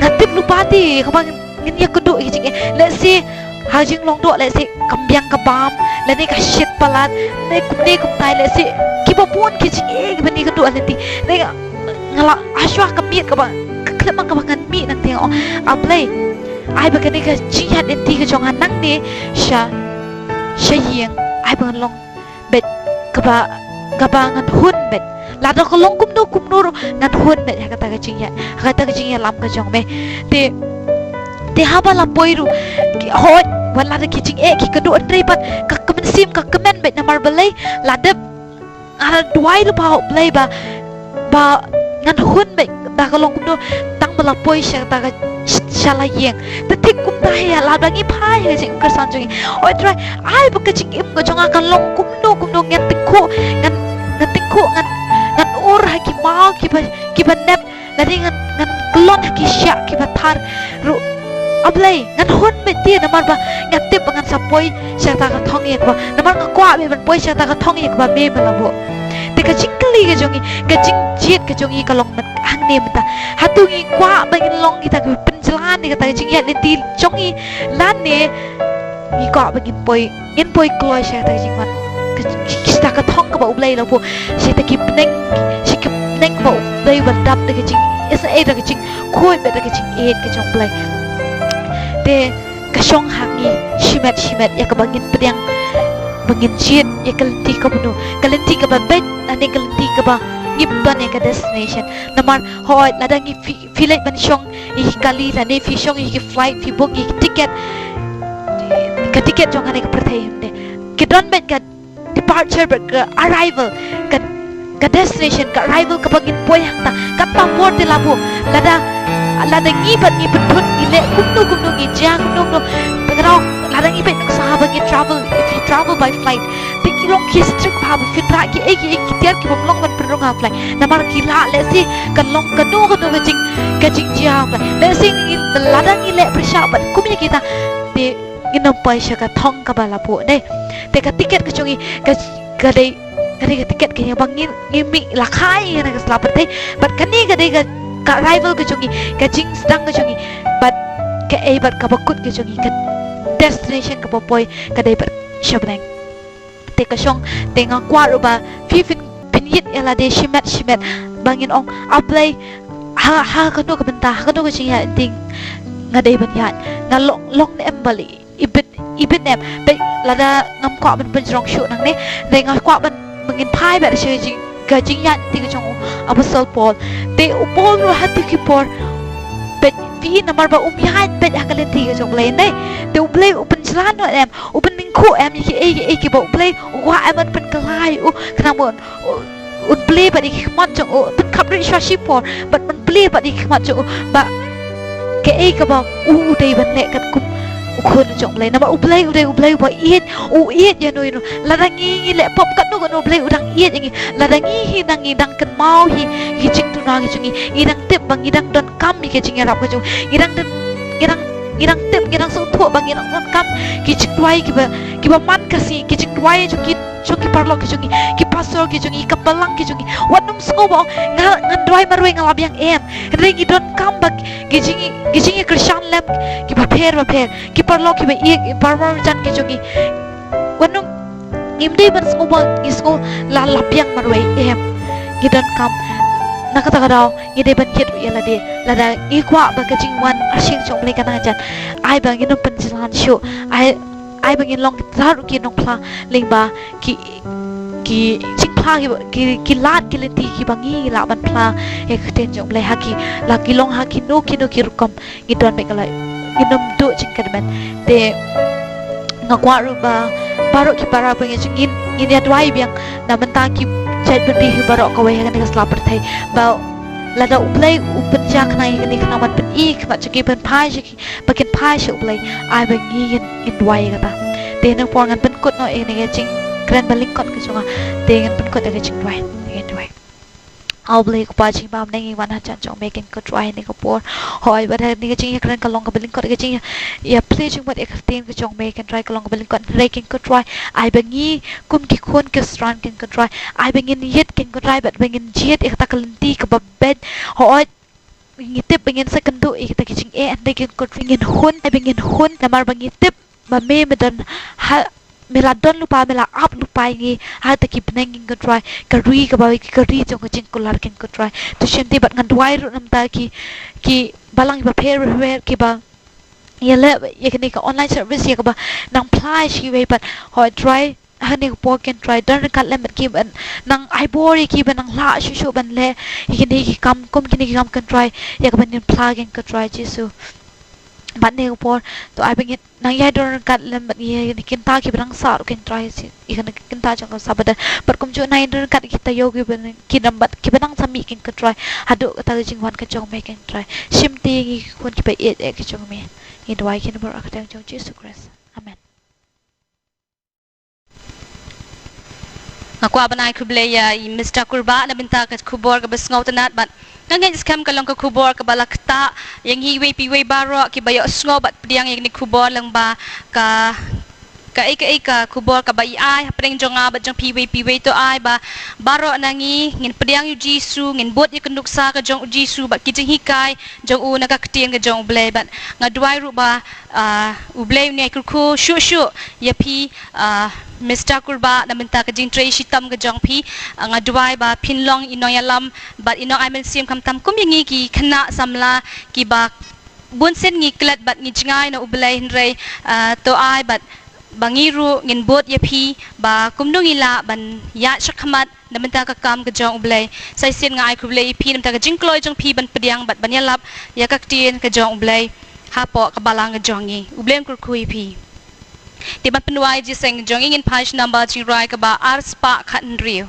ngatip lupati kabang ngin ya kudu jing let's see hajing long do let's see kambyang kabam le ni ka shit palat ne kum tai let's see kibapun kijing e bani kudu alati ne ngala ashwa kamit kabang klemang kabangan mi nang tiang ablay ai ba kani ka jingiat enti ka jong nang ni sha yeng ai ban long bet kaba ngan hun bet la do ko long kum no ngan hun bet ha kata ka jingiat lam ka jong me te ha ba la poiru ki hot wala da ki jing e ki kadu andre bat ka kamen sim ka kamen bet na mar balai la de ara duai lu pa blai ba ngan hun bet da ka long kum no tang bala poi sha ta ka shala yeng te tik kum ta ya la da ngi phai he jing ka san jing oi try ai ba ka jing im ka jong ka long kum no ngan tikku ngan ur ha ki ma ki ba nep la ding ngan klon ha ki sha ki ba thar ru ablai ngan hun me ti na mar ba ngan tip ngan sapoi sha ta ka thong ye ba na mar nga kwa be ban poi sha ta ka thong ye ba me ba bo te ka jing kli ka jongi ka jing jet ka jongi ka long mat hang ne mata hatungi kwa ba ngin long kita ka penjalan ni ka ta jing ya lynti jongi lan ne ni kwa ba ngin poi kloi sha ta jing mat kita ka thong ka ba ublai la bo si ta ki peneng si ki neng bo play ban dap de jing SAA de jing khoi be de jing 8 ke jong play te ka shong hangi shimet ya ka bangin pedang bangin jit ya kalenti ka bunu kalenti ka ba bet ane kalenti ka ba ngipban ya ka destination namar hoi ladang flight ban shong I kali la ne fi shong I flight fi book I ticket ka ticket jong ane ka prathai hunde ki don bet ka departure ka arrival ka destination ka arrival ka bangin poy hangta ka pamor de labu lada ngibat thut ile kumnu gi jang kumnu tagaraw lada ngibat nak sahaba gi travel if you travel by flight tiki long ki strict pa ba fitra ki eki tiar ki bomlong ban perong ha flight namar ki la le si kan long kanu ka jing jam le si lada ngi le prisha ba kumya kita de ginom paisa ka thong ka bala po de te ka ticket ka chungi ka dei ka ticket ka bangin ngimi la khai na ka slapat te but kani ka rival ka chungi ka jing sedang ka chungi but ka but ka bakut ka chungi ka destination ka popoy ka dei but shabneng te ka shong te nga kwaru ba fifin pinit ela de shimet bangin ong aplay ha ka no ka benta ka no ka chinga ding nga dei ban yan nga long ne embali ibit nem pe lada ngam kwa ban penjrong shoot nang ne de nga kwa ban mangin phai ba shi jing ka jing yan ti ka chong abasal Paul te upol ro hati ki por bet fi namar ba umyahan bet akalen ti ka chong lay ne te uplay upen chlan no em upen ning khu em ki ba uplay wa em pen kalai kanamon play ba di khmat chong pen khapri shashi por but man play ba di khmat chong ba ka ba dei ban ne kat kum ukun chong lay namar uplay ba iet ya no ladangi le pop kat no play udang iet ngi ladangi dang kan mau hi jing tu na gi idang tip bang idang don kam mi ke jing rap ka chung idang tip idang so tho bang idang don kam ki chik twai ki ba man kasi ki chik twai chung ki parlo ki chung ki pasor ki chung ka palang ki chung wanum skobo ngan dwai marwe ngalab yang em rengi don kam bag ki jing khristan lab ki ba pher ki parlo ki ba parmar jan ki chung wanum imdei ban skobo isko la lapyang marwe em gidan kam nakatagadaw ngide ban hit yala de lada ikwa ba ka jing wan asing chong le kana jan ai bang inum penjilan show ai bang in long zaru ki nong pla lingba ki jing pla ki lat ki lenti ki bangi la ban pla e khten chong le haki la ki long haki no ki rukom ngidon me kala inum do jing kadman te ngakwa ru ba baro ki para bang jing in ya dwai biang na menta ki chat bendi barok kawai kan ka slapar thai ba lada uplay upen jak nai kan kana mat pen ik mat chaki pen phai chaki bakin phai shu uplay ai ba ngi in dwai kata te nang por ngan pen kut no e ne ching kran baling kot ka chunga te ngan pen kut ka ching dwai au blai ko pa ching bam nang wan ha chan chong making ko dwai ne ko por hoi ba ni ka ching kran ka long ka baling kot ka ching ya play ching wat ek ten ka chong make and try ka long ka baling kot raking ko dwai ai ba ngi kum ki khon ka stran ken ko dwai ai ba ngin yet ken ko dwai bat ba ngin jet ek ta kalenti ka ba bed hoi ngitip bangin second do ik ta kiching e and ken ko ngin hun ai ba ngin hun namar ba ngitip ba me medan ha mela don lupa mela up lupa ngi ha ta ki bnenging ko try ka ri ka ba ki ka ri chong ko jing kular ken ko try to shenti bat ngan dwai ru nam ta ki balang ba pher ki ba yele ye kini ka online service ye ka ba nang apply shi we but ho try hani ko ken try don kat lem ki ban nang ai bori ki ban nang la shu ban le kini ki kam kini ki kam kan try ye ka ban plug in ka try jisu ban ne por to ai bangit nang yai don kat lem ye kin ta ki bang sa ken try si ikan kin ta jang sabada par kum jo nai don kat kita yogi ban ki nambat ki banang sami kin ka try hadu ta jing wan ka jong me ken try shimti ki kun ki ba e ki jong me in dwai kin bar akatang jong Jesus Christ amen ngakwa banai kuble ya Mr. Kurbah na binta ka kubor ka basngaw tanat bat ngangen scam ka lang ka kubor ka balakta yang hiwi piwi baro ki bayo sngo bat pdiang yang ni kubor lang ba ka kubor ka bai ai hapeng jonga bat jong piwi to ai ba baro nangi ngin pdiang yu jisu ngin bot ye kenduksa ka jong jisu bat kijing hikai jong u na ka ktien ka jong ble bat ngadwai ru ba uble ni kurku shu ya pi Mista kurbah na minta ka jing tray shitam ka jong phi nga duai ba phinlong inoyalam bat inong ai men sim kam tam kum yangi ki khana samla ki ba bun sen ngi klat bat ngi jingai na ublai hinrei to ai bat bangiru ngin bot ya phi ba kumdung ila ban ya shakhamat na minta ka kam ka jong ublai sai sin nga ai kublai phi na minta ka jing kloi jong phi ban pediang bat ban yalap ya ka tien ka jong ublai hapo ka balang ka jong ngi ublem kur kui phi ti ban penuai ji seng jong ingin page number jing rai ka ba arspa khan riu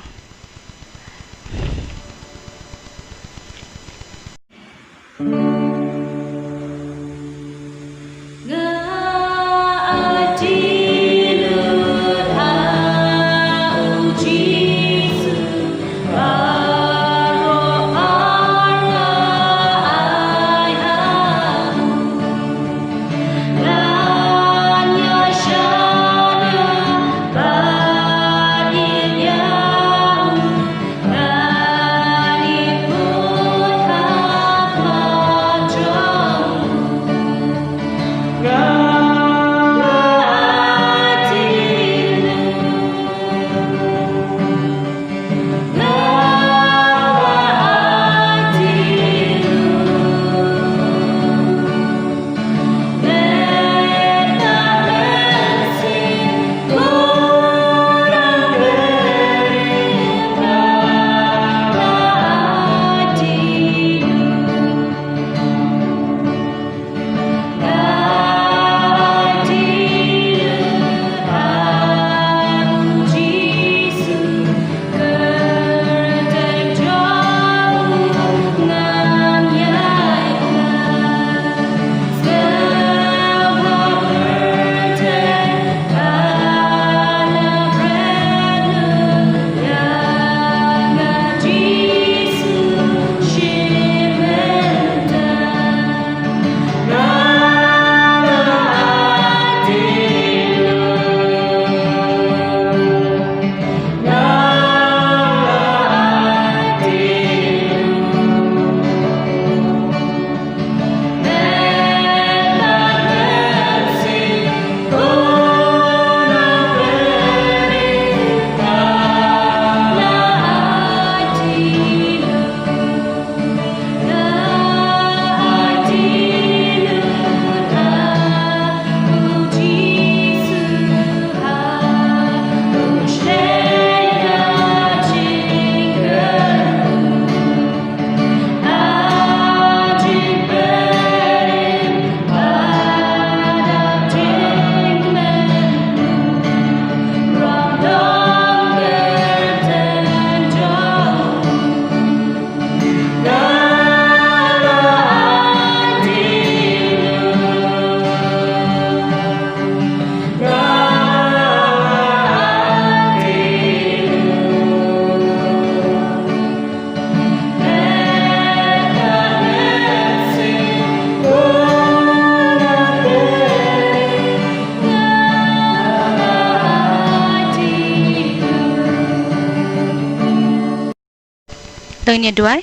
Tanya dua.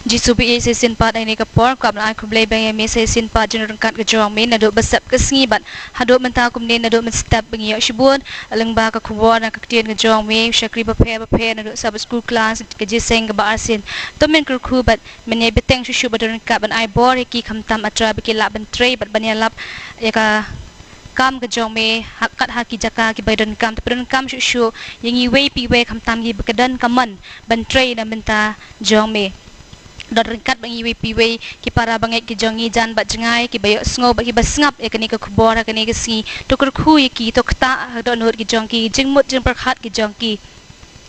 Jisu bi se sin pat ini kapor kap na ku blai bang me se sin pat jin rangkat ke jong me na do besap ke sngi bat hado menta kum ne na do step bang yo shibun aleng ba ka kubor na ka tien ke jong me shakri ba phe na do sab school class ke jiseng ba arsin to men kur khu bat men ye beteng shu ba rangkat ban ai bor ki kham tam atra ba ki la ban tre bat ban ya lap ya ka kam ke jong me hakat haki jaka ki badan kam tapi kam shu yang i we pi we kham tam gi bakadan kaman ban tre na menta jong me dot ringkat bang iwi piwe ki para bangai ki jongi jan bat jengai ki bayo sngo ba ki basngap e kani ka khubor kani ka si to kur khu ki to kta don hur ki jongki jingmut jing prakhat ki jongki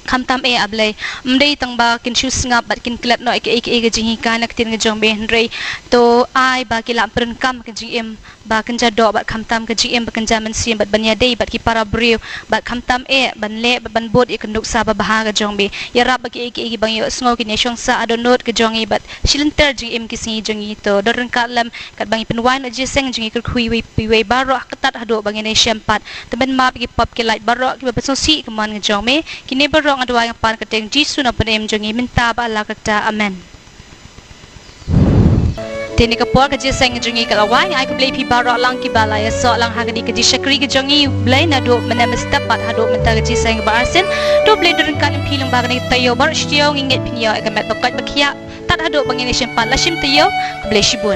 kham tam e ablai mdei tang ba kin shu snap bat kin klat no ek ek jingi kanak tin ga jong be hrei to ai ba ki lam pren kam ka gm ba kan ja do bat kham tam ka gm ba kan ja man sim bat banya dei bat ki para briu bat kham tam e ban le ban bot e kan nuk sa ba ba ga jong be ya rab ba ki ek bang yo sngo ki ne shong sa adonot ka jongi bat shilinter gm ki si jongi to dorang ka lam kat bang penwan je seng jingi kur khui we piwe baro katat hado bang ne shempat temen ma ki pop ki light baro ki ba so si kaman ga jong me ki ne baro adwa yang pan kateng Jisu na panem jongi minta ba Allah kata amen. Tini kapor kerja saya ngejungi kalawai ai ku beli pi barok lang ki balai so lang hagadi kerja syakri ke jongi beli na do mena mesta pat hado menta kerja saya ngebarsin do beli durun kalim pi lembar ni tayo bar stio nginget pinyo ekamet bakat bakia tat hado bangini sempat lashim tayo ku beli shibun